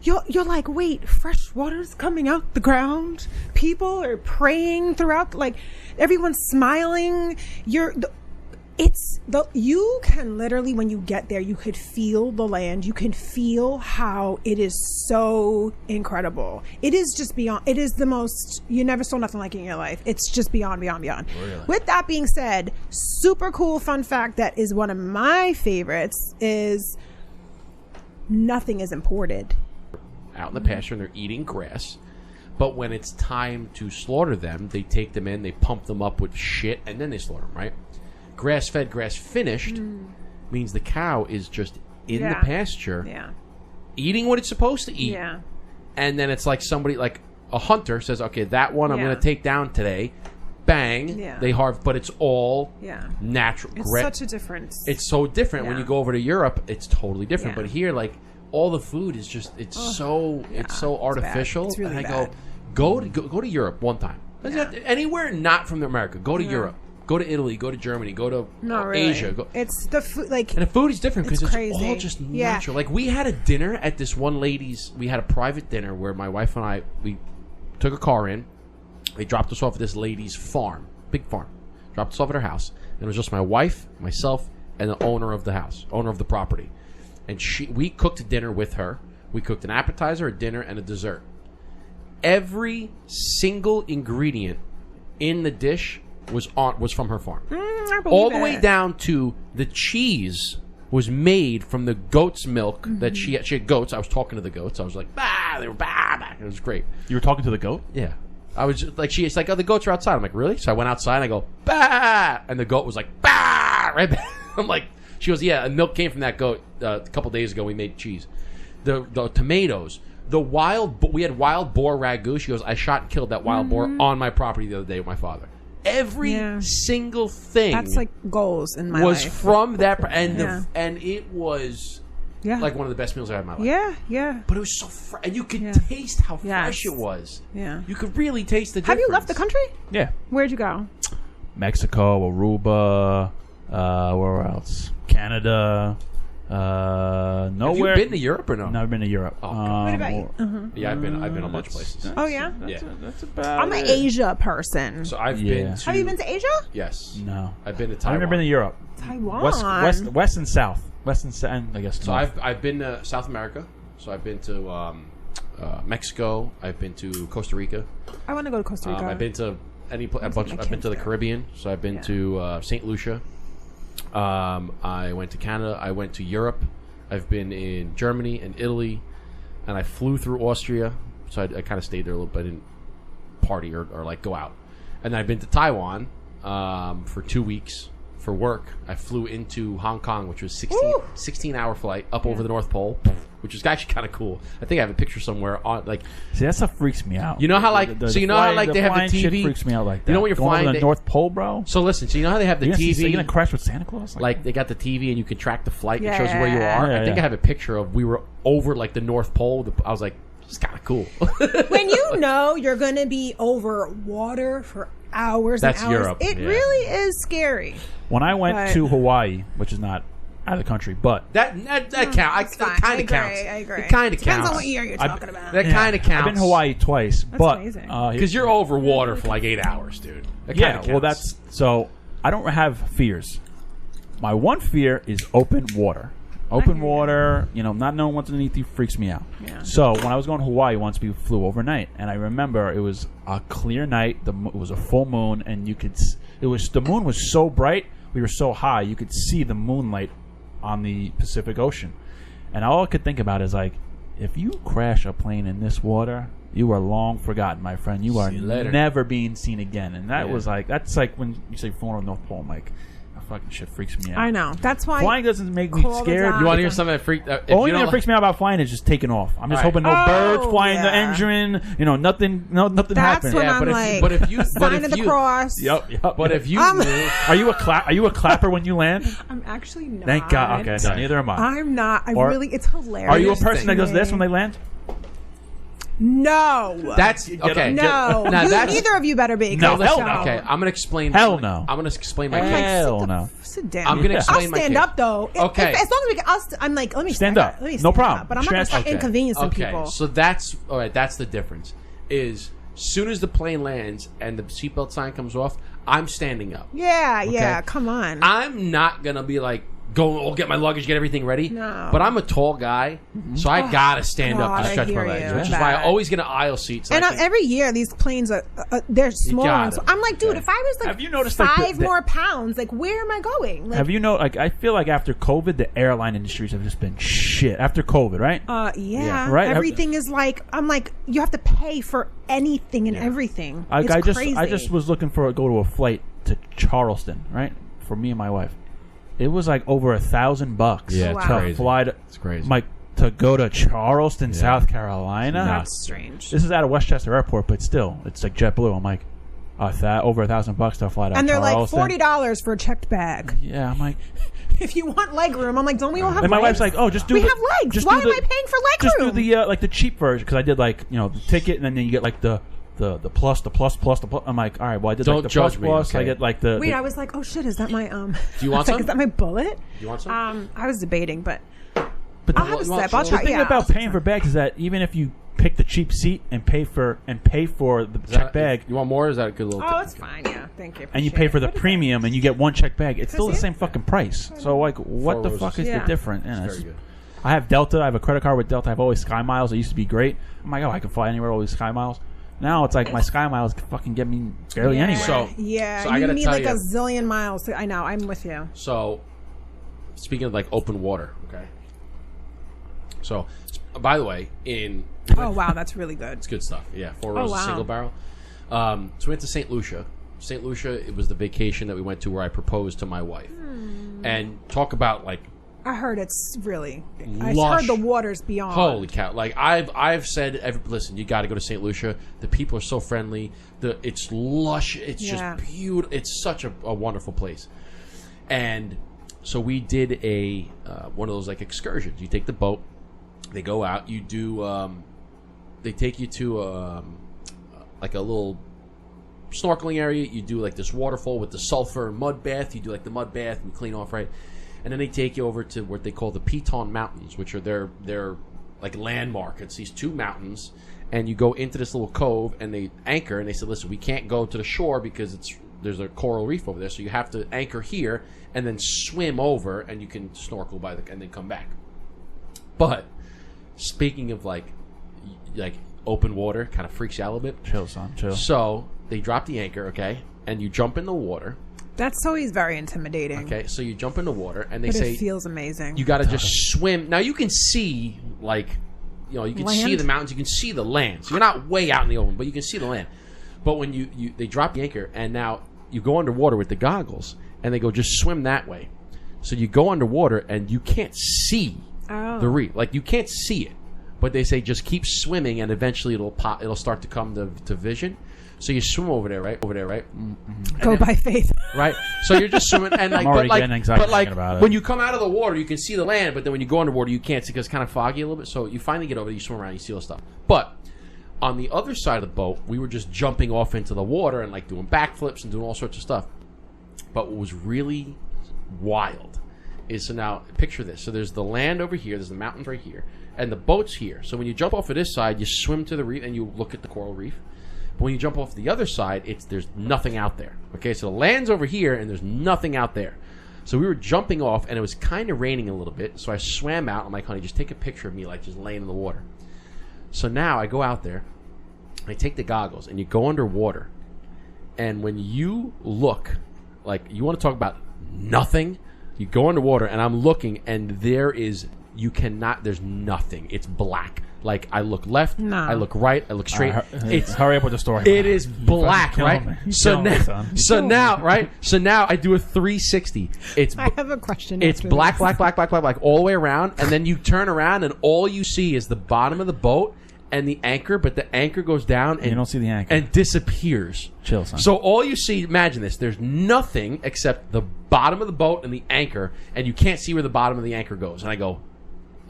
you're like, wait, fresh water's coming out the ground. People are praying throughout, like everyone's smiling. You can literally, when you get there, you could feel the land. You can feel how it is so incredible. It is just beyond. It is the most. You never saw nothing like it in your life. It's just beyond. Really? With that being said, super cool fun fact that is one of my favorites is nothing is imported. Out in the pasture and they're eating grass. But when it's time to slaughter them, they take them in, they pump them up with shit, and then they slaughter them, right? Grass-fed, grass-finished means the cow is just in the pasture eating what it's supposed to eat. Yeah. And then it's like somebody, like a hunter says, okay, that one I'm going to take down today. Bang. Yeah. They harvest, but it's all natural. It's such a difference. It's so different. When you go over to Europe, it's totally different. But here, like, all the food is just, it's so artificial. It's really and I go to Europe one time. Anywhere not from America. Go to Europe. Go to Italy, go to Germany, go to Asia. It's the food, like, and the food is different because it's all just natural. Yeah. Like we had a dinner at this one lady's. We had a private dinner where my wife and I we took a car in. They dropped us off at this lady's farm, big farm. Dropped us off at her house, and it was just my wife, myself, and the owner of the house, owner of the property. And we cooked dinner with her. We cooked an appetizer, a dinner, and a dessert. Every single ingredient in the dish was from her farm. All the way down to the cheese was made from the goat's milk that she had goats. I was talking to the goats. I was like, bah, they were bah. It was great. You were talking to the goat? Yeah. I was just, like, it's like, oh, the goats are outside. I'm like, really? So I went outside and I go, bah, and the goat was like, bah, right back. I'm like, she goes, yeah, and milk came from that goat a couple days ago. We made cheese. The tomatoes. We had wild boar ragu. She goes, I shot and killed that wild boar on my property the other day with my father. Every single thing that's like goals in my life was from that, and it was like one of the best meals I had in my life. Yeah. But it was so fresh, and you could taste how fresh it was. Yeah, you could really taste the difference. Have you left the country? Yeah. Where'd you go? Mexico, Aruba, where else? Canada. Nowhere. Have you been to Europe or no? Never been to Europe. What about you? Yeah, I've been a bunch of places. Oh yeah, that's about. I'm an Asia person. So I've been. Have you been to Asia? Yes. No, I've been to Taiwan. I've never been to Europe. Taiwan. West and south. West and south. I guess. So I've been to South America. So I've been to Mexico. I've been to Costa Rica. I want to go to Costa Rica. I've been to I've been to the Caribbean. So I've been to St. Lucia. I went to Canada. I went to Europe. I've been in Germany and Italy, and I flew through Austria. So I kind of stayed there a little bit, I didn't party or like go out. And then I've been to Taiwan for 2 weeks for work. I flew into Hong Kong, which was 16-hour flight up over the North Pole, which is actually kind of cool. I think I have a picture somewhere on like. See, that stuff freaks me out. You know how like they have the TV. Shit freaks me out like that. You know when you're going flying to the North Pole, bro. So listen, so you know how they have the TV. Are you gonna crash with Santa Claus? Like they got the TV and you can track the flight. And it shows you where you are. I think I have a picture of we were over like the North Pole. I was like, it's kind of cool. When you know you're gonna be over water for hours and hours, Europe. It really is scary. When I went to Hawaii, which is not out of the country, but that counts. That kind of counts. I agree. It kind of counts. Depends on what year you're talking about. That kind of counts. I've been to Hawaii twice, but because you're over water for like 8 hours, dude. Yeah, well, that's so. I don't have fears. My one fear is open water. Open water, not knowing what's underneath you freaks me out. Yeah. So when I was going to Hawaii once, we flew overnight, and I remember it was a clear night. It was a full moon, and the moon was so bright. We were so high, you could see the moonlight on the Pacific Ocean. And all I could think about is like, if you crash a plane in this water, you are long forgotten, my friend. You are never being seen again. And that's like when you say falling on the North Pole, I'm like, fucking shit freaks me out. I know. That's why flying doesn't make me scared. You want to hear something that freaks? Only thing that freaks me out about flying is just taking off. I'm just hoping no birds flying the engine. Nothing happens. That's when I'm sign of the cross. Yep. But if you are you a clapper when you land? I'm actually not. Thank God. Okay, no, neither am I. I'm not. It's hilarious. Are you a person that does this when they land? No. That's okay. No. Neither of you better be. No, hell no. Okay, I'm going to explain. Hell no. I'm going to explain my case. Hell no. Sit down. I'm going to explain my case. I'll stand up, though. Okay. As long as we can, I'm like, let me stand up. No problem. But I'm not going to start inconveniencing people. So that's, all right, that's the difference. Is soon as the plane lands and the seatbelt sign comes off, I'm standing up. Yeah, come on. I'm not going to be like, go get my luggage, get everything ready. No. But I'm a tall guy, so I gotta stand up and stretch my legs, which is why I always get an aisle seat. So and every year these planes are they're smaller. So I'm like, dude, if I was like, have you noticed 5 more pounds, like where am I going? Like, have you I feel like after COVID, the airline industries have just been shit. After COVID, right? Yeah. Right. Everything is like, I'm like, you have to pay for anything and everything. It's crazy. I just was looking go to a flight to Charleston, right, for me and my wife. It was like over $1,000. Yeah, it's crazy. Fly it's crazy. To go to Charleston, South Carolina. That's strange. This is out of Westchester Airport, but still, it's like JetBlue. I'm like, over $1,000 to fly to Charleston. And they're like $40 for a checked bag. Yeah, I'm like, if you want leg room, I'm like, don't we all have? And my legs? wife's like, oh, just do. We have legs. Why am I paying for leg room? room? Just do the the cheap version because I did the ticket and then you get like the plus. I'm like, all right, well, I did like the plus. I get like the. Wait, I was like, oh shit, is that my Do you want some? Is that my bullet? You want some? I was debating, but I'll have a sip. I'll try. The thing about paying for bags is that even if you pick the cheap seat and pay for the check bag, you want more? Or is that a good little? Oh, it's fine. Yeah, thank you. And you pay for the premium and you get one check bag. It's still the same fucking price. So like, what the fuck is the difference? Very good. I have Delta. I have a credit card with Delta. I have always Sky Miles. It used to be great. I'm like, I can fly anywhere. Always Sky Miles. Now it's like my Sky Miles fucking get me barely anywhere. So you I gotta need tell like a zillion miles. I know. I'm with you. So, speaking of like open water, okay. So, by the way, oh wow, that's really good. It's good stuff. Yeah, 4 Roses single barrel. So we went to St. Lucia. St. Lucia. It was the vacation that we went to where I proposed to my wife. And talk about like. I heard it's really. Lush. I heard the water's beyond. Holy cow! Like I've said, listen, you got to go to St. Lucia. The people are so friendly. It's lush. It's just beautiful. It's such a wonderful place. And so we did one of those like excursions. You take the boat. They go out. You do. They take you to like a little snorkeling area. You do like this waterfall with the sulfur mud bath. You do like the mud bath and you clean off right. And then they take you over to what they call the Piton Mountains, which are their like landmark. It's these 2 mountains, and you go into this little cove, and they anchor, and they said, listen, we can't go to the shore because there's a coral reef over there, so you have to anchor here and then swim over, and you can snorkel and then come back. But speaking of like open water, kind of freaks you out a little bit. Chill, son, chill. So they drop the anchor, okay, and you jump in the water. That's always very intimidating. Okay, so you jump in the water, and they say it feels amazing. You got to just swim. Now you can see, like, you can see the mountains, you can see the land. So you're not way out in the open, but you can see the land. But when they drop the anchor, and now you go underwater with the goggles, and they go just swim that way. So you go underwater, and you can't see the reef, like you can't see it. But they say just keep swimming, and eventually it'll pop. It'll start to come to vision. So you swim over there, right? Mm-hmm. Go by faith, right? So you're just swimming, and like, but when you come out of the water, you can see the land, but then when you go underwater, you can't see because it's kind of foggy a little bit. So you finally get over there, you swim around, you see all the stuff. But on the other side of the boat, we were just jumping off into the water and like doing backflips and doing all sorts of stuff. But what was really wild is, so now picture this. So there's the land over here, there's the mountains right here, and the boat's here. So when you jump off of this side, you swim to the reef and you look at the coral reef. But when you jump off the other side, there's nothing out there. Okay, so the land's over here and there's nothing out there. So we were jumping off and it was kind of raining a little bit. So I swam out. I'm like, honey, just take a picture of me like just laying in the water. So now I go out there, I take the goggles and you go underwater. And when you look, like you want to talk about nothing, you go underwater and I'm looking and there's nothing. It's black. Like I look left, I look right, I look straight. Hurry up with the story. It is black, right? So now, right? So now I do a 360. I have a question. It's black, all the way around, and then you turn around and all you see is the bottom of the boat and the anchor, but the anchor goes down and you don't see the anchor and disappears. Chill, son. So all you see, imagine this: there's nothing except the bottom of the boat and the anchor, and you can't see where the bottom of the anchor goes. And I go,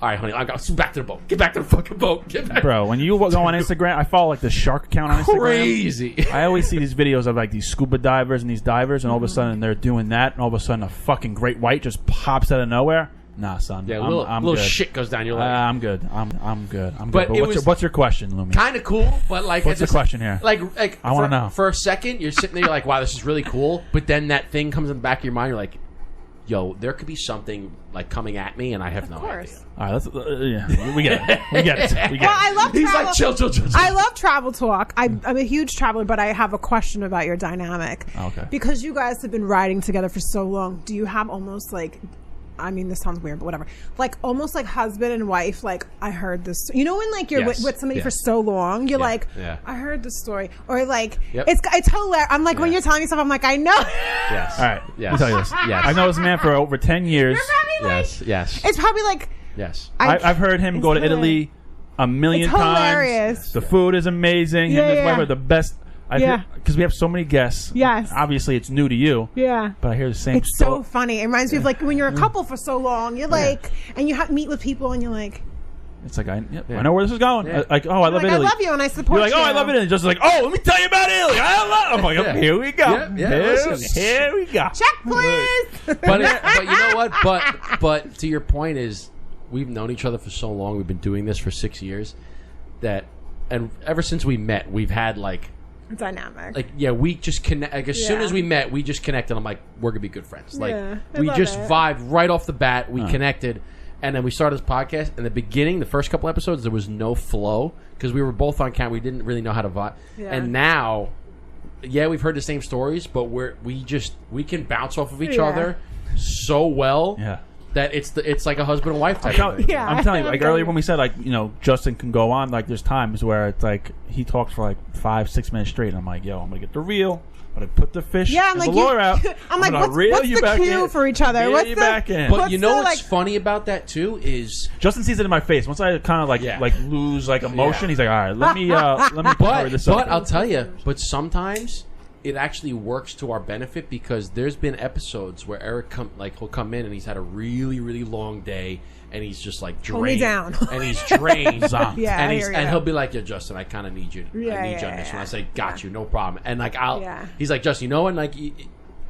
all right, honey, I got back to the boat. Get back to the fucking boat. Get back. Bro, when you go on Instagram, I follow like the shark account on Instagram. Crazy. I always see these videos of like these scuba divers and these divers, and all of a sudden they're doing that, and all of a sudden a fucking great white just pops out of nowhere. Nah, son. Yeah, I'm little good. shit goes down your leg. I'm good. I'm good. But what's your question, Lumi? Kind of cool, but like what's the question here? Like I want to know. For a second, you're sitting there, you're like, wow, this is really cool. But then that thing comes in the back of your mind. You're like, yo, there could be something like coming at me, and I have no idea. All right, let's. We get it. We get it. Well, I love. He's like, chill. I love travel talk. I'm a huge traveler, but I have a question about your dynamic. Okay. Because you guys have been riding together for so long, do you have almost like? I mean, this sounds weird, but whatever. Like almost like husband and wife. Like I heard this. You know when like you're with somebody for so long, you're like, I heard this story, or like it's hilarious. I'm like when you're telling me stuff, I'm like, I know. Yes. All right. Yes. Let me tell you this. Yes. I've known this man for over 10 years. You're probably like, yes. It's probably like yes. I've heard him go to Italy a million times. Hilarious. The food is amazing. Him and his wife are the best. Because we have so many guests. Yes. Obviously, it's new to you. Yeah. But I hear the same It's so funny. It reminds me of like when you're a couple for so long, you're like, and you meet with people and you're like. It's like, I know where this is going. I love Italy. I love you and I support you. You're like, I love Italy. Just like, let me tell you about Italy. I'm like, here we go. Here we go. Check, please. But you know what? But to your point is, we've known each other for so long. We've been doing this for 6 years. And ever since we met, we've had like. Dynamic. Like, we just connect. Like, as soon as we met, we just connected. I'm like, we're gonna be good friends. Like, we just vibed right off the bat. We connected, and then we started this podcast. In the beginning, the first couple episodes, there was no flow because we were both on camera. We didn't really know how to vibe. Yeah. And now, we've heard the same stories, but we can bounce off of each other so well. Yeah. That it's like a husband and wife type. I'm telling you, like earlier when we said like Justin can go on, like there's times where it's like he talks for like 5-6 minutes straight, and I'm like, I'm gonna get the reel, I'm gonna put the fish and the lure out. I'm like, what's the cue for each other? What's the back in? But you know what's funny about that too is Justin sees it in my face. Once I kind of like lose like emotion, he's like, all right, let me cover this up. But I'll tell you, sometimes it actually works to our benefit because there's been episodes where Eric he'll come in and he's had a really, really long day and he's just like drained. Hold me down. And he's drained. And he'll be like, Justin, I kind of need you. I need you on this one. I say, got you, no problem. And like he's like, Justin, like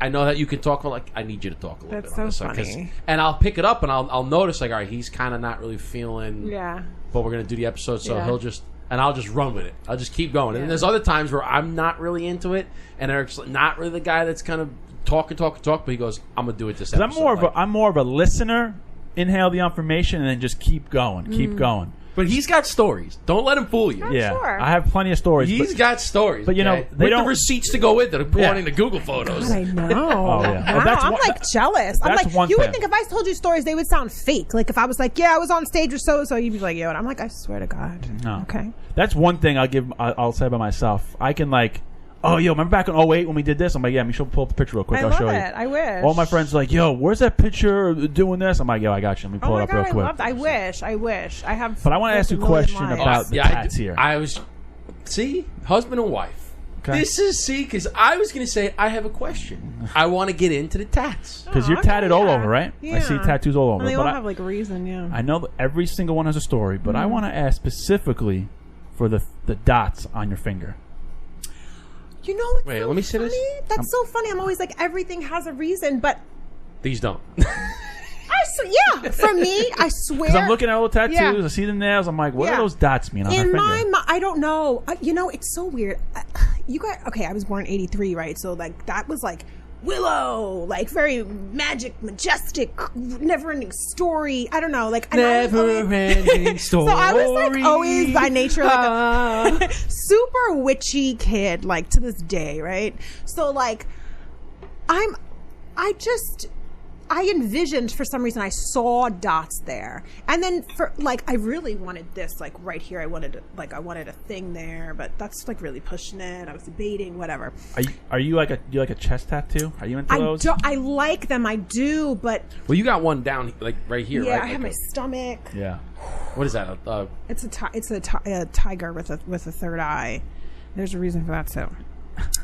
I know that you can talk, but like I need you to talk a little bit. That's so funny. And I'll pick it up and I'll notice like, all right, he's kind of not really feeling. Yeah. But we're gonna do the episode, so he'll just. And I'll just run with it. I'll just keep going. And there's other times where I'm not really into it, and Eric's not really the guy that's kind of talk, but he goes, "I'm gonna do it this episode." I'm more of a listener. Inhale the information and then just keep going, keep going. But he's got stories. Don't let him fool you. Sure. I have plenty of stories. He's got stories. But they with the receipts to go with it, pointing to Google Photos. God, I know. Oh yeah. Wow, I'm like jealous. I'm like, you would think if I told you stories, they would sound fake. Like if I was like, I was on stage with so, you'd be like, and I'm like, I swear to God. No. Okay. That's one thing I'll say about myself. I can like. Oh, remember back in 2008 when we did this? I'm like, let me pull up the picture real quick. I'll show you. I wish. All my friends are like, where's that picture doing this? I'm like, I got you. Let me pull it up real quick. I wish. I have. But I want to ask you a question about the tats here. See, husband and wife. Okay. This is, because I was going to say, I have a question. I want to get into the tats. Because you're tatted all over, right? Yeah. I see tattoos all over. And they all have like a reason, I know that every single one has a story, but I want to ask specifically for the dots on your finger. You know what's let me see this. That's so funny. I'm always like, everything has a reason, but these don't. I For me, I swear. Because I'm looking at all the tattoos, I see the nails. I'm like, what do those dots mean on her finger? In my, I don't know. It's so weird. I was born in '83, right? So like that was like Willow, like very magic, majestic, never-ending story. I don't know, like never-ending story. So I was like always by nature like a super witchy kid, like to this day, right? So like I envisioned for some reason I saw dots there, and then for like I really wanted this like right here. I wanted a thing there, but that's like really pushing it. I was debating, whatever. Are you like a chest tattoo? Are you into those? I like them. I do, but you got one down like right here. Yeah, right? I have my stomach. Yeah. What is that? It's a tiger with a third eye. There's a reason for that too.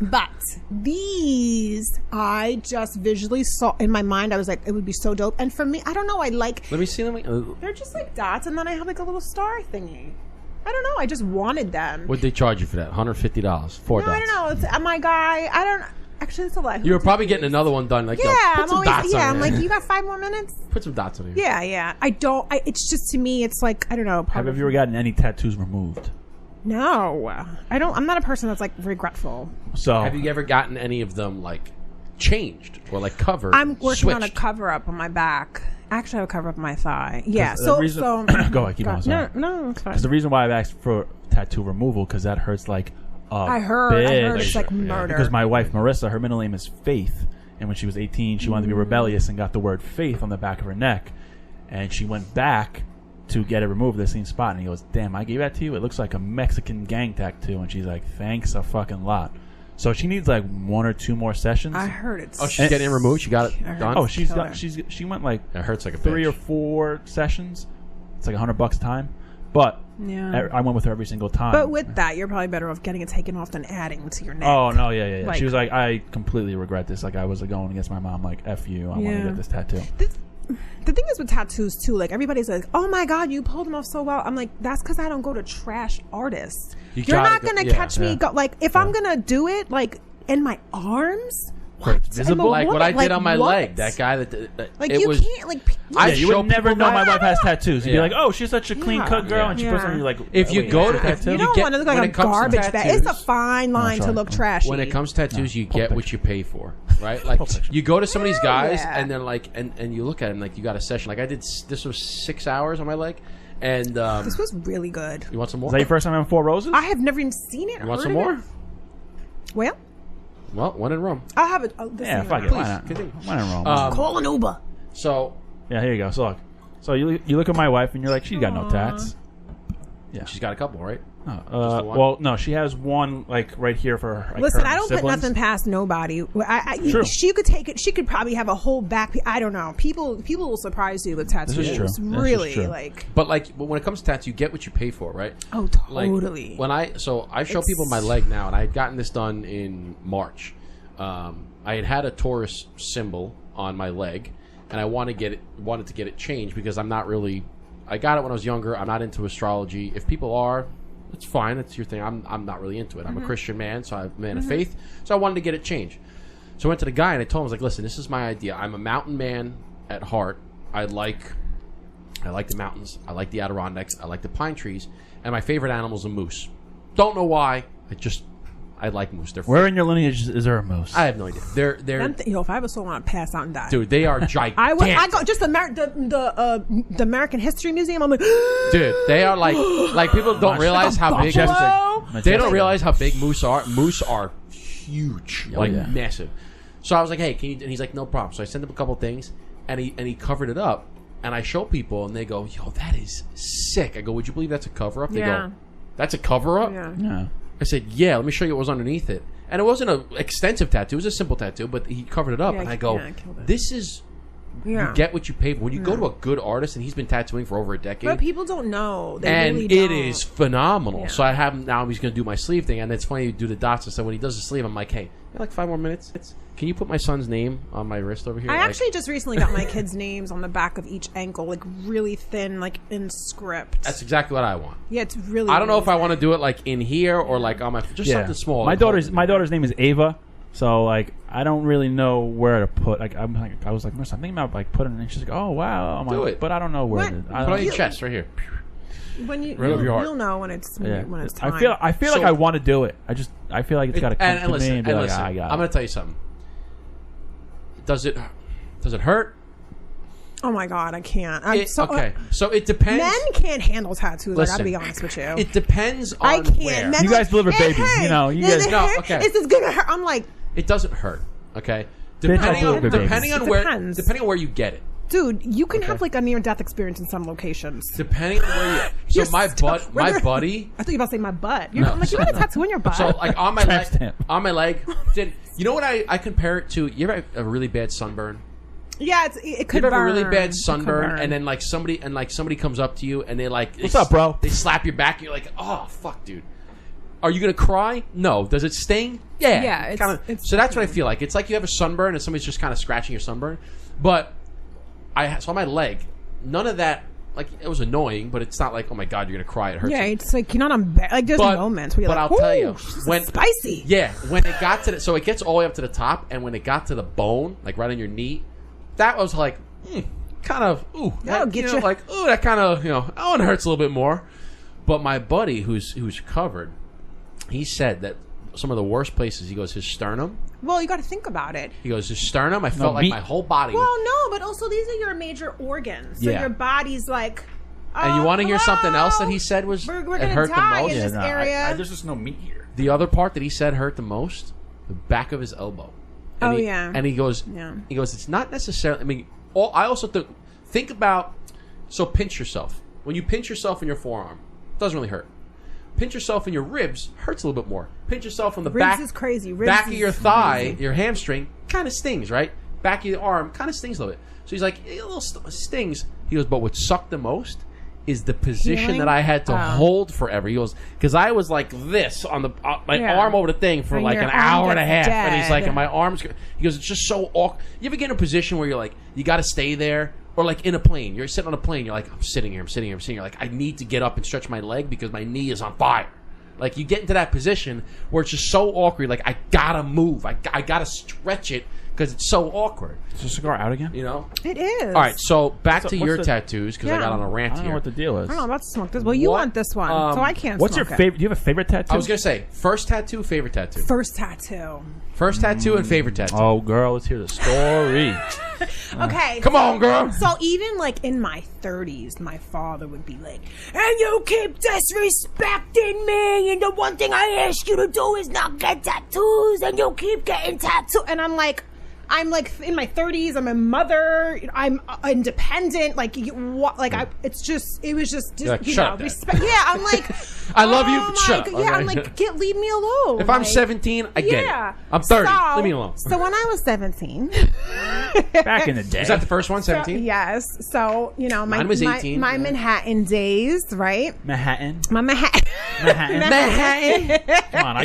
But these, I just visually saw in my mind. I was like, it would be so dope. And for me, I don't know. I like. Let me see them. They're just like dots, and then I have like a little star thingy. I don't know. I just wanted them. What'd they charge you for that? $150. 4 dots. I don't know. It's my guy. I don't. Actually, it's a lot. You were probably getting another one done. Like, put some dots on I'm there. like, you got 5 more minutes? Put some dots on you. Yeah. I don't. It's just to me, it's like I don't know. Have you ever gotten any tattoos removed? No, I don't. I'm not a person that's like regretful. So, have you ever gotten any of them like changed or like covered? I'm working on a switched? cover up on my back. Actually, I have a cover up on my thigh. Yeah. Go ahead, keep on. No, it's fine. Because the reason why I've asked for tattoo removal because that hurts like. I heard it's like murder. Because my wife Marissa, her middle name is Faith, and when she was 18, she wanted to be rebellious and got the word Faith on the back of her neck, and she went back to get it removed, the same spot, and he goes, damn, I gave that to you? It looks like a Mexican gang tattoo. And she's like, thanks a fucking lot. So she needs like 1 or 2 more sessions. I heard it. Oh, she's getting it removed? She got it done? Oh, she went like it hurts like a 3 bitch. or 4 sessions. It's like $100 a time. But I went with her every single time. But with that, you're probably better off getting it taken off than adding to your neck. Oh, no, yeah. Like, she was like, I completely regret this. Like, I was going against my mom, like, F you, I want to get this tattoo. The thing is with tattoos too, like everybody's like, "Oh my god, you pulled them off so well." I'm like, "That's because I don't go to trash artists. You're not gonna catch me go like if I'm gonna do it like in my arms." What? It's visible? Like what I did on my leg. That guy that like it you was, can't like. You would never know my wife has tattoos. You'd be like, "Oh, she's such a clean cut girl," and she puts on you like. If you go to tattoo, you don't want to look like a garbage bag. It's a fine line to look trashy. When it comes to tattoos, you get what you pay for, right? Like you go to some of these guys, and they're like, and you look at them like you got a session. Like I did. This was 6 hours on my leg, and this was really good. You want some more? Is that your first time having 4 roses? I have never even seen it. You want some more? Well, one in Rome. I'll have it. Yeah, fuck it. Why not? One in Rome. Call an Uber. So, yeah, here you go. So look. So you look at my wife and you're like, she's got no tats. Yeah, she's got a couple, right? Well, no, she has one like right here for her. Like, listen, her I don't siblings. put nothing past nobody. True. She could take it. She could probably have a whole back. I don't know. People will surprise you with tattoos. This is true. Really, this is true. like. But when it comes to tattoos, you get what you pay for, right? Oh, totally. Like, I show people my leg now, and I had gotten this done in March. I had a Taurus symbol on my leg, and I wanted to get it changed because I'm not really. I got it when I was younger. I'm not into astrology. If people are, it's fine. It's your thing. I'm not really into it. I'm a Christian man, so I'm a man of faith. So I wanted to get it changed. So I went to the guy and I told him, I was like, listen, this is my idea. I'm a mountain man at heart. I like the mountains. I like the Adirondacks. I like the pine trees. And my favorite animal is a moose. Don't know why. I like moose. They're Where in your lineage is there a moose? I have no idea. They're if I ever so want to pass out and die, dude. They are gigantic. I go just the American History Museum. I'm like, dude, they are like people don't realize how big. They don't realize how big moose are. Moose are huge, massive. So I was like, hey, can you? And he's like, no problem. So I sent him a couple things, and he covered it up. And I show people, and they go, yo, that is sick. I go, would you believe that's a cover up? They go, that's a cover up. Yeah. I said, yeah, let me show you what was underneath it. And it wasn't an extensive tattoo. It was a simple tattoo, but he covered it up. And I go, this is... You get what you pay for. When you go to a good artist, and he's been tattooing for over a decade... But people don't know. They and really don't. It is phenomenal. Yeah. So I have him now. He's going to do my sleeve thing. And it's funny, you do the dots. And so when he does the sleeve, I'm like, hey, like 5 more minutes? Can you put my son's name on my wrist over here? I actually just recently got my kids' names on the back of each ankle, like really thin, like in script. That's exactly what I want. Yeah, it's really. I don't know if I want to do it like in here or like on my something small. My daughter's name is Ava, So like I don't really know where to put. Like I was like, Marissa, I'm thinking about like putting it. And she's like, oh wow, I'm Do like, it. but I don't know where. Put on your chest right here. When you'll know when it's time. I feel like I want to do it. I feel like it's got to come to listen, me and be like, listen, I got I'm going to tell you something. Does it hurt? Oh my god, I can't. So it depends. Men can't handle tattoos. Listen, I gotta be honest with you. It depends on I can't. where. Men You guys deliver babies, hey, you know. You guys no, okay. Is this gonna hurt? I'm like, it doesn't hurt. Okay, Depending on where you get it. dude, you can have like a near-death experience in some locations. Depending on where you. So my buddy. I thought you were about to say my butt. I'm like, you got a tattoo in your butt. So like on my leg. You know what I compare it to? You ever have a really bad sunburn? Yeah, it could you ever burn. have a really bad sunburn, and then like somebody comes up to you and they like, what's up, bro? They slap your back. And you're like, oh fuck, dude. Are you gonna cry? No. Does it sting? Yeah. Yeah. So that's what I feel like. It's like you have a sunburn and somebody's just kind of scratching your sunburn. But so on my leg, none of that. Like it was annoying, but it's not like, oh my god, you're gonna cry. It hurts. Yeah, it's like you're not on bed. Like there's moments where you're like, I'll tell you, when spicy. Yeah, when it got to so it gets all the way up to the top, and when it got to the bone, like right on your knee, that was like kind of like that kind of it hurts a little bit more. But my buddy who's covered, he said that some of the worst places, he goes, his sternum. Well, you got to think about it. He goes, his sternum, I felt like my whole body. Well, no, but also these are your major organs. So your body's like. And you want to hear something else that he said was we're going to die in this area. There's just no meat here. The other part that he said hurt the most, the back of his elbow. And he goes, it's not necessarily. I mean, I also think about. So pinch yourself. When you pinch yourself in your forearm, it doesn't really hurt. Pinch yourself in your ribs, hurts a little bit more. Pinch yourself on the back. Ribs is crazy. Back of your thigh, your hamstring, kind of stings, right? Back of your arm, kind of stings a little bit. So he's like, a little stings. He goes, but what sucked the most is the position that I had to hold forever. He goes, because I was like this on the my arm over the thing for like an hour and a half, and he's like, and my arms. He goes, it's just so awkward. You ever get in a position where you're like, you got to stay there, or like in a plane, you're sitting on a plane, you're like, I'm sitting here. You're like, I need to get up and stretch my leg because my knee is on fire. Like you get into that position where it's just so awkward. Like I gotta move, I gotta stretch it. Because it's so awkward. Is the cigar out again? It is. All right, so back to your tattoos, because I got on a rant here. I don't know what the deal is. I'm about to smoke this. Well, you want this one, so I can't What's your favorite? Do you have a favorite tattoo? I was going to say, first tattoo, favorite tattoo. First tattoo. First tattoo and favorite tattoo. Oh, girl, let's hear the story. Okay. Come on, girl. So even like in my 30s, my father would be like, and you keep disrespecting me, and the one thing I ask you to do is not get tattoos, and you keep getting tattoos. And I'm like in my 30s. I'm a mother. I'm independent. Like, it was just respect. Yeah, I'm like, I love you. But shut up. Yeah, I'm like, leave me alone. If I'm 17, I get it. I'm 30. Leave me alone. So when I was 17, back in the day, is that the first one? 17. Yes. So mine was 18. My Manhattan days, right? Manhattan. My Manhattan. Come on, I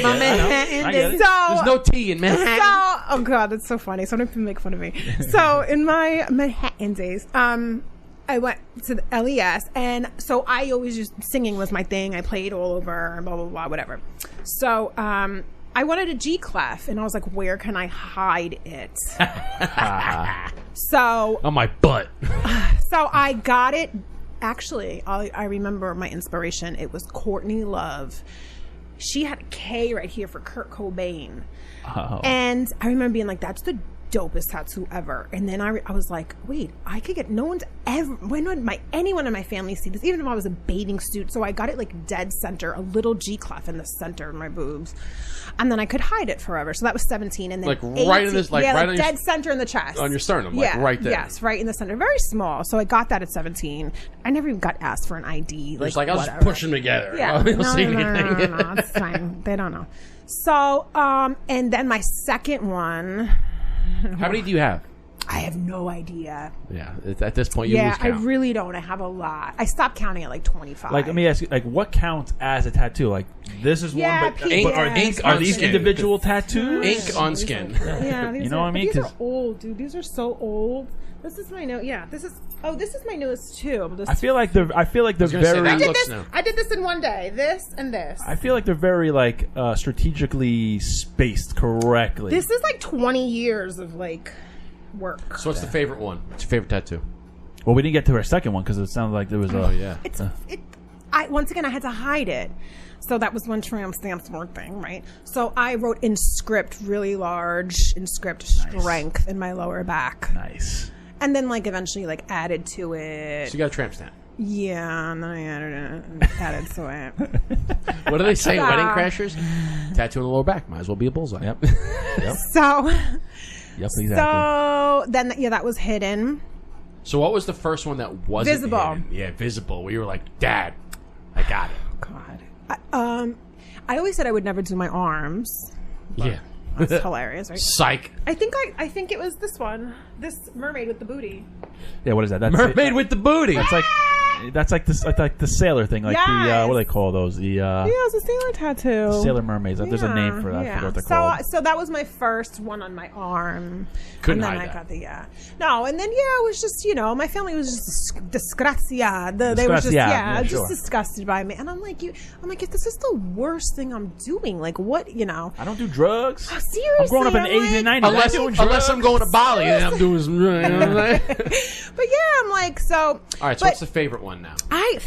get it. So there's no T in Manhattan. Oh god, that's so funny. Someone can make fun of me. So in my Manhattan days, I went to the LES, and so I always just singing was my thing. I played all over, blah blah blah, whatever. So I wanted a G clef, and I was like, where can I hide it? So on my butt. So I got it. Actually, I remember my inspiration. It was Courtney Love. She had a K right here for Kurt Cobain. Oh. And I remember being like, that's the dopest tattoo ever. And then I was like, wait, I could get when would anyone in my family see this, even if I was a bathing suit? So I got it like dead center, a little G clef in the center of my boobs, and then I could hide it forever. So that was 17, and then like 18, right in this, like right on dead center in the chest, on your sternum, like right there. Yes, right in the center, very small. So I got that at 17. I never even got asked for an ID. Like I was just pushing together. Yeah, no, it's fine. They don't know. So and then my second one. How many do you have? I have no idea. Yeah, at this point, you lose count. I really don't. I have a lot. I stopped counting at like 25. Like, let me ask you, like, what counts as a tattoo? Like, this is one, but are these individual tattoos? Ink on skin. Yeah, you know what I mean? These are old, dude. These are so old. This is my note. Yeah, this is my newest too. I feel like they're very. I did this in one day. This and this. I feel like they're very like strategically spaced correctly. This is like 20 years of like work. So what's the favorite one? What's your favorite tattoo? Well, we didn't get to our second one because it sounded like there was once again, I had to hide it. So that was when tramp stamps were a thing, right? So I wrote in script, really large, in script, strength in my lower back. Nice. And then, like, eventually, like, added to it. So you got a tramp stamp. Yeah, and then I added it and added to it. What do they say? Wedding crashers? Tattoo on the lower back. Might as well be a bullseye. Yep. So. Yep, exactly. So then, that was hidden. So what was the first one that wasn't visible? Hidden? Yeah, visible. Where you were like, Dad, I got it. God. I always said I would never do my arms. Yeah. That's hilarious, right? Psych. I think it was this one. This mermaid with the booty. Yeah, what is that? That's mermaid with the booty. That's like the sailor thing, like the what do they call those? It's a sailor tattoo. The sailor mermaids. There's a name for that. I forget what they're called. So that was my first one on my arm. Couldn't and then hide I that. got the No, and then it was just my family was just disgraziata. They were just just disgusted by me, and I'm like if this is the worst thing I'm doing, like what I don't do drugs. Seriously, I'm growing up in the 80s and 90s. Unless I'm going to Bali and I'm doing some. But I'm like so. All right, so what's the favorite one now? I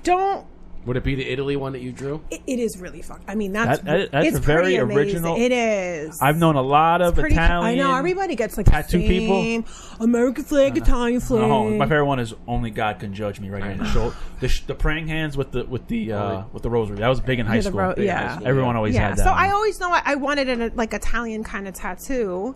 don't. Would it be the Italy one that you drew? It is really fun. I mean, that's it's very original. It is. I've known a lot of Italian. I know everybody gets like tattoo the same people. American flag, Italian flag. My favorite one is "Only God Can Judge Me" right here in the shoulder. The praying hands with the rosary. That was big in high school. Everyone always had that. So I always know I wanted an like Italian kind of tattoo,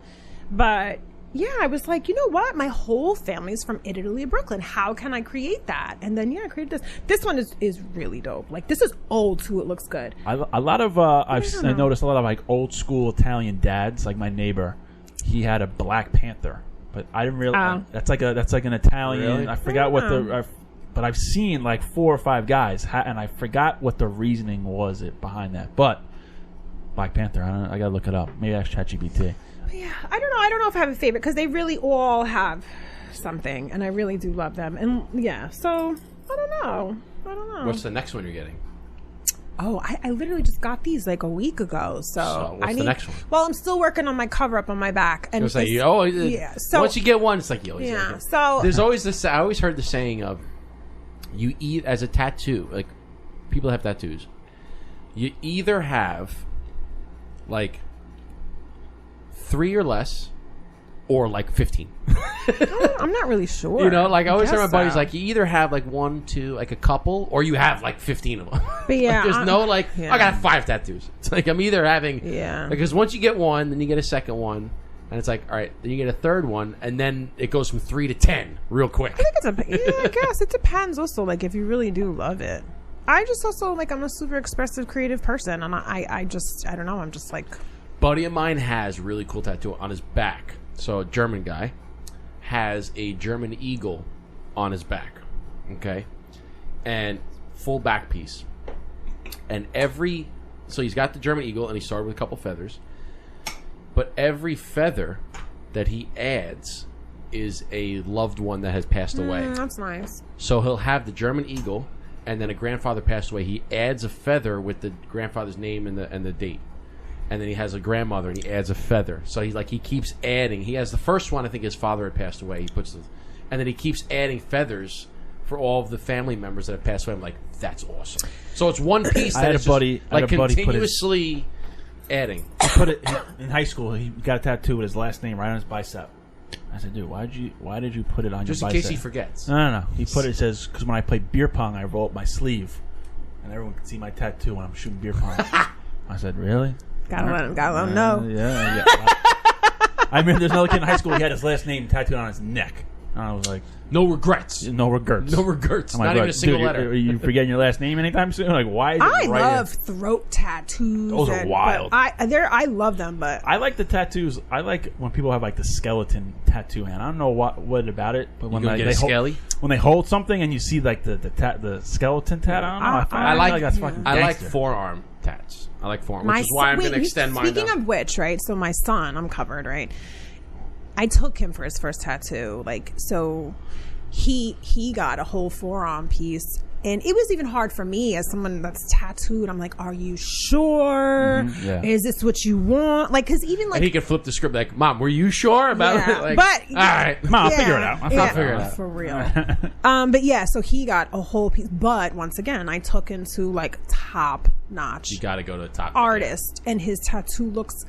but. Yeah, I was like, you know what? My whole family's from Italy, Brooklyn. How can I create that? And then, I created this. This one is really dope. Like, this is old, too. It looks good. I noticed a lot of, like, old school Italian dads. Like, my neighbor, he had a Black Panther. But I didn't realize. That's like an Italian. Really? I forgot but I've seen, like, 4 or 5 guys. And I forgot what the reasoning was behind that. But Black Panther, I got to look it up. Maybe ask ChatGPT. Yeah, I don't know. I don't know if I have a favorite because they really all have something, and I really do love them. And so I don't know. What's the next one you're getting? Oh, I literally just got these like a week ago. So what's the next one? Well, I'm still working on my cover up on my back. And so once you get one, it's like you always so there's always this. I always heard the saying of you eat as a tattoo. Like people have tattoos. You either have like 3 or less, or like 15. I'm not really sure. Like I always tell my buddies, like you either have like 1, 2, like a couple, or you have like 15 of them. But there's no I got 5 tattoos. It's like I'm either having because once you get one, then you get a second one, and it's like all right, then you get a third one, and then it goes from 3 to 10 real quick. I guess it depends. Also, like if you really do love it. I just also like I'm a super expressive, creative person, and I don't know. I'm just like. Buddy of mine has a really cool tattoo on his back. So a German guy has a German eagle on his back. Okay? And full back piece. And so he's got the German eagle and he started with a couple feathers. But every feather that he adds is a loved one that has passed away. That's nice. So he'll have the German eagle and then a grandfather passed away. He adds a feather with the grandfather's name and the date. And then he has a grandmother, and he adds a feather. So he keeps adding. He has the first one. I think his father had passed away. And then he keeps adding feathers for all of the family members that have passed away. I'm like, that's awesome. So it's one piece that is continuously adding. He put it in high school. He got a tattoo with his last name right on his bicep. I said, dude, why did you put it on your bicep? Just in case he forgets. No. He put it says because when I play beer pong, I roll up my sleeve, and everyone can see my tattoo when I'm shooting beer pong. I said, really? Gotta let him know. Yeah. I mean, there's another kid in high school. He had his last name tattooed on his neck. And I was like, no regrets. no regrets. No regrets. I'm like, Not even a single dude, letter. Are you forgetting your last name anytime soon? Like, why is it I right love here? throat tattoos. Those are wild. I love them, but I like the tattoos. I like when people have like the skeleton tattoo hand. I don't know what about it, but when gonna get they a hold, skelly? when they hold something and you see like the skeleton tat. I don't know. I like that's fucking. I like gangster. forearm tats. I like forearm, which is why I'm going to extend mine. Speaking of which, right? So my son, I'm covered, right? I took him for his first tattoo, like so. He got a whole forearm piece, and it was even hard for me as someone that's tattooed. I'm like, are you sure? Yeah. Is this what you want? Like, because even like and he could flip the script like, Mom, were you sure about it? Like, but all right, Mom, I'll figure it out. I'll figure it out. For real. But yeah, so he got a whole piece. But once again, I took him to like top notch. You got to go to the top artist, and his tattoo looks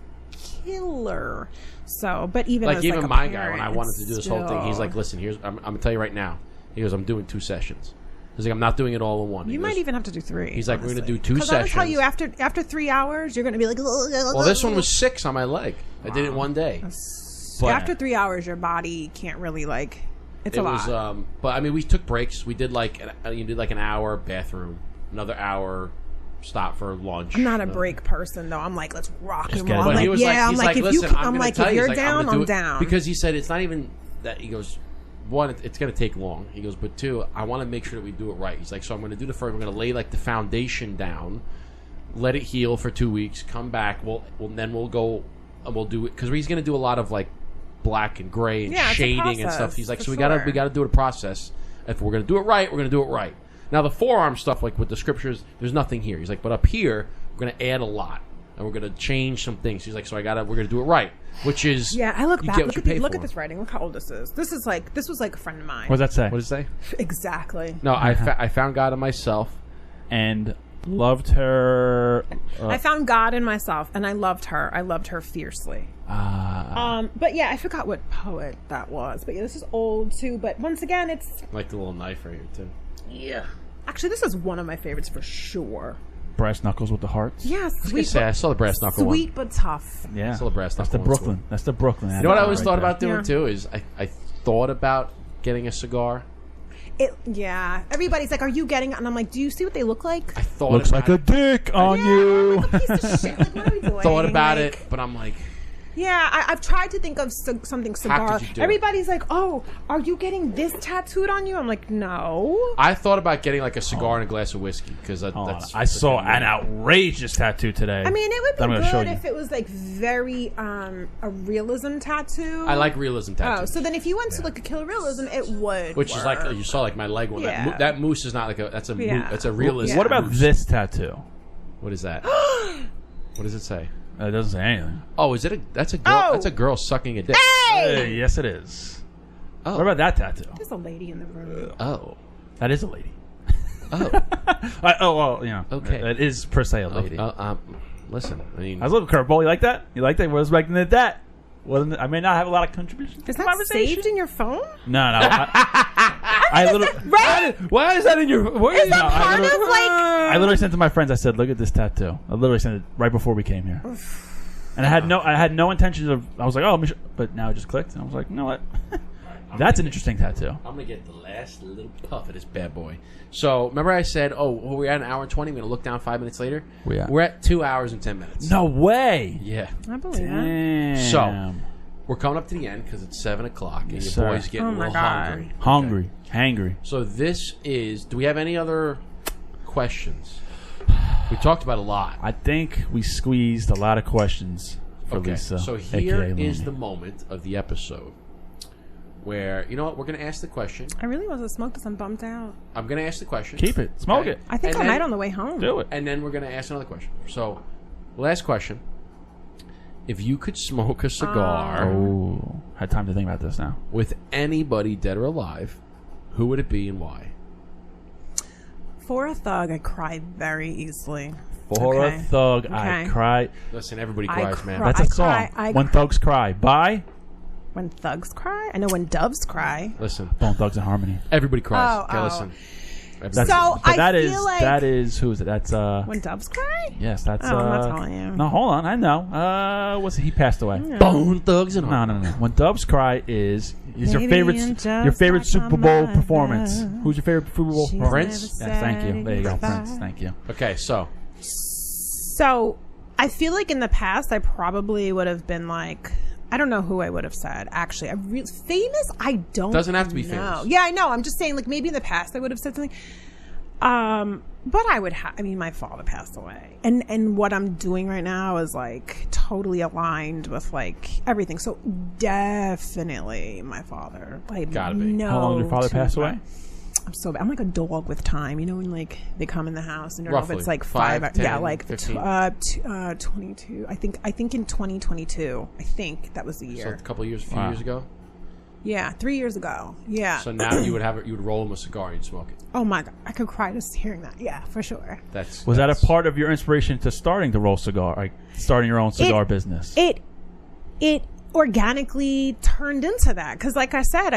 killer. So, but even like as, even like, a my parent, guy, when I wanted to do this whole thing, he's like, listen, here's I'm going to tell you right now. He goes, I'm doing 2 sessions. He's like, I'm not doing it all in one. You might even have to do 3. He's like, we're going to do 2 sessions. Because I would tell you, after 3 hours, you're going to be like, well, this one was 6 on my leg. I did it one day. But after 3 hours, your body can't really like. It's a lot. But I mean, we took breaks. We did like you did like an hour bathroom, another hour stop for lunch. I'm not a break person though. I'm like, let's rock and roll. But I'm he was I'm he's like, if listen, if you're down, I'm down. Because he said it's not even that. He goes, 1, it's going to take long. He goes, but 2, I want to make sure that we do it right. He's like, so I'm going to do the first. We're going to lay like the foundation down, let it heal for 2 weeks, come back. Then we'll go and we'll do it because he's going to do a lot of like black and gray and shading and stuff. He's like, so we got to do a process. If we're going to do it right, we're going to do it right. Now the forearm stuff, like with the scriptures, there's nothing here. He's like, but up here we're going to add a lot and we're going to change some things. He's like, so we're going to do it right, which is I look back. Look at this writing. Look how old this is. This was like a friend of mine. What does that say? What does it say? Exactly. No, I found God in myself and loved her. I found God in myself, and I loved her. I loved her fiercely. But yeah, I forgot what poet that was. But yeah, this is old too. But once again, it's like the little knife right here too. Yeah. Actually, this is one of my favorites for sure. Brass knuckles with the hearts. Yeah, sweet. I saw the brass knuckle one. Sweet but tough. Yeah, I saw the brass knuckle. That's the Brooklyn. One. That's the Brooklyn. You know what I always thought about doing too is I thought about getting a cigar. Everybody's like, "Are you getting it?" And I'm like, "Do you see what they look like?" I thought looks like a dick on you. Like a piece of shit. Like, what are we doing? Thought about it, but I'm like. Yeah, I've tried to think of something cigar. Everybody's like, "Oh, are you getting this tattooed on you?" I'm like, "No." I thought about getting like a cigar and a glass of whiskey because I saw an outrageous tattoo today. I mean, it would be good if it was like very a realism tattoo. I like realism tattoos. Oh, so then if you went to like a killer realism, it would. Which work. is like you saw like my leg one. Yeah. That moose is not like that's a realism. What about this tattoo? What is that? What does it say? It doesn't say anything. Oh, is it that's a girl? Oh. That's a girl sucking a dick. Hey! Yes, it is. Oh. What about that tattoo? There's a lady in the room. Oh, that is a lady. Oh, well, you know, okay, it is per se a lady. Listen, I mean, I was a little curveball. You like that? You like that? I was expecting that. Wasn't it? I may not have a lot of contributions. Is that saved in your phone? No. Why is that in your? Is that part of like? I literally sent to my friends. I said, "Look at this tattoo." I literally sent it right before we came here, and I had no intentions of. I was like, "Oh," but now it just clicked, and I was like, "You know what? That's an interesting tattoo." I'm gonna get the last little puff of this bad boy. So remember, I said, "Oh, we're at an hour and 20. We're gonna look down 5 minutes later." We're at 2 hours and 10 minutes. No way. Yeah, I believe that. So we're coming up to the end because it's 7 o'clock and your boy's getting a little hungry. Hangry. So this is. Do we have any other questions? We talked about a lot. I think we squeezed a lot of questions for Lisa. So here is the moment of the episode where, you know what, we're going to ask the question. I really want to smoke this. I'm bummed out. I'm going to ask the question. Keep it. Smoke it. I think I might on the way home. Do it. And then we're going to ask another question. So, last question. If you could smoke a cigar... had time to think about this now. ...with anybody, dead or alive, who would it be and why? For a thug, I cry very easily. For a thug, I cry. Listen, everybody cries, man. That's a song. When Thugs Cry. By? When Thugs Cry? I know When Doves Cry. Listen. Bone Thugs and Harmony. Everybody cries. Okay, listen. That is who is it? That's When Doves Cry? Yes, that's I'm not telling you. No, hold on, I know. What's it? He passed away. Bone Thugs and Harmony. No. When Doves Cry is Is your favorite Super Bowl performance? Who's your favorite Super Bowl performance? Prince? Yeah, thank you. There you go, Prince. Thank you. Okay, so I feel like in the past I probably would have been like, I don't know who I would have said. Actually, famous. I don't. Doesn't have to be know. famous. Yeah, I know. I'm just saying, like maybe in the past I would have said something. But I would I mean, my father passed away, and what I'm doing right now is like totally aligned with like everything. So definitely my father. Like, gotta be. No, How long did your father pass away? I'm so bad. I'm like a dog with time. You know, when like they come in the house and you don't know if Roughly. it's like 5, 10, yeah, like 15. 22. I think in 2022. I think that was the year. So a few years ago. Yeah, 3 years ago. Yeah. So now you would roll him a cigar and you'd smoke it. Oh my God, I could cry just hearing that. Yeah, for sure. Was that a part of your inspiration to starting to roll cigar, like starting your own cigar business? It organically turned into that because, like I said,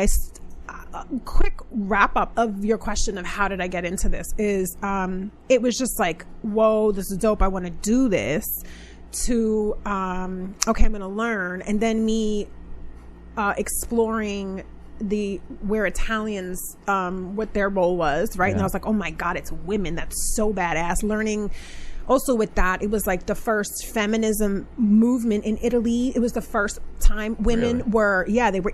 quick wrap up of your question of how did I get into this is it was just like, whoa, this is dope. I want to do this. To okay, I'm going to learn, and then me exploring where Italians what their role was, right? Yeah. And I was like, oh my God, it's women. That's so badass. Learning. Also with that, it was like the first feminism movement in Italy. It was the first time women were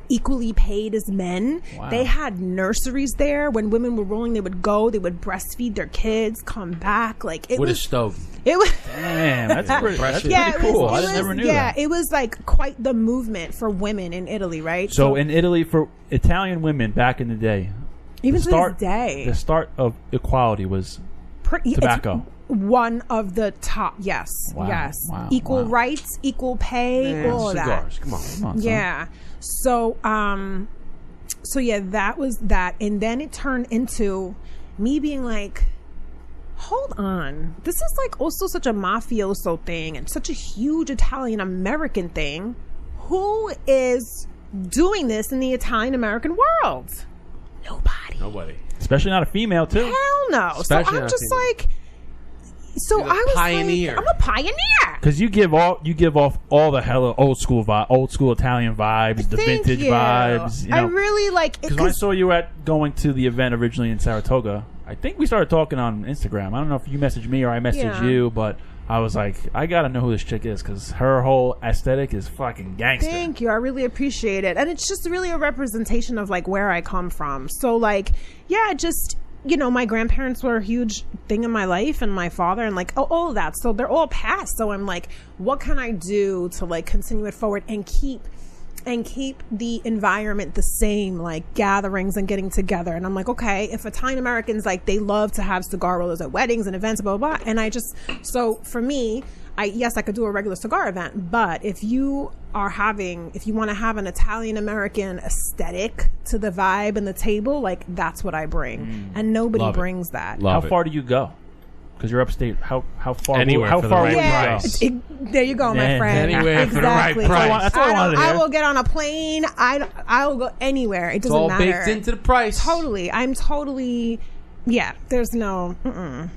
equally paid as men. Wow. They had nurseries there. When women were rolling, they would breastfeed their kids, come back. Like it with was a stove. It was Damn, that's pretty it cool. was, I never knew that. Yeah, it was like quite the movement for women in Italy, right? So in Italy, for Italian women back in the day, even to this day, the start of equality was tobacco. One of the top, yes, Wow. yes, Wow. equal Wow. rights, equal pay, all of that. Cigars. Come on. son. Yeah. So yeah, that was that, and then it turned into me being like, hold on, this is like also such a mafioso thing and such a huge Italian American thing. Who is doing this in the Italian American world? Nobody. Especially not a female too. Hell no. Especially so I'm not just female. like, so You're the I was pioneer. like, I'm a pioneer. Because you give off all the hella old school Italian vibes, the Thank vintage you. vibes. You know? I really like it Because when I saw you going to the event originally in Saratoga, I think we started talking on Instagram. I don't know if you messaged me or I messaged you, but I was like, I gotta know who this chick is because her whole aesthetic is fucking gangster. Thank you. I really appreciate it. And it's just really a representation of like where I come from. So like, yeah, just, you know, my grandparents were a huge thing in my life and my father and like, all of that. So they're all past. So I'm like, what can I do to like continue it forward and keep the environment the same, like gatherings and getting together. And I'm like, okay, if Italian Americans, like they love to have cigar rollers at weddings and events, blah, blah, blah. And so for me, I could do a regular cigar event, but if you want to have an Italian American aesthetic to the vibe and the table, like that's what I bring. And nobody brings that. How far do you go? Because you're upstate. How far? Anywhere how for far the right would price. you go? There you go, my friend. Anywhere exactly. for the right price. That's what I wanted to hear. I will get on a plane. I will go anywhere. It doesn't It's all matter. baked into the price. Totally. I'm totally. Yeah. There's no.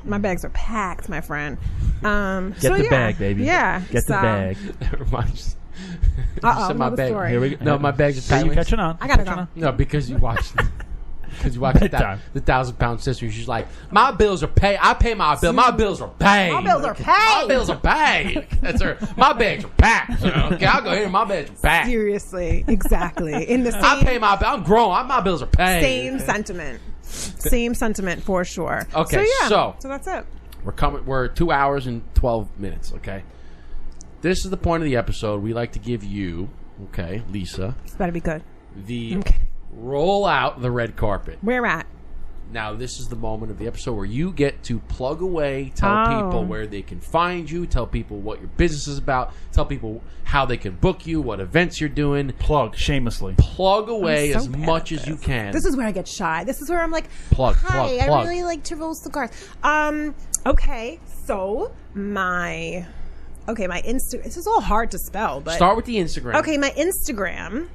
My bags are packed, my friend. Get the bag, baby. Yeah. Get the bag. That reminds me. Uh-oh, my another bag. story. Here we go. No, my bags are So you tight. catching on? I gotta Catching go. on? No, because you watched. Because you watched Bedtime. the 1,000-pound sister. She's like, my bills are paid. I pay my bill. My bills are paid. My bills are paid. My bills are paid. That's her. My bags are packed. Okay, I'll go here. My bags are packed. Seriously. Exactly. In the I same. pay my bill. I'm grown. My bills are paid. Same sentiment. Same sentiment for sure. Okay, so that's it. We're 2 hours and 12 minutes. Okay, this is the point of the episode. We like to give you, okay, Lisa, It's better be good. roll out the red carpet. Where at? Now, this is the moment of the episode where you get to plug away, tell people where they can find you, tell people what your business is about, tell people how they can book you, what events you're doing. Plug shamelessly. Plug away so as bad much at as you this. can. This is where I get shy. This is where I'm like, Plug, hi, plug. I really like to roll cigars. Okay, so my Instagram. This is all hard to spell, but Start with the Instagram. okay, my Instagram,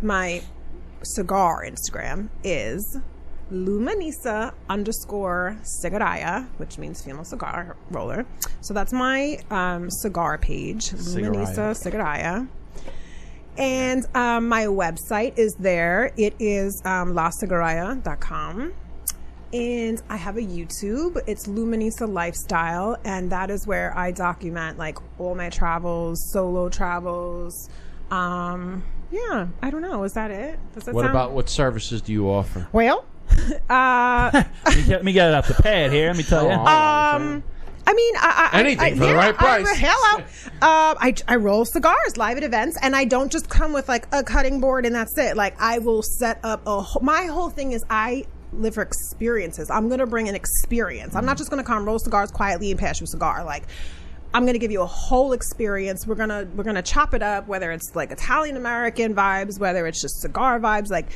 my cigar Instagram is Luminisa _cigaraya, which means female cigar roller. So that's my cigar page, Luminisa Cigaraya. And my website is there. It is lacigaraya.com. And I have a YouTube. It's Luminisa Lifestyle. And that is where I document like all my travels, solo travels. Yeah, I don't know. Is that it? Does that What sound... about what services do you offer? Well, let me get it off the pad here. Let me tell you. I mean, anything for the right price. Hello. I roll cigars live at events, and I don't just come with like a cutting board and that's it. Like I will set up my whole thing is I live for experiences. I'm gonna bring an experience. I'm not just gonna come roll cigars quietly and pass you a cigar. Like I'm gonna give you a whole experience. We're gonna chop it up, whether it's like Italian American vibes, whether it's just cigar vibes. Like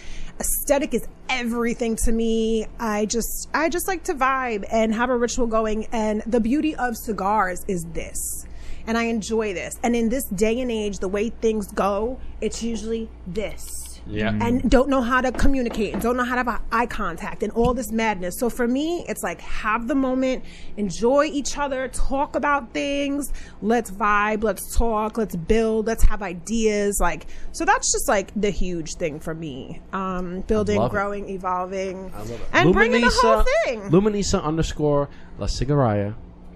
aesthetic is everything to me. I just like to vibe and have a ritual going. And the beauty of cigars is this. And I enjoy this. And in this day and age, the way things go, it's usually this. Yeah. And don't know how to communicate and don't know how to have eye contact and all this madness. So for me, it's like have the moment, enjoy each other, talk about things, let's vibe, let's talk, let's build, let's have ideas. Like, so that's just like the huge thing for me. Building, growing, evolving, and bringing the whole thing. Luminisa _ La Cigaraya.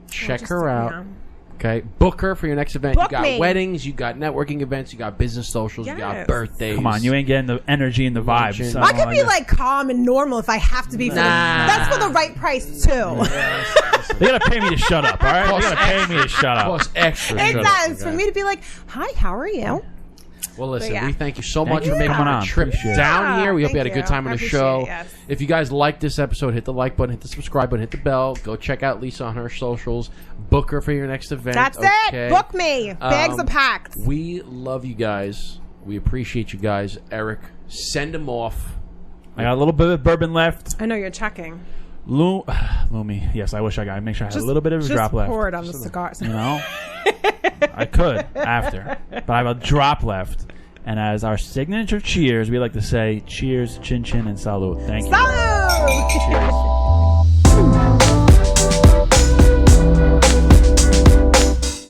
Check her out. Yeah. Okay, book her for your next event. Book you got me. weddings, you got networking events, you got business socials, you got birthdays. Come on, you ain't getting the energy and the vibes. So I could be like calm and normal if I have to be. That's for the right price too. They gotta pay me to shut up, all right? They gotta pay me to shut up. Plus extra. It does for me to be like, "Hi, how are you?" Well, listen, yeah. we thank you so much for making coming our on. trip Appreciate it. down here. We hope Thank you had a good time on I the appreciate show. it, yes. If you guys like this episode, hit the like button, hit the subscribe button, hit the bell. Go check out Lisa on her socials. Book her for your next event. That's it. Book me. Bags are packed. We love you guys. We appreciate you guys. Eric, send them off. I got a little bit of bourbon left. I know you're checking. Lumi. Yes, I wish I got. Make sure I had a little bit of a drop left. Just pour it on the cigars. You know, I could after, but I have a drop left. And as our signature cheers, we like to say cheers, chin chin, and salud. Thank you. Salud! Cheers.